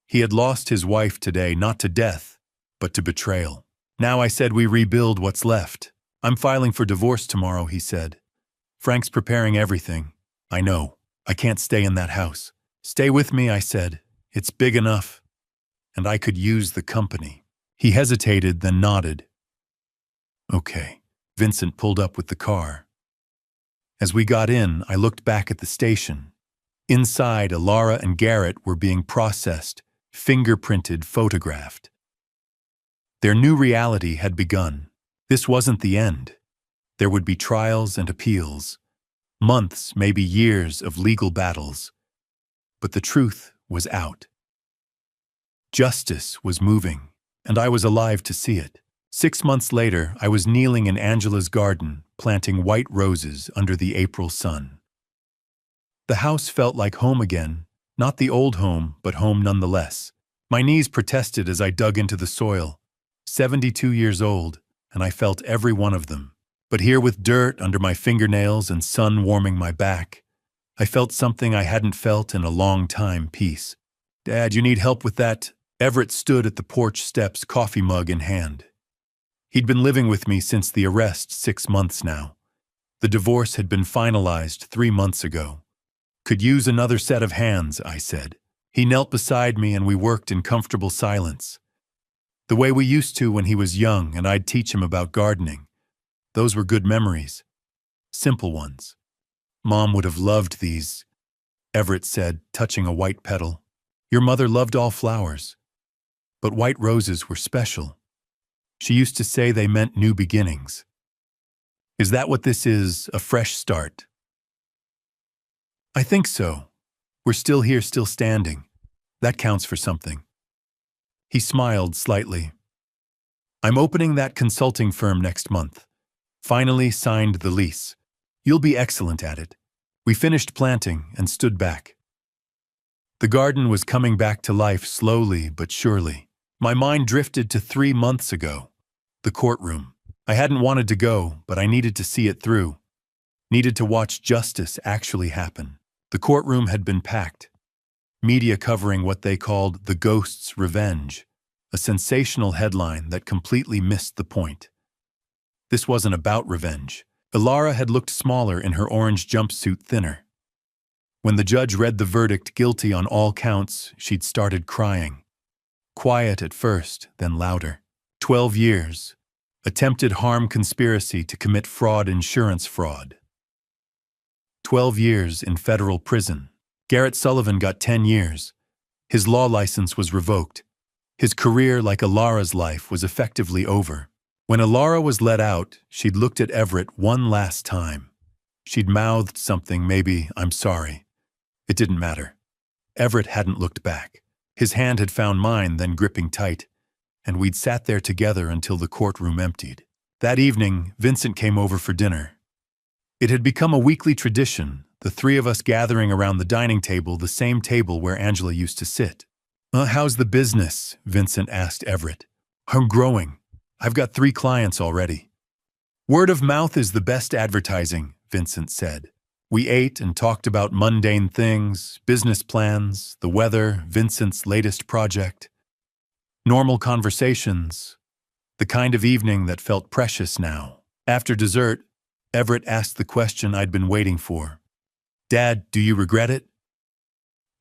He had lost his wife today, not to death, but to betrayal. "Now," I said, "we rebuild what's left. I'm filing for divorce tomorrow," he said. "Frank's preparing everything. I know. I can't stay in that house." "Stay with me," I said. "It's big enough. And I could use the company." He hesitated, then nodded. "Okay." Vincent pulled up with the car. As we got in, I looked back at the station. Inside, Alara and Garrett were being processed, fingerprinted, photographed. Their new reality had begun. This wasn't the end. There would be trials and appeals. Months, maybe years of legal battles. But the truth was out. Justice was moving, and I was alive to see it. 6 months later, I was kneeling in Angela's garden, planting white roses under the April sun. The house felt like home again, not the old home, but home nonetheless. My knees protested as I dug into the soil. 72 years old, and I felt every one of them. But here, with dirt under my fingernails and sun warming my back, I felt something I hadn't felt in a long time, peace. "Dad, you need help with that?" Everett stood at the porch steps, coffee mug in hand. He'd been living with me since the arrest 6 months now. The divorce had been finalized 3 months ago. "Could use another set of hands," I said. He knelt beside me and we worked in comfortable silence. The way we used to when he was young and I'd teach him about gardening. Those were good memories. Simple ones. "Mom would have loved these," Everett said, touching a white petal. "Your mother loved all flowers. But white roses were special. She used to say they meant new beginnings. Is that what this is, a fresh start?" "I think so. We're still here, still standing. That counts for something." He smiled slightly. "I'm opening that consulting firm next month. Finally signed the lease. You'll be excellent at it." We finished planting and stood back. The garden was coming back to life slowly but surely. My mind drifted to 3 months ago. The courtroom. I hadn't wanted to go, but I needed to see it through. Needed to watch justice actually happen. The courtroom had been packed. Media covering what they called the ghost's revenge, a sensational headline that completely missed the point. This wasn't about revenge. Alara had looked smaller in her orange jumpsuit, thinner. When the judge read the verdict, guilty on all counts, she'd started crying. Quiet at first, then louder. 12 years. Attempted harm conspiracy to commit fraud, insurance fraud. 12 years in federal prison. Garrett Sullivan got 10 years. His law license was revoked. His career, like Alara's life, was effectively over. When Alara was let out, she'd looked at Everett one last time. She'd mouthed something, maybe, "I'm sorry." It didn't matter. Everett hadn't looked back. His hand had found mine, then gripping tight, and we'd sat there together until the courtroom emptied. That evening, Vincent came over for dinner. It had become a weekly tradition, the three of us gathering around the dining table, the same table where Angela used to sit. How's the business?" Vincent asked Everett. "I'm growing. I've got 3 clients already." "Word of mouth is the best advertising," Vincent said. We ate and talked about mundane things, business plans, the weather, Vincent's latest project. Normal conversations, the kind of evening that felt precious now. After dessert, Everett asked the question I'd been waiting for. "Dad, do you regret it?"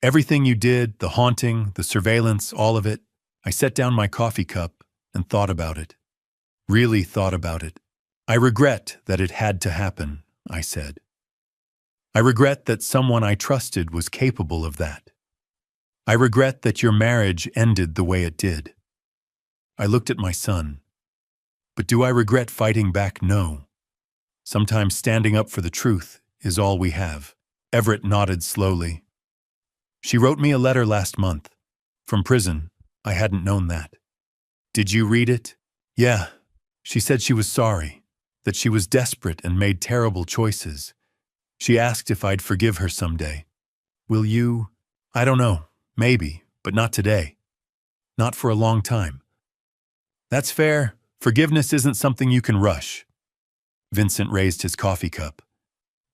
"Everything you did, the haunting, the surveillance, all of it." I set down my coffee cup and thought about it. Really thought about it. "I regret that it had to happen," I said. "I regret that someone I trusted was capable of that. I regret that your marriage ended the way it did." I looked at my son. "But do I regret fighting back? No. Sometimes standing up for the truth is all we have." Everett nodded slowly. "She wrote me a letter last month. From prison. I hadn't known that." "Did you read it?" "Yeah. She said she was sorry, that she was desperate and made terrible choices. She asked if I'd forgive her someday. Will you?" "I don't know. Maybe, but not today. Not for a long time." "That's fair. Forgiveness isn't something you can rush." Vincent raised his coffee cup.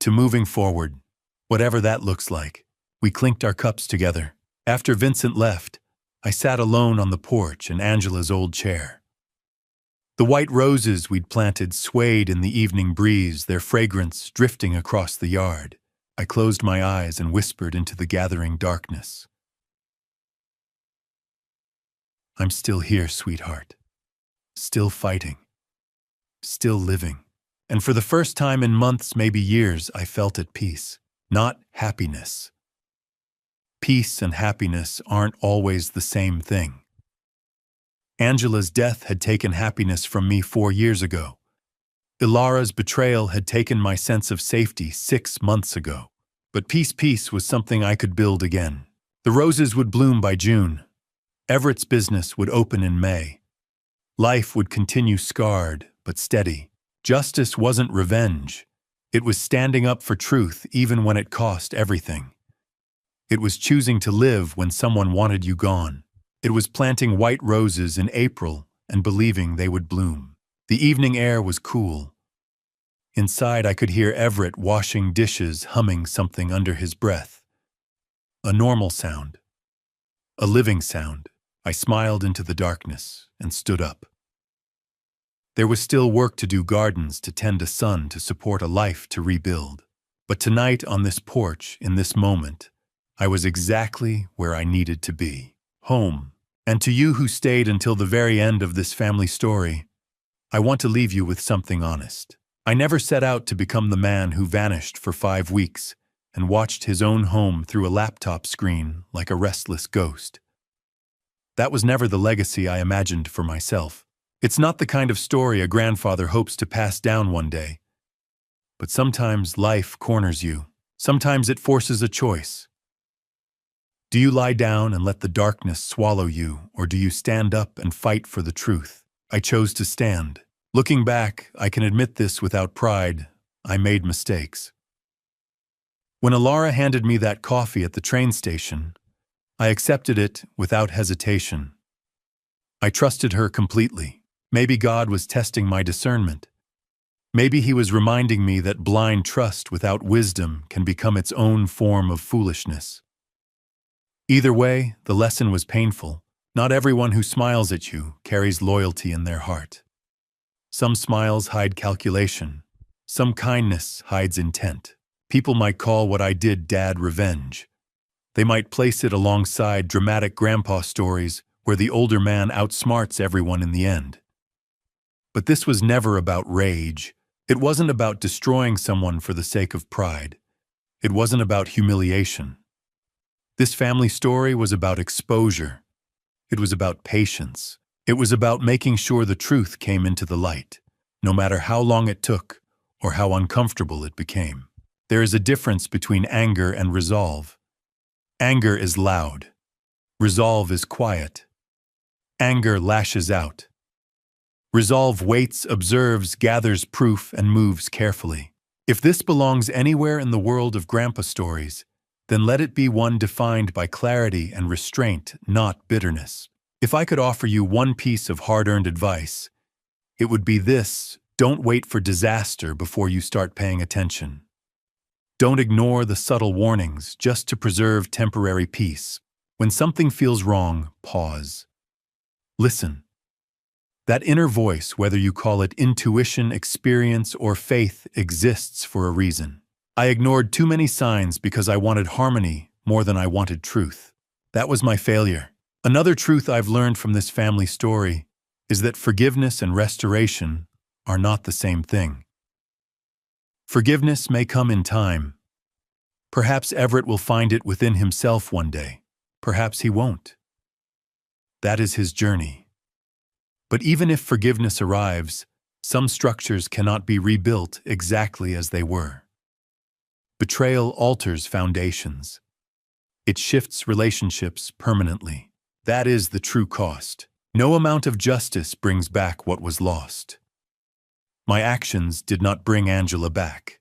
"To moving forward, whatever that looks like." We clinked our cups together. After Vincent left, I sat alone on the porch in Angela's old chair. The white roses we'd planted swayed in the evening breeze, their fragrance drifting across the yard. I closed my eyes and whispered into the gathering darkness. "I'm still here, sweetheart. Still fighting. Still living." And for the first time in months, maybe years, I felt at peace. Not happiness. Peace and happiness aren't always the same thing. Angela's death had taken happiness from me 4 years ago. Ilara's betrayal had taken my sense of safety 6 months ago. But peace was something I could build again. The roses would bloom by June. Everett's business would open in May. Life would continue scarred, but steady. Justice wasn't revenge. It was standing up for truth even when it cost everything. It was choosing to live when someone wanted you gone. It was planting white roses in April and believing they would bloom. The evening air was cool. Inside, I could hear Everett washing dishes, humming something under his breath. A normal sound. A living sound. I smiled into the darkness and stood up. There was still work to do, gardens to tend, a son to support, a life to rebuild. But tonight, on this porch, in this moment, I was exactly where I needed to be. Home. And to you who stayed until the very end of this family story, I want to leave you with something honest. I never set out to become the man who vanished for 5 weeks and watched his own home through a laptop screen like a restless ghost. That was never the legacy I imagined for myself. It's not the kind of story a grandfather hopes to pass down one day. But sometimes life corners you. Sometimes it forces a choice. Do you lie down and let the darkness swallow you, or do you stand up and fight for the truth? I chose to stand. Looking back, I can admit this without pride. I made mistakes. When Alara handed me that coffee at the train station, I accepted it without hesitation. I trusted her completely. Maybe God was testing my discernment. Maybe he was reminding me that blind trust without wisdom can become its own form of foolishness. Either way, the lesson was painful. Not everyone who smiles at you carries loyalty in their heart. Some smiles hide calculation. Some kindness hides intent. People might call what I did dad revenge. They might place it alongside dramatic grandpa stories where the older man outsmarts everyone in the end. But this was never about rage. It wasn't about destroying someone for the sake of pride. It wasn't about humiliation. This family story was about exposure. It was about patience. It was about making sure the truth came into the light, no matter how long it took or how uncomfortable it became. There is a difference between anger and resolve. Anger is loud. Resolve is quiet. Anger lashes out. Resolve waits, observes, gathers proof, and moves carefully. If this belongs anywhere in the world of grandpa stories, then let it be one defined by clarity and restraint, not bitterness. If I could offer you one piece of hard-earned advice, it would be this: don't wait for disaster before you start paying attention. Don't ignore the subtle warnings just to preserve temporary peace. When something feels wrong, pause. Listen. That inner voice, whether you call it intuition, experience, or faith, exists for a reason. I ignored too many signs because I wanted harmony more than I wanted truth. That was my failure. Another truth I've learned from this family story is that forgiveness and restoration are not the same thing. Forgiveness may come in time. Perhaps Everett will find it within himself one day. Perhaps he won't. That is his journey. But even if forgiveness arrives, some structures cannot be rebuilt exactly as they were. Betrayal alters foundations. It shifts relationships permanently. That is the true cost. No amount of justice brings back what was lost. My actions did not bring Angela back.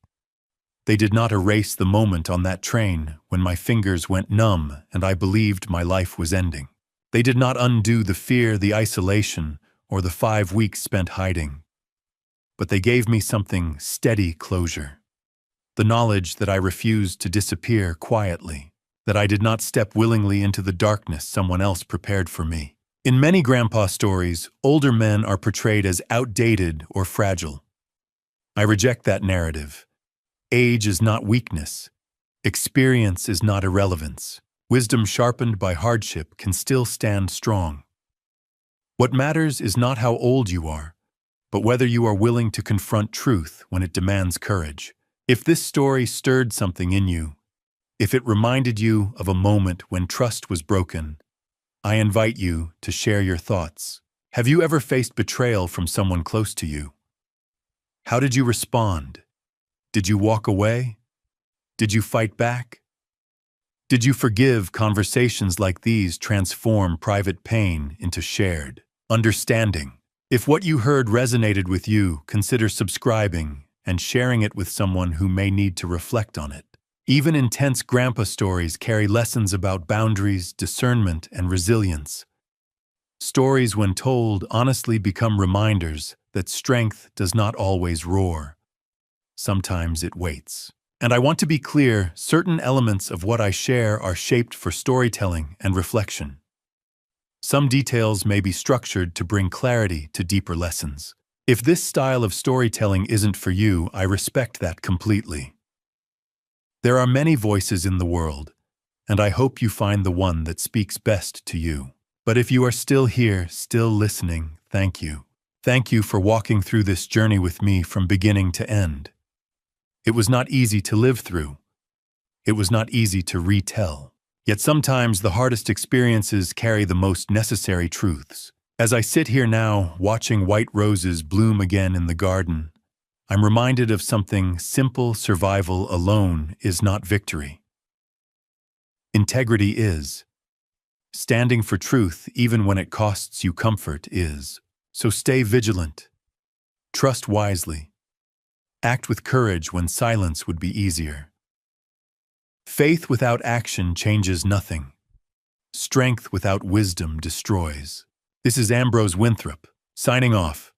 They did not erase the moment on that train when my fingers went numb and I believed my life was ending. They did not undo the fear, the isolation, or the 5 weeks spent hiding. But they gave me something: steady closure. The knowledge that I refused to disappear quietly, that I did not step willingly into the darkness someone else prepared for me. In many grandpa stories, older men are portrayed as outdated or fragile. I reject that narrative. Age is not weakness. Experience is not irrelevance. Wisdom sharpened by hardship can still stand strong. What matters is not how old you are, but whether you are willing to confront truth when it demands courage. If this story stirred something in you, if it reminded you of a moment when trust was broken, I invite you to share your thoughts. Have you ever faced betrayal from someone close to you? How did you respond? Did you walk away? Did you fight back? Did you forgive? Conversations like these transform private pain into shared understanding. If what you heard resonated with you, consider subscribing and sharing it with someone who may need to reflect on it. Even intense grandpa stories carry lessons about boundaries, discernment, and resilience. Stories, when told, honestly become reminders that strength does not always roar. Sometimes it waits. And I want to be clear, certain elements of what I share are shaped for storytelling and reflection. Some details may be structured to bring clarity to deeper lessons. If this style of storytelling isn't for you, I respect that completely. There are many voices in the world, and I hope you find the one that speaks best to you. But if you are still here, still listening, thank you. Thank you for walking through this journey with me from beginning to end. It was not easy to live through. It was not easy to retell. Yet sometimes the hardest experiences carry the most necessary truths. As I sit here now, watching white roses bloom again in the garden, I'm reminded of something simple: survival alone is not victory. Integrity is. Standing for truth, even when it costs you comfort, is. So stay vigilant. Trust wisely. Act with courage when silence would be easier. Faith without action changes nothing. Strength without wisdom destroys. This is Ambrose Winthrop, signing off.